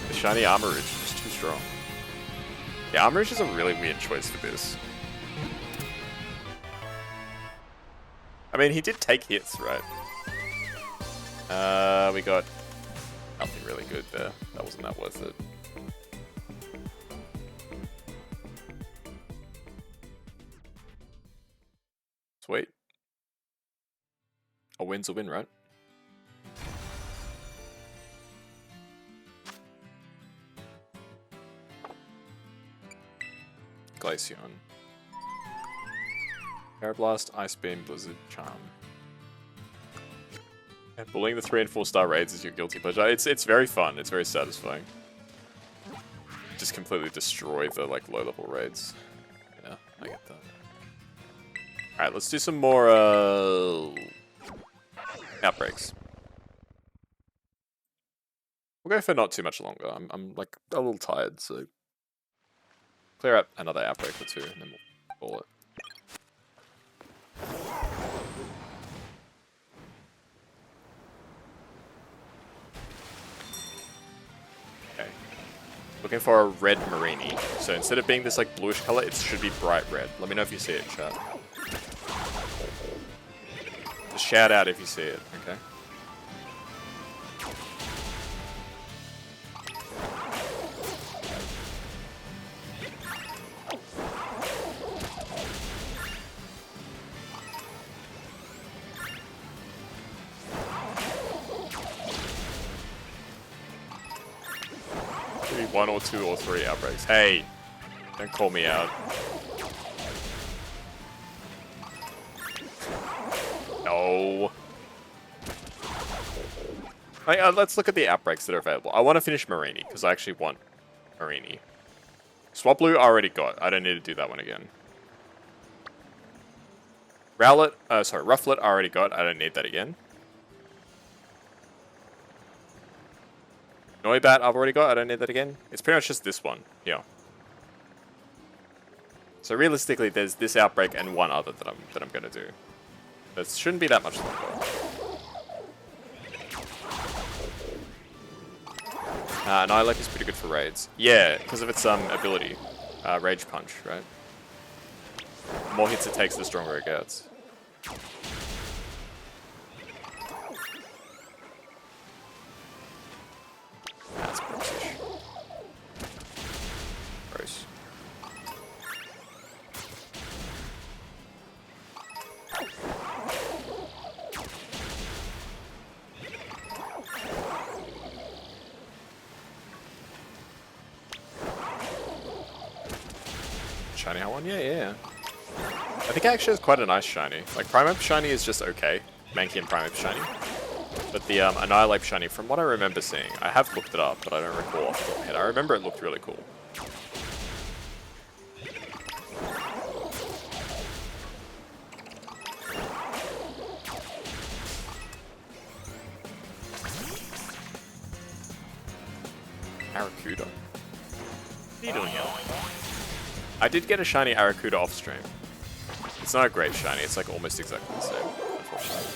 The shiny Armor Rouge is too strong. Yeah, Armor Rouge is a really weird choice for this. I mean, he did take hits, right? We got nothing really good there. That wasn't that worth it. Sweet. A win's a win, right? Glaceon. Aeroblast, Ice Beam, Blizzard, Charm. And bullying the 3 and 4 star raids is your guilty pleasure. It's very fun. It's very satisfying. Just completely destroy the like low level raids. Yeah, I get that. All right, let's do some more outbreaks. We'll go for not too much longer. I'm like a little tired, so clear out another outbreak or two, and then we'll call it. Okay. Looking for a red Marini. So instead of being this like bluish color, it should be bright red. Let me know if you see it, chat. Just shout out if you see it, okay? Maybe 1 or 2 or 3 outbreaks. Hey, don't call me out. No. Let's look at the outbreaks that are available. I want to finish Marini, because I actually want Marini. Swablu I already got. I don't need to do that one again. Rufflet I already got. I don't need that again. Noibat I've already got. I don't need that again. It's pretty much just this one. Yeah. So realistically, there's this outbreak and one other that I'm gonna do. It shouldn't be that much longer. Nihilek is pretty good for raids. Yeah, because of its ability. Rage Punch, right? The more hits it takes, the stronger it gets. That's British. Gross. Shiny one? Yeah. I think it actually has quite a nice shiny. Like, Primeape shiny is just okay. Mankey and Primeape shiny. But the Annihilate shiny, from what I remember seeing, I have looked it up, but I don't recall off the top of my head. I remember it looked really cool. Arrokuda. What are you doing here? I did get a shiny Arrokuda off stream. It's not a great shiny, it's like almost exactly the same, unfortunately.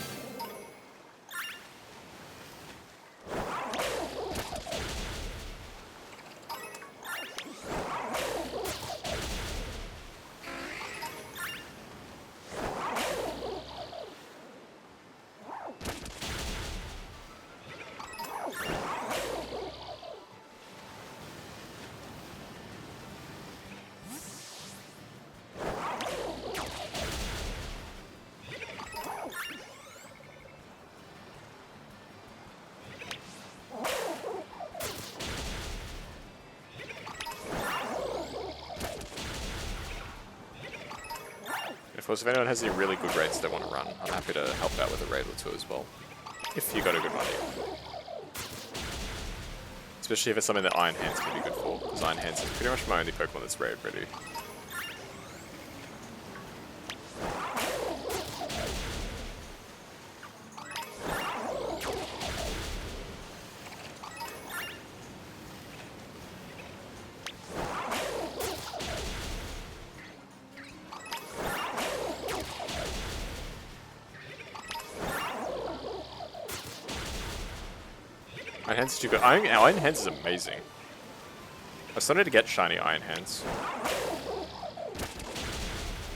Of course, if anyone has any really good raids they want to run, I'm happy to help out with a raid or two as well. If you got a good one here. Especially if it's something that Iron Hands can be good for, because Iron Hands is pretty much my only Pokemon that's raid ready. Iron Hands is too good. Iron Hands is amazing. I started to get shiny Iron Hands.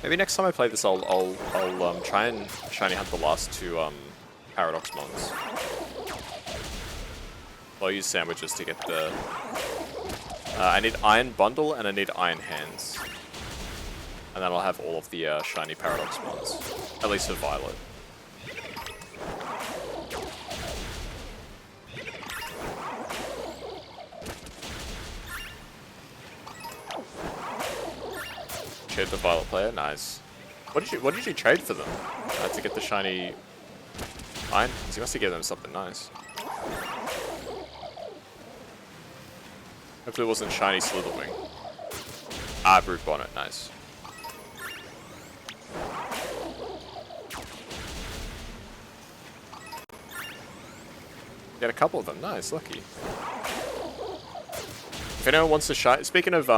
Maybe next time I play this, I'll try and shiny hunt the last two Paradox Mons. I'll use sandwiches to get the. I need Iron Bundle and I need Iron Hands, and then I'll have all of the shiny Paradox Mons, at least for Violet. Trade the Violet player, nice. What did you trade for them? To get the shiny Iron? So you must have given them something nice. Hopefully it wasn't shiny Slitherwing. Ah, Brute Bonnet, nice. Get a couple of them, nice, lucky. If anyone wants to shiny, speaking of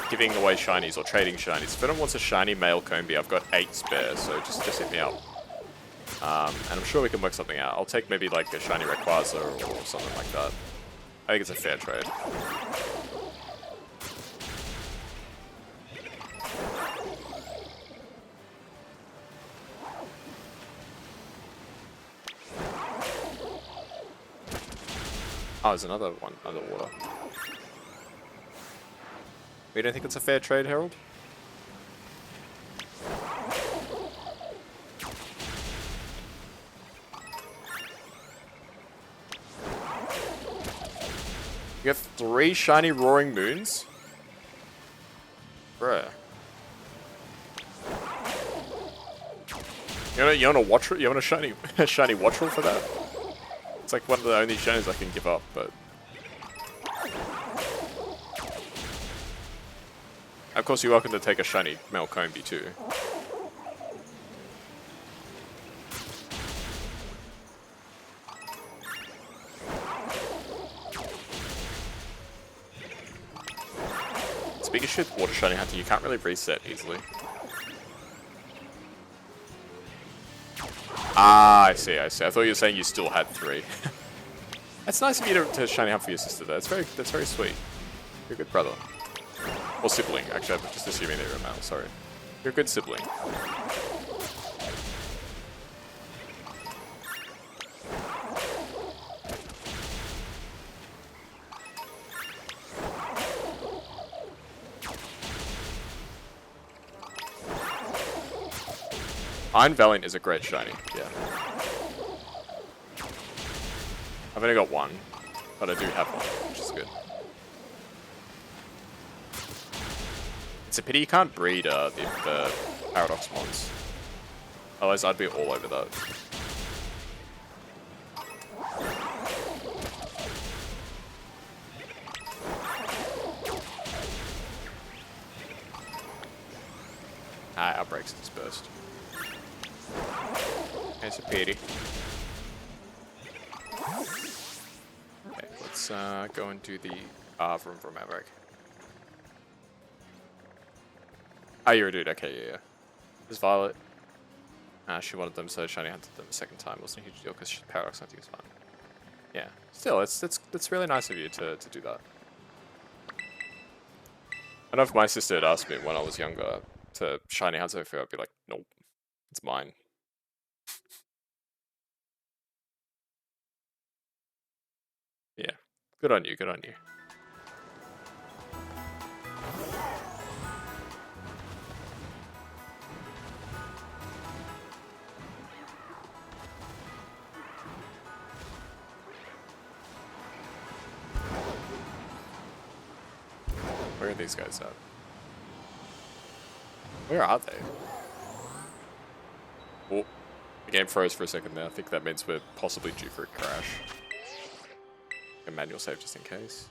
giving away shinies or trading shinies, if anyone wants a shiny male Combi, I've got 8 spare, so just hit me up. And I'm sure we can work something out. I'll take maybe like a shiny Rayquaza or something like that. I think it's a fair trade. Oh, there's another one underwater. We don't think it's a fair trade, Harold? You have 3 shiny Roaring Moons? Bruh. You want a Wattrel? You want a shiny Wattrel for that? It's like one of the only shinies I can give up, but... Of course, you're welcome to take a shiny Melcombi too. Speaking of shit, Water Shiny Hunter, you can't really reset easily. Ah, I see. I thought you were saying you still had 3. That's nice of you to shiny hunt for your sister though. That's very sweet. You're a good brother. Or sibling, actually, I'm just assuming they were a male, sorry. You're a good sibling. Iron Valiant is a great shiny, yeah. I've only got 1, but I do have 1, which is good. It's a pity you can't breed the Paradox Mons. Otherwise I'd be all over that. Ah, Outbreak's dispersed. It's a pity. Okay, let's go and do the room for Maverick. Oh, you're a dude. Okay, yeah. There's Violet. She wanted them, so shiny hunted them a second time. It wasn't a huge deal because Paradox hunting is fun. Yeah. Still, that's really nice of you to do that. I know if my sister had asked me when I was younger to shiny hunt something for her, I'd be like, nope, it's mine. Yeah. Good on you. Good on you. Where are these guys at? Where are they? The game froze for a second there. I think that means we're possibly due for a crash. A manual save just in case.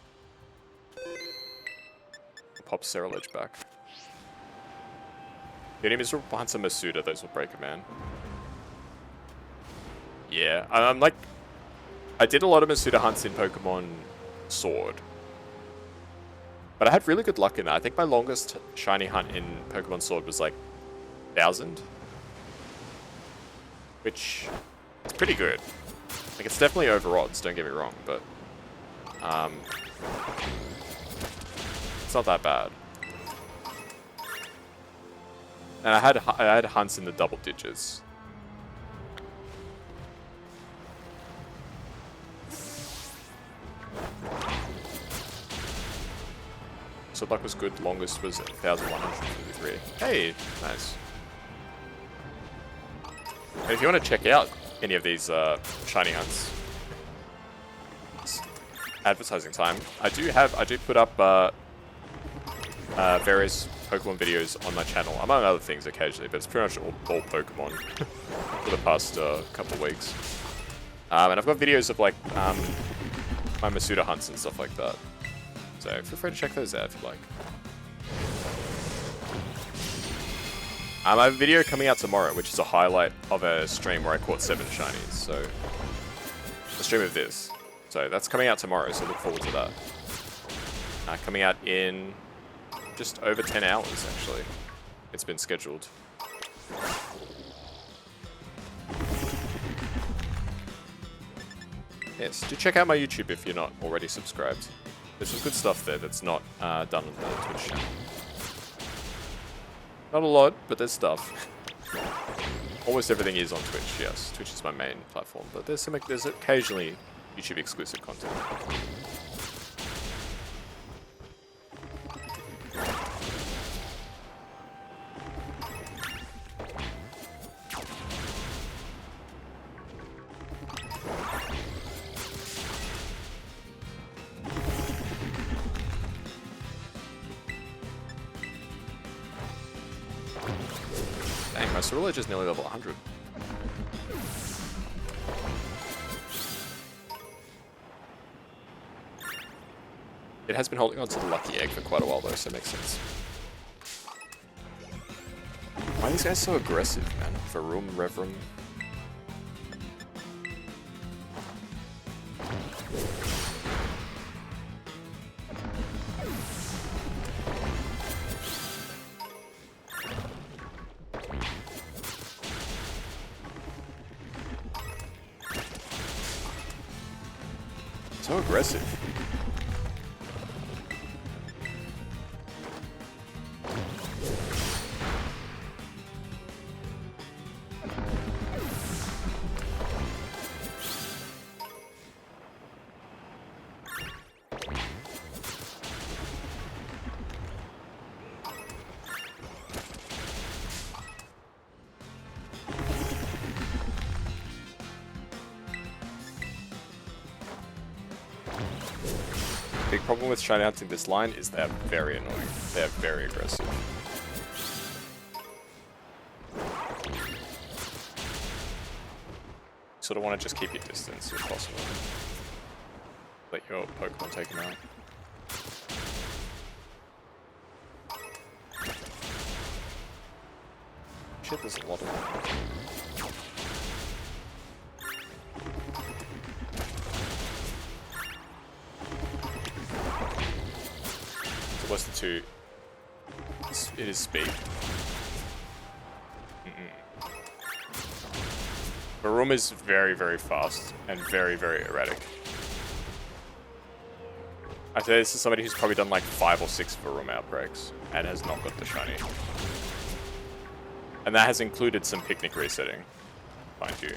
Pop Sarah Ledge back. Your name is Hansa Masuda, those will break a man. Yeah, I'm like... I did a lot of Masuda hunts in Pokemon Sword. But I had really good luck in that. I think my longest shiny hunt in Pokemon Sword was like 1,000. Which is pretty good. Like, it's definitely over odds, don't get me wrong, but... it's not that bad. And I had hunts in the double digits. So luck was good, longest was 1,153. Hey, nice. And if you want to check out any of these shiny hunts, advertising time. I do put up various Pokemon videos on my channel, among other things occasionally, but it's pretty much all Pokemon for the past couple of weeks. And I've got videos of like my Masuda hunts and stuff like that. So feel free to check those out if you like. I have a video coming out tomorrow, which is a highlight of a stream where I caught 7 shinies. So a stream of this. So that's coming out tomorrow, so look forward to that. Coming out in just over 10 hours, actually. It's been scheduled. Yes, do check out my YouTube if you're not already subscribed. There's some good stuff there that's not done on the Twitch channel. Not a lot, but there's stuff. Almost everything is on Twitch, yes. Twitch is my main platform, but there's occasionally YouTube exclusive content. Dang, my Cerulege is nearly level 100. It has been holding on to the lucky egg for quite a while though, so it makes sense. Why are these guys so aggressive, man? Varum, Revrum. So aggressive. Big problem with shiny hunts in this line is they're very annoying. They're very aggressive. Sort of want to just keep your distance if possible. Let your Pokemon take them out. Shit, there's a lot of them. What's the 2? It is speed. Varum is very, very fast and very, very erratic. I say this is somebody who's probably done like 5 or 6 Varum outbreaks and has not got the shiny. And that has included some picnic resetting, mind you.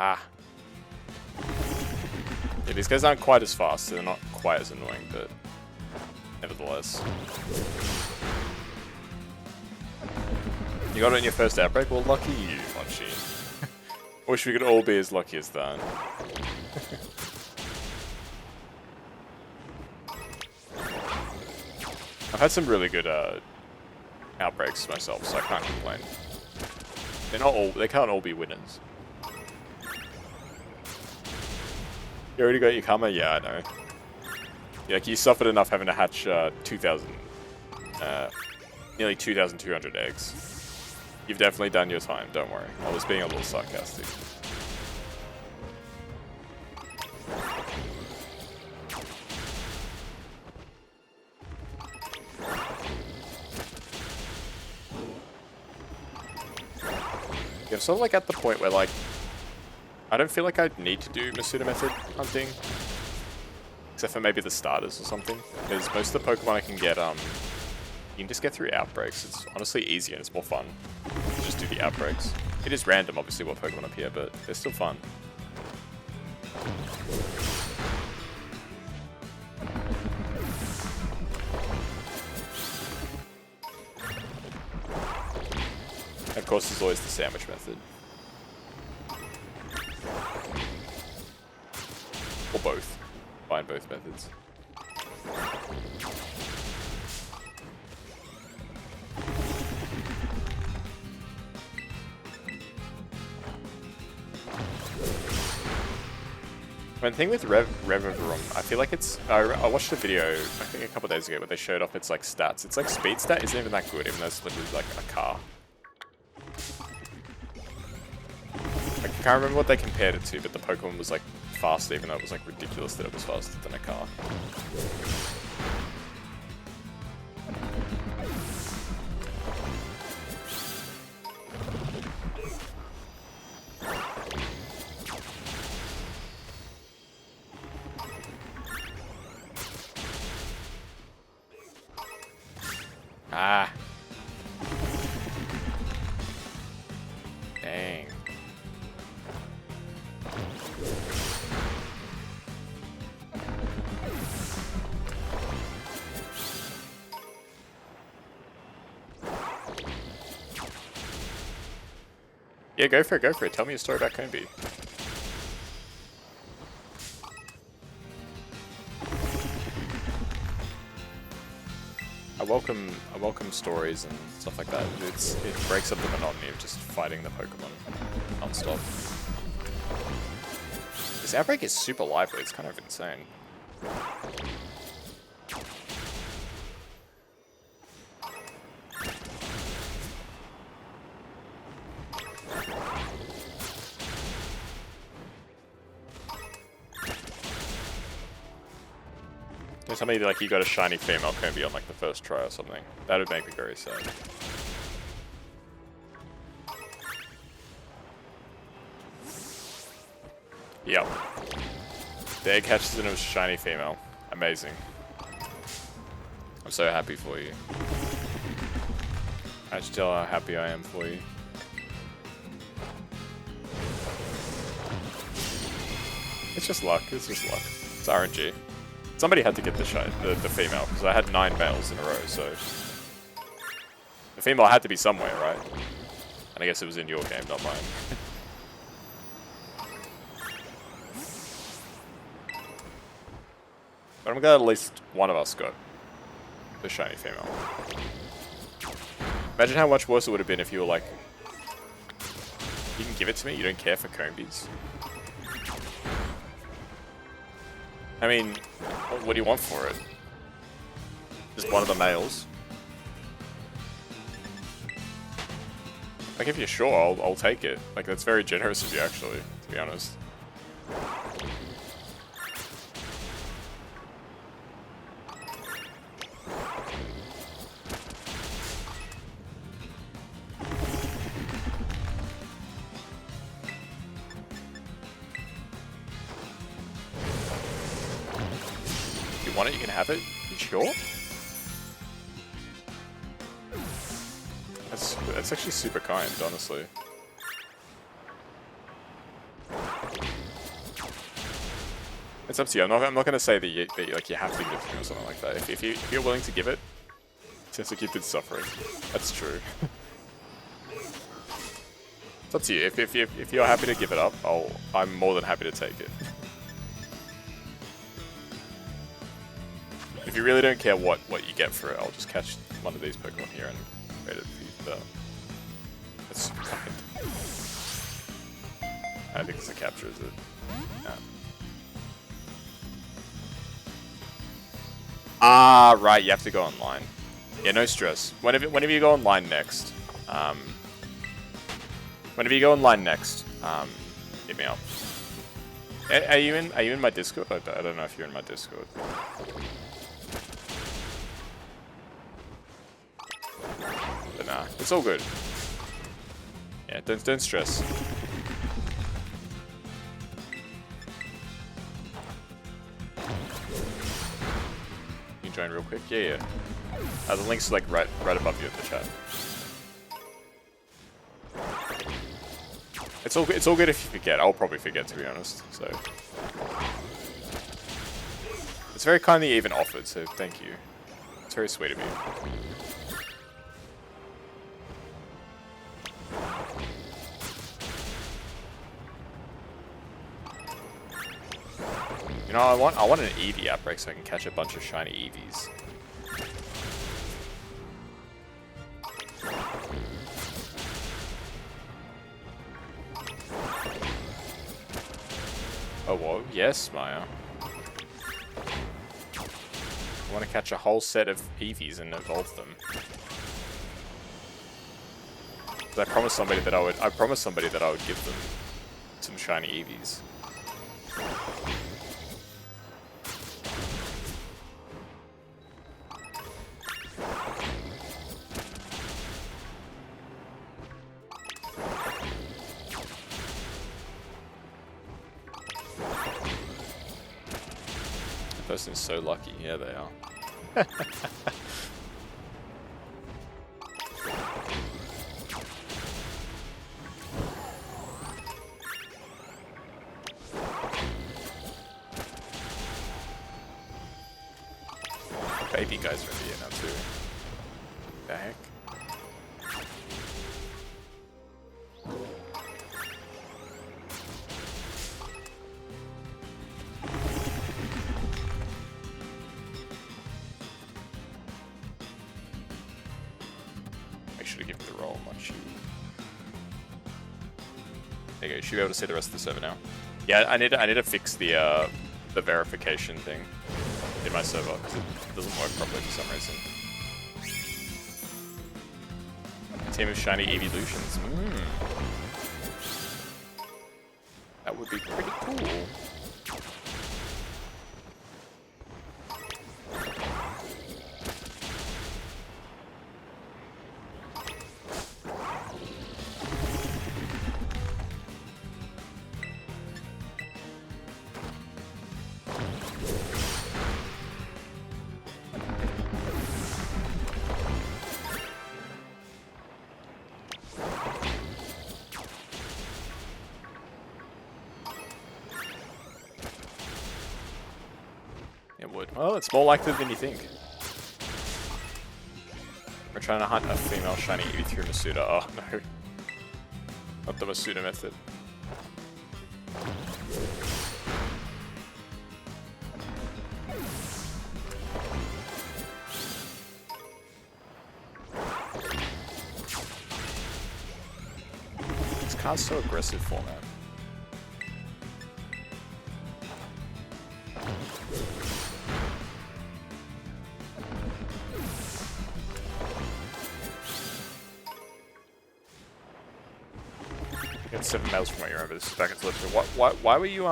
Ah. Yeah, these guys aren't quite as fast, so they're not quite as annoying, but nevertheless. You got it in your first outbreak? Well, lucky you, Mochi. Wish we could all be as lucky as that. I've had some really good outbreaks myself, so I can't complain. They can't all be winners. You already got your karma? Yeah, I know. Yeah, like you suffered enough having to hatch 2,000, nearly 2,200 eggs. You've definitely done your time, don't worry. I was being a little sarcastic. Yeah, I'm sort of like at the point where like, I don't feel like I need to do Masuda method hunting. Except for maybe the starters or something. Because most of the Pokemon I can get, you can just get through outbreaks. It's honestly easier and it's more fun to just do the outbreaks. It is random, obviously, what Pokemon appear, but they're still fun. And of course, there's always the sandwich method. Or both. Combine both methods. One thing with Revivarum, I feel like it's... I watched a video, I think a couple of days ago, where they showed off its like stats. It's like speed stat isn't even that good, even though it's literally like a car. I can't remember what they compared it to, but the Pokemon was like faster, even though it was like ridiculous that it was faster than a car. Ah. Dang. Yeah, go for it, go for it. Tell me a story about Combi. I welcome stories and stuff like that. It breaks up the monotony of just fighting the Pokemon non-stop. This outbreak is super lively, it's kind of insane. Tell me like you got a shiny female Combi on like the first try or something. That would make me very sad. Yep. The egg hatches and it was shiny female. Amazing. I'm so happy for you. I should tell how happy I am for you. It's just luck. It's just luck. It's RNG. Somebody had to get the female, because I had 9 males in a row, so... The female had to be somewhere, right? And I guess it was in your game, not mine. But I'm glad at least one of us got the shiny female. Imagine how much worse it would have been if you were like... You can give it to me, you don't care for Combis. I mean, what do you want for it? Just one of the males? Like, if you're sure, I'll take it. Like, that's very generous of you, actually, to be honest. Want it, you can have it. You sure? That's actually super kind, honestly. It's up to you. I'm not gonna say that you like you have to give it to me or something like that. If you're willing to give it, since you keep it suffering, that's true. It's up to you. If you're happy to give it up, I'm more than happy to take it. If you really don't care what you get for it, I'll just catch one of these Pokemon here and trade it for you. That's super kind. I think it's a capture, is it? No. Ah, right, you have to go online. Yeah, no stress. Whenever you go online next, hit me up. Are you in my Discord? I don't know if you're in my Discord. But nah, it's all good. Yeah, don't stress. You can join real quick. Yeah. The link's like right above you in the chat. It's all good if you forget. I'll probably forget, to be honest. So it's very kind that you even offered. So thank you. It's very sweet of you. You know, I want an Eevee outbreak so I can catch a bunch of shiny Eevees. Oh, whoa. Yes, Maya. I want to catch a whole set of Eevees and evolve them. I promised somebody that I would give them some shiny Eevees. Person's so lucky. Yeah, they are. Baby guys are in here now too. The heck? There you go, you should be able to see the rest of the server now. Yeah, I need to fix the verification thing in my server because it doesn't work properly for some reason. A team of shiny evolutions. That would be pretty cool. It would. Well, it's more likely than you think. We're trying to hunt a female shiny Eevee through Masuda. Oh no. Not the Masuda method. This card's so aggressive format. Get 7 males from what you remember. This is back at Celestial. Why were you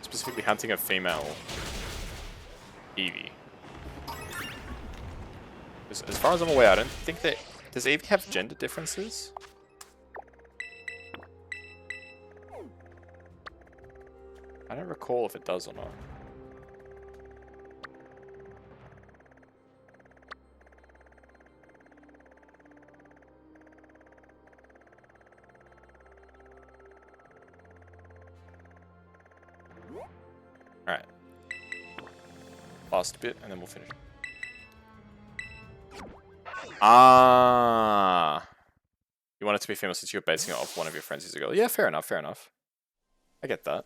specifically hunting a female Eevee? As far as I'm aware, I don't think that... Does Eevee have gender differences? I don't recall if it does or not. Alright. Last bit, and then we'll finish. Ah. You want it to be female since you're basing it off one of your friends who's a girl. Yeah, fair enough, fair enough. I get that.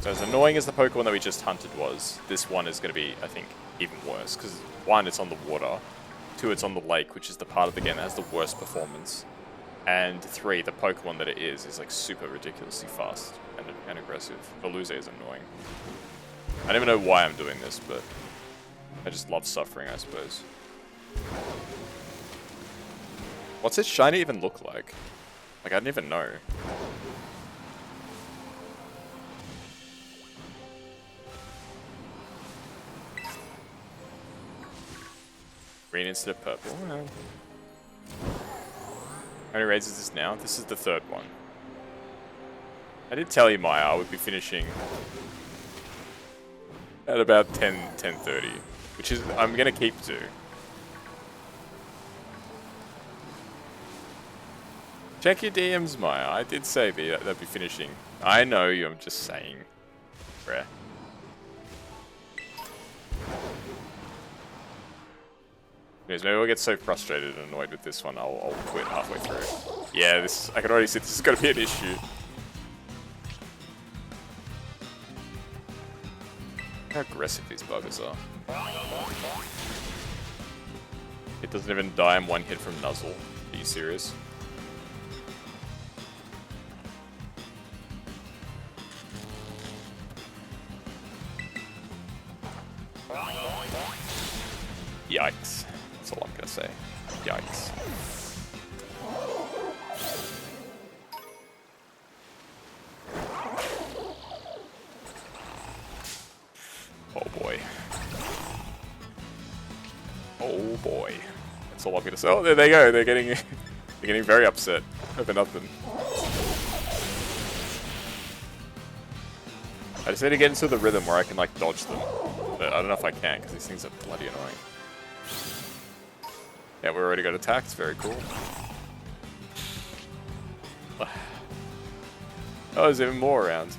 So as annoying as the Pokemon that we just hunted was, this one is going to be, I think, even worse. Because 1, it's on the water. 2, it's on the lake, which is the part of the game that has the worst performance. And 3, the Pokemon that it is like super ridiculously fast and aggressive. Veluze is annoying. I don't even know why I'm doing this, but I just love suffering, I suppose. What's its shiny even look like? Like, I didn't even know. Green instead of purple. How many raids is this now? This is the 3rd one. I did tell you, Maya, I would be finishing at about 10:30, which is I'm gonna keep to. Check your DMs, Maya. I did say they'd be finishing. I know you. I'm just saying, bruh. Maybe I'll get so frustrated and annoyed with this one, I'll quit halfway through. Yeah, I can already see this is going to be an issue. How aggressive these buggers are. It doesn't even die in 1 hit from Nuzzle. Are you serious? Yikes. That's all I'm gonna say. Yikes. Oh boy. Oh boy. That's all I'm gonna say. Oh, there they go. They're getting very upset over nothing. I just need to get into the rhythm where I can like dodge them. But I don't know if I can because these things are bloody annoying. Yeah, we already got attacked. It's very cool. Oh, there's even more around.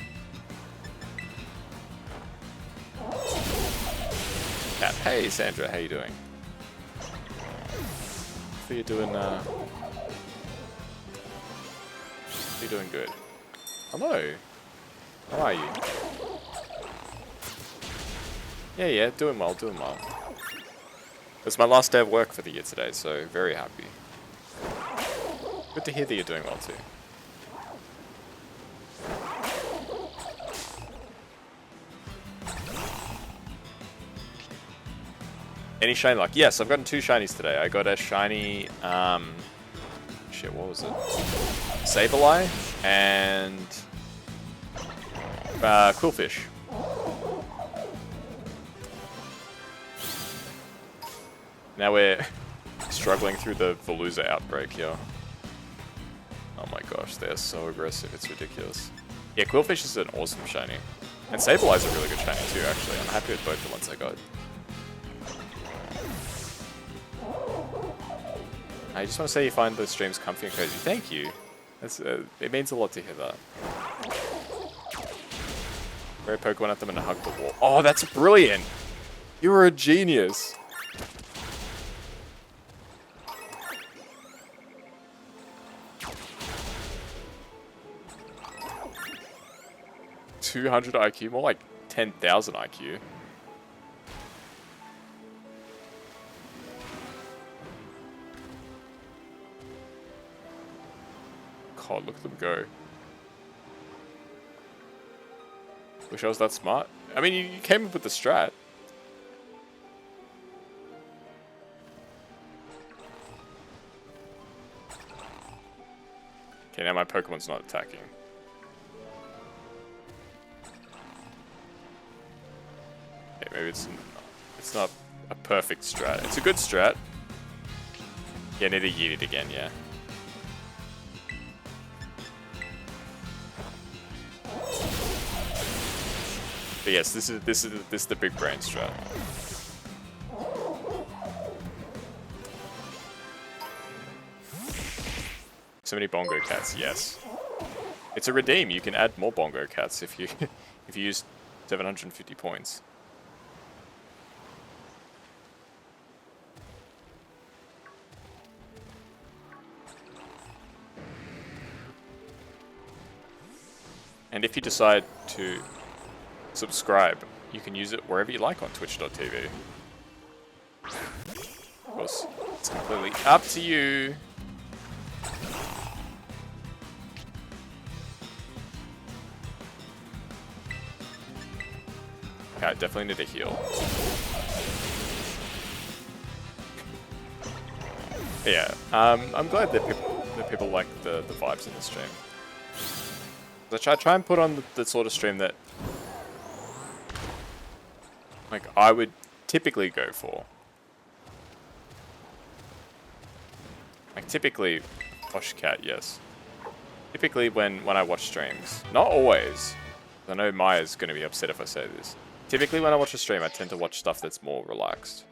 Cat. Hey, Sandra. How you doing? So you're doing, you're doing good. Hello. How are you? Yeah, doing well, doing well. It's my last day of work for the year today, so very happy. Good to hear that you're doing well too. Any shiny luck? Yes, I've gotten 2 shinies today. I got a shiny, shit, what was it? Sableye and Quillfish. Now we're struggling through the Veluza outbreak here. Oh my gosh, they're so aggressive, it's ridiculous. Yeah, Quillfish is an awesome shiny. And Sableye is a really good shiny too, actually. I'm happy with both the ones I got. I just want to say you find the streams comfy and cozy. Thank you. That's, it means a lot to hear that. Throw a Pokemon at them and hug the wall. Oh, that's brilliant! You're a genius! $200 IQ, more like 10,000 IQ. God, look at them go. Wish I was that smart. I mean, you came up with the strat. Okay, now my Pokemon's not attacking. Okay, maybe it's not a perfect strat. It's a good strat. Yeah, need to yeet it again, yeah. But yes, this is the big brain strat. So many bongo cats, yes. It's a redeem. You can add more bongo cats if you if you use 750 points. And if you decide to subscribe. You can use it wherever you like on twitch.tv. Of course, it's completely up to you. Okay, I definitely need a heal. Yeah, I'm glad that people like the vibes in the stream. I try and put on the sort of stream that like I would typically go for. Like typically, Posh Cat, yes. Typically when I watch streams, not always. I know Maya's gonna be upset if I say this. Typically when I watch a stream, I tend to watch stuff that's more relaxed.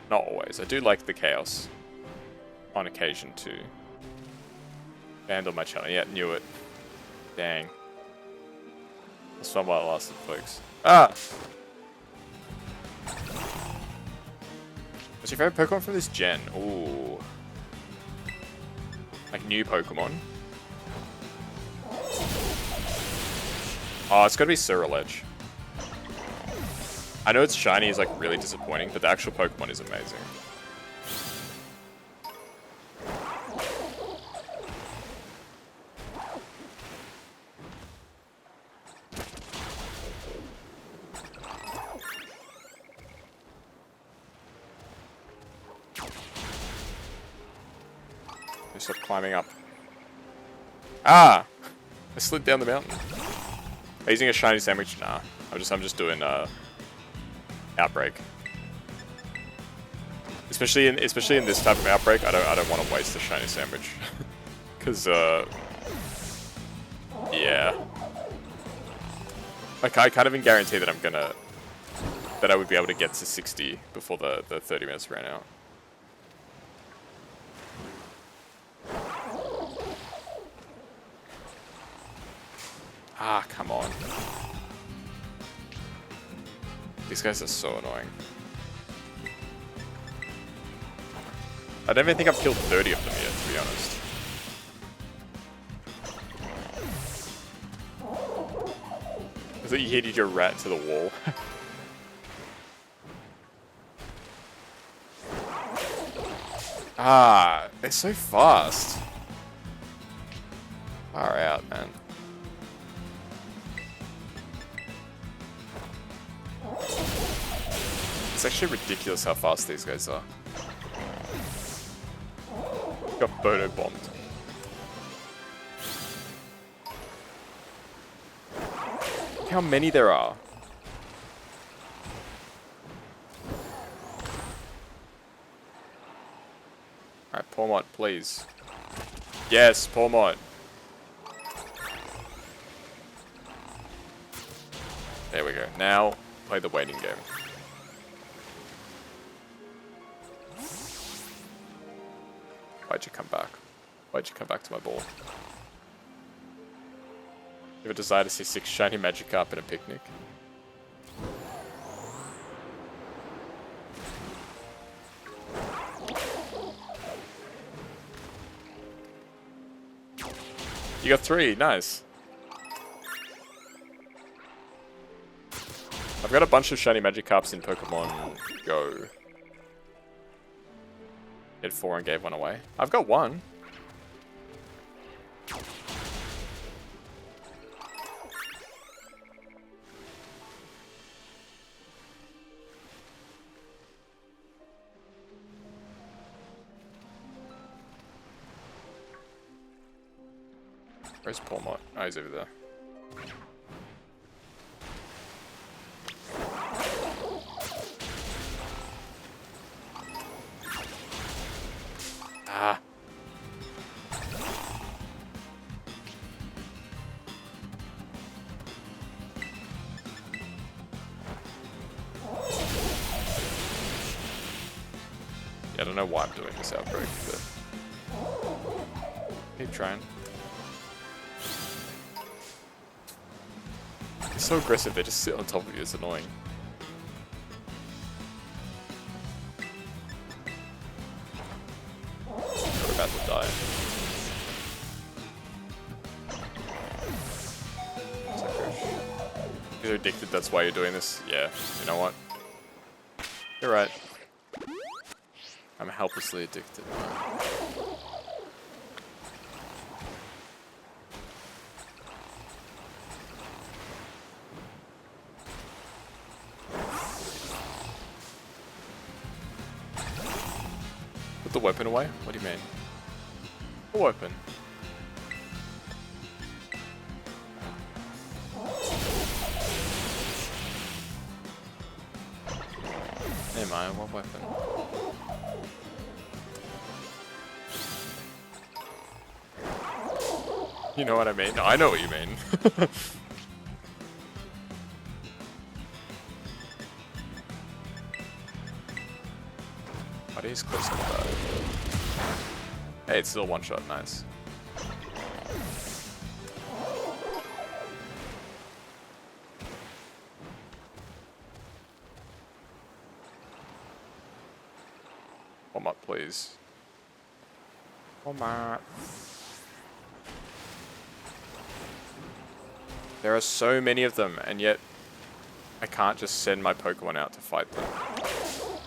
Not always. I do like the chaos on occasion too. Banned on my channel. Yeah, knew it. Dang. That's fun while it lasted, folks. Ah! What's your favorite Pokemon from this gen? Ooh. Like new Pokemon. Oh, it's gotta be Ceruledge. I know its shiny is like really disappointing, but the actual Pokemon is amazing. I stop climbing up. Ah! I slid down the mountain. Are you using a shiny sandwich? Nah. I'm just doing outbreak. Especially in this type of outbreak, I don't want to waste a shiny sandwich. Cause yeah. Like I can't even guarantee that I would be able to get to 60 before the 30 minutes ran out. Ah, come on. These guys are so annoying. I don't even think I've killed 30 of them yet, to be honest. I thought you hit your rat to the wall. Ah, they're so fast. Far out, man. It's actually ridiculous how fast these guys are. Got photo bombed. Look how many there are. Alright, Pawmot, please. Yes, Pawmot. There we go. Now, play the waiting game. Why'd you come back? Why'd you come back to my ball? You have a desire to see 6 shiny Magikarp in a picnic? You got 3, nice. I've got a bunch of shiny Magikarps in Pokemon Go. Hit 4 and gave 1 away. I've got 1. Where's Pawmot? Oh, he's over there. Ah. Yeah, I don't know why I'm doing this outbreak, but keep trying. They're so aggressive, they just sit on top of you, it's annoying. We're about to die. You're addicted, that's why you're doing this? Yeah, you know what? You're right. I'm helplessly addicted. Put the weapon away? What do you mean? The weapon. Never mind, what weapon? You know what I mean? No, I know what you mean. He's close to that. Hey, it's still one shot, nice. One more, please. One more. There are so many of them, and yet I can't just send my Pokemon out to fight them.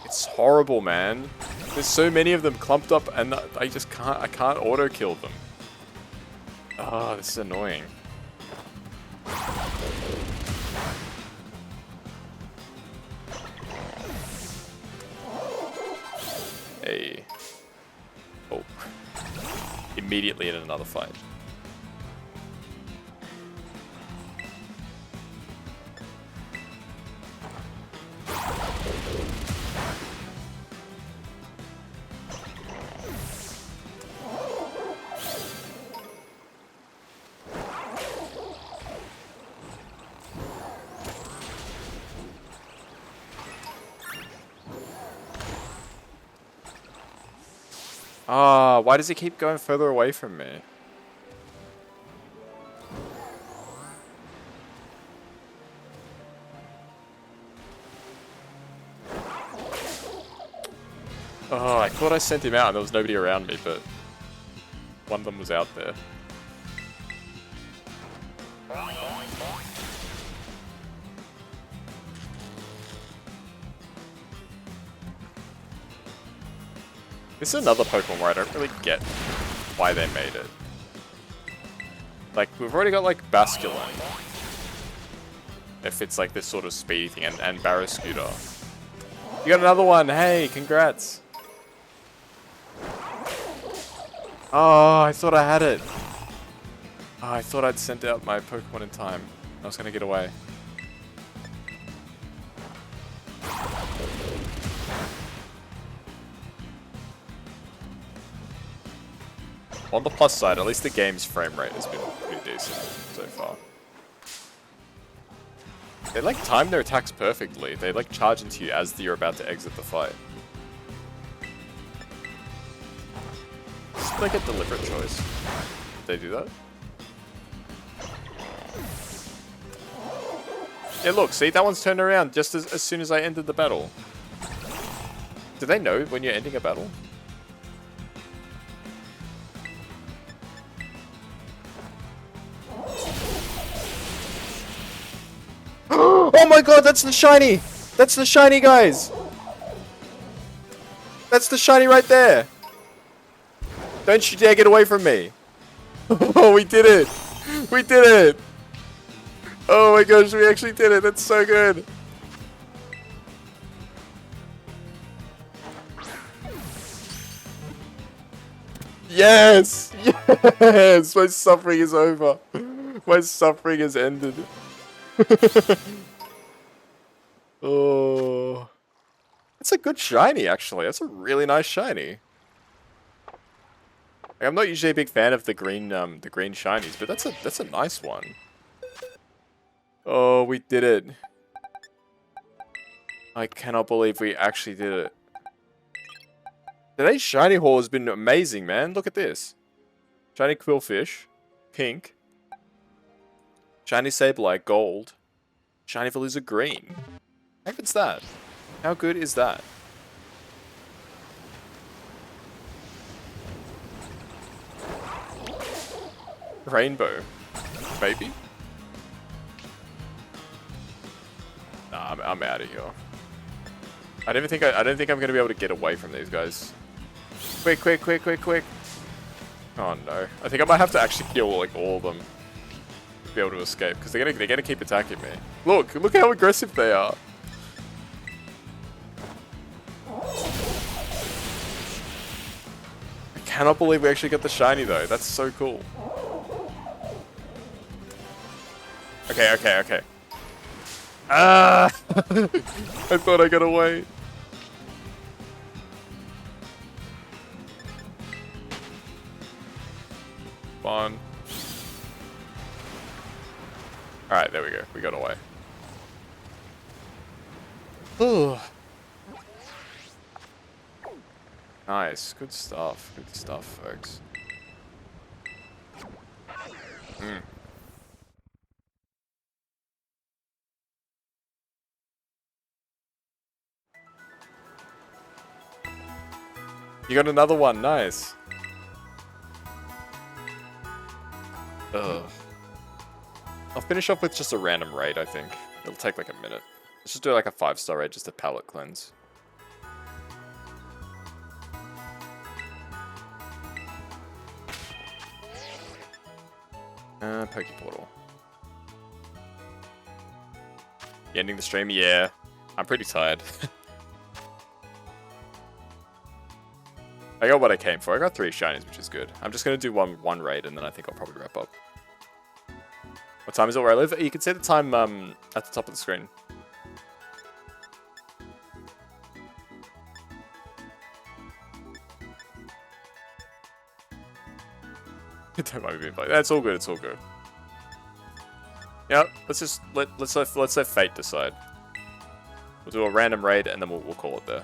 It's horrible, man. There's so many of them clumped up, and I just can't. I can't auto kill them. Oh, this is annoying. Hey. Oh. Immediately in another fight. Ah, why does he keep going further away from me? Oh, I thought I sent him out and there was nobody around me, but one of them was out there. This is another Pokemon where I don't really get why they made it. Like, we've already got, like, Basculin. If it's, like, this sort of speedy thing, and Barrascooter. You got another one! Hey, congrats! Oh, I thought I had it. Oh, I thought I'd sent out my Pokemon in time. I was gonna get away. On the plus side, at least the game's frame rate has been pretty decent so far. They like time their attacks perfectly. They like charge into you as you're about to exit the fight. It's like a deliberate choice. Did they do that? Yeah, look, see, that one's turned around just as soon as I ended the battle. Do they know when you're ending a battle? Oh my god, that's the shiny! That's the shiny, guys! That's the shiny right there! Don't you dare get away from me! Oh, we did it! We did it! Oh my gosh, we actually did it! That's so good! Yes! Yes! My suffering is over! My suffering has ended. Oh, it's a good shiny, actually. That's a really nice shiny. Like, I'm not usually a big fan of the green shinies, but that's a nice one. Oh, we did it! I cannot believe we actually did it. Today's shiny haul has been amazing, man. Look at this: shiny Quillfish, pink. Shiny Sableye, gold. Shiny Veluza, green. How good's that? How good is that? Rainbow. Maybe? I'm out of here. I don't think I'm gonna be able to get away from these guys. Quick, quick, quick, quick, quick. Oh no. I think I might have to actually kill like all of them to be able to escape, because they're gonna keep attacking me. Look how aggressive they are. I cannot believe we actually got the shiny though. That's so cool. Okay, okay, okay. Ah! I thought I got away. Fun. Alright, there we go. We got away. Ooh. Nice. Good stuff. Good stuff, folks. Hmm. You got another one. Nice. Ugh. I'll finish off with just a random raid, I think. It'll take like a minute. Let's just do like a 5-star raid, just a palette cleanse. Poke Portal. You ending the stream? Yeah. I'm pretty tired. I got what I came for. I got 3 shinies, which is good. I'm just going to do one raid, and then I think I'll probably wrap up. What time is it where I live? You can see the time at the top of the screen. Don't mind me being like, that's all good. It's all good. Yeah, let's let fate decide. We'll do a random raid, and then we'll call it there.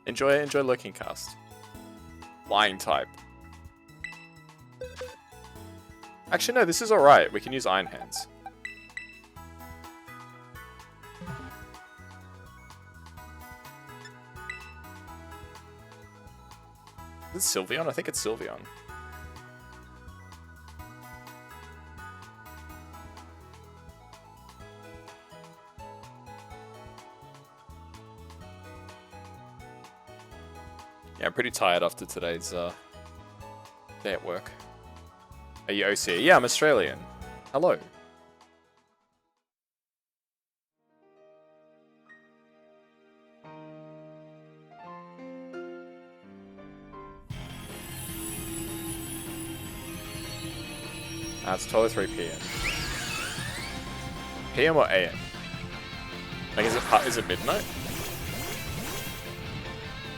Enjoy Lurking Cast. Flying type. Actually, no, this is alright. We can use Iron Hands. Is it Sylveon? I think it's Sylveon. Yeah, I'm pretty tired after today's day at work. Are you OC? Yeah, I'm Australian. Hello. It's 12:03 PM. PM or AM? Like, is it midnight?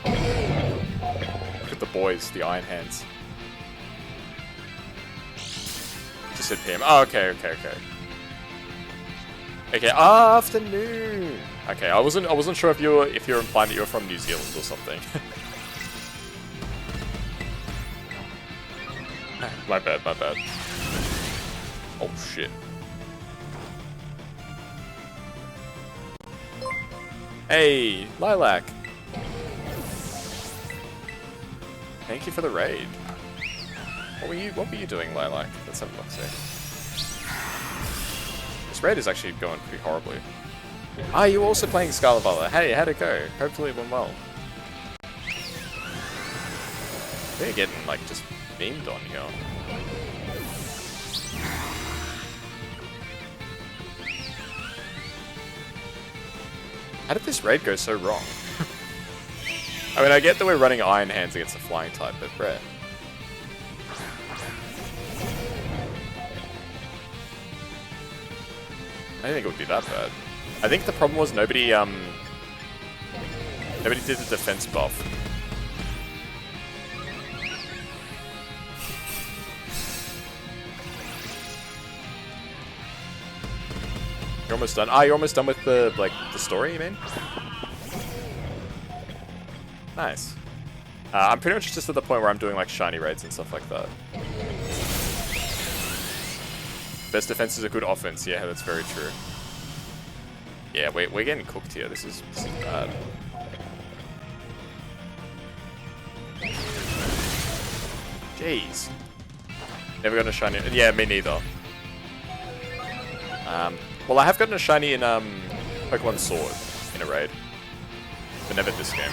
Look at the boys, the Iron Hands. Just said PM. Oh, okay. Okay, afternoon. Okay, I wasn't sure if you're implying that you're from New Zealand or something. My bad. Oh shit. Hey, Lilac. Thank you for the raid. What were you doing, Lilac? Let's have a look, see. This raid is actually going pretty horribly. Ah, you were also playing Scarlet Violet. Hey, how'd it go? Hopefully it went well. They're getting, like, just beamed on here. How did this raid go so wrong? I mean, I get that we're running Iron Hands against the flying type, but bruh. I don't think it would be that bad. I think the problem was nobody did the defense buff. You're almost done. Ah, you're almost done with the story, you mean? Nice. I'm pretty much just at the point where I'm doing like shiny raids and stuff like that. Best defense is a good offense. Yeah, that's very true. Yeah, we're getting cooked here. This is bad. Jeez. Never gotten a shiny. Yeah, me neither. Well, I have gotten a shiny in Pokemon Sword in a raid, but never this game.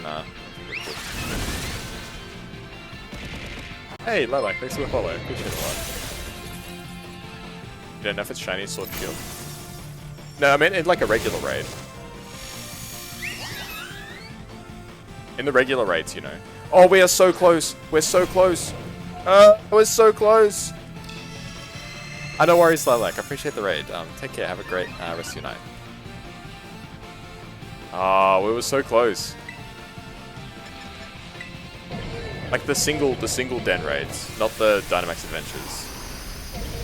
Nah. Hey, Lilac, thanks for the follow. Appreciate it a lot. You don't know if it's shiny Sword Shield? No, I mean in like a regular raid. In the regular raids, you know. Oh, we are so close. We're so close. We're so close. No worries, Lilac. I appreciate the raid. Take care. Have a great rest of your night. Oh, we were so close. Like the single den raids, not the Dynamax Adventures.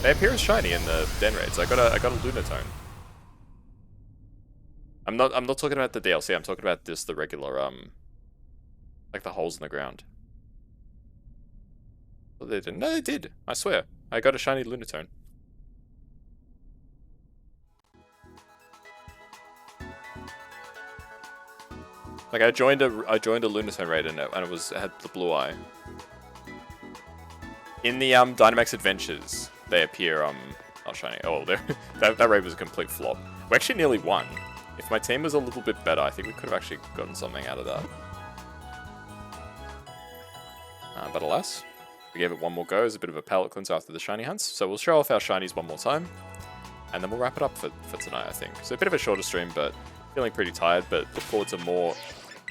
They appear as shiny in the den raids. I got a Lunatone. I'm not talking about the DLC. I'm talking about just the regular like the holes in the ground. Well, they didn't. No, they did. I swear. I got a shiny Lunatone. Like I joined a Lunatone raid and it had the blue eye. In the Dynamax Adventures, they appear shiny. Oh, that raid was a complete flop. We actually nearly won. If my team was a little bit better, I think we could have actually gotten something out of that. But alas, we gave it one more go as a bit of a palate cleanser after the shiny hunts. So we'll show off our shinies one more time, and then we'll wrap it up for tonight, I think. So a bit of a shorter stream, but feeling pretty tired, but look forward to more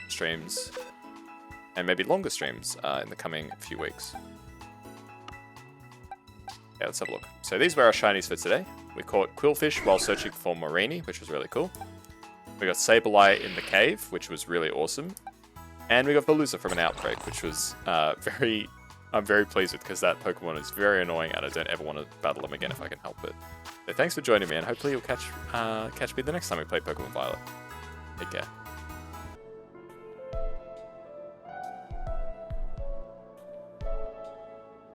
streams, and maybe longer streams in the coming few weeks. Yeah, let's have a look. So these were our shinies for today. We caught Quillfish while searching for Morini, which was really cool. We got Sableye in the cave, which was really awesome. And we got Veluza from an Outbreak, which was I'm very pleased with, because that Pokemon is very annoying and I don't ever want to battle him again if I can help it. So thanks for joining me, and hopefully you'll catch me the next time we play Pokemon Violet. Take care.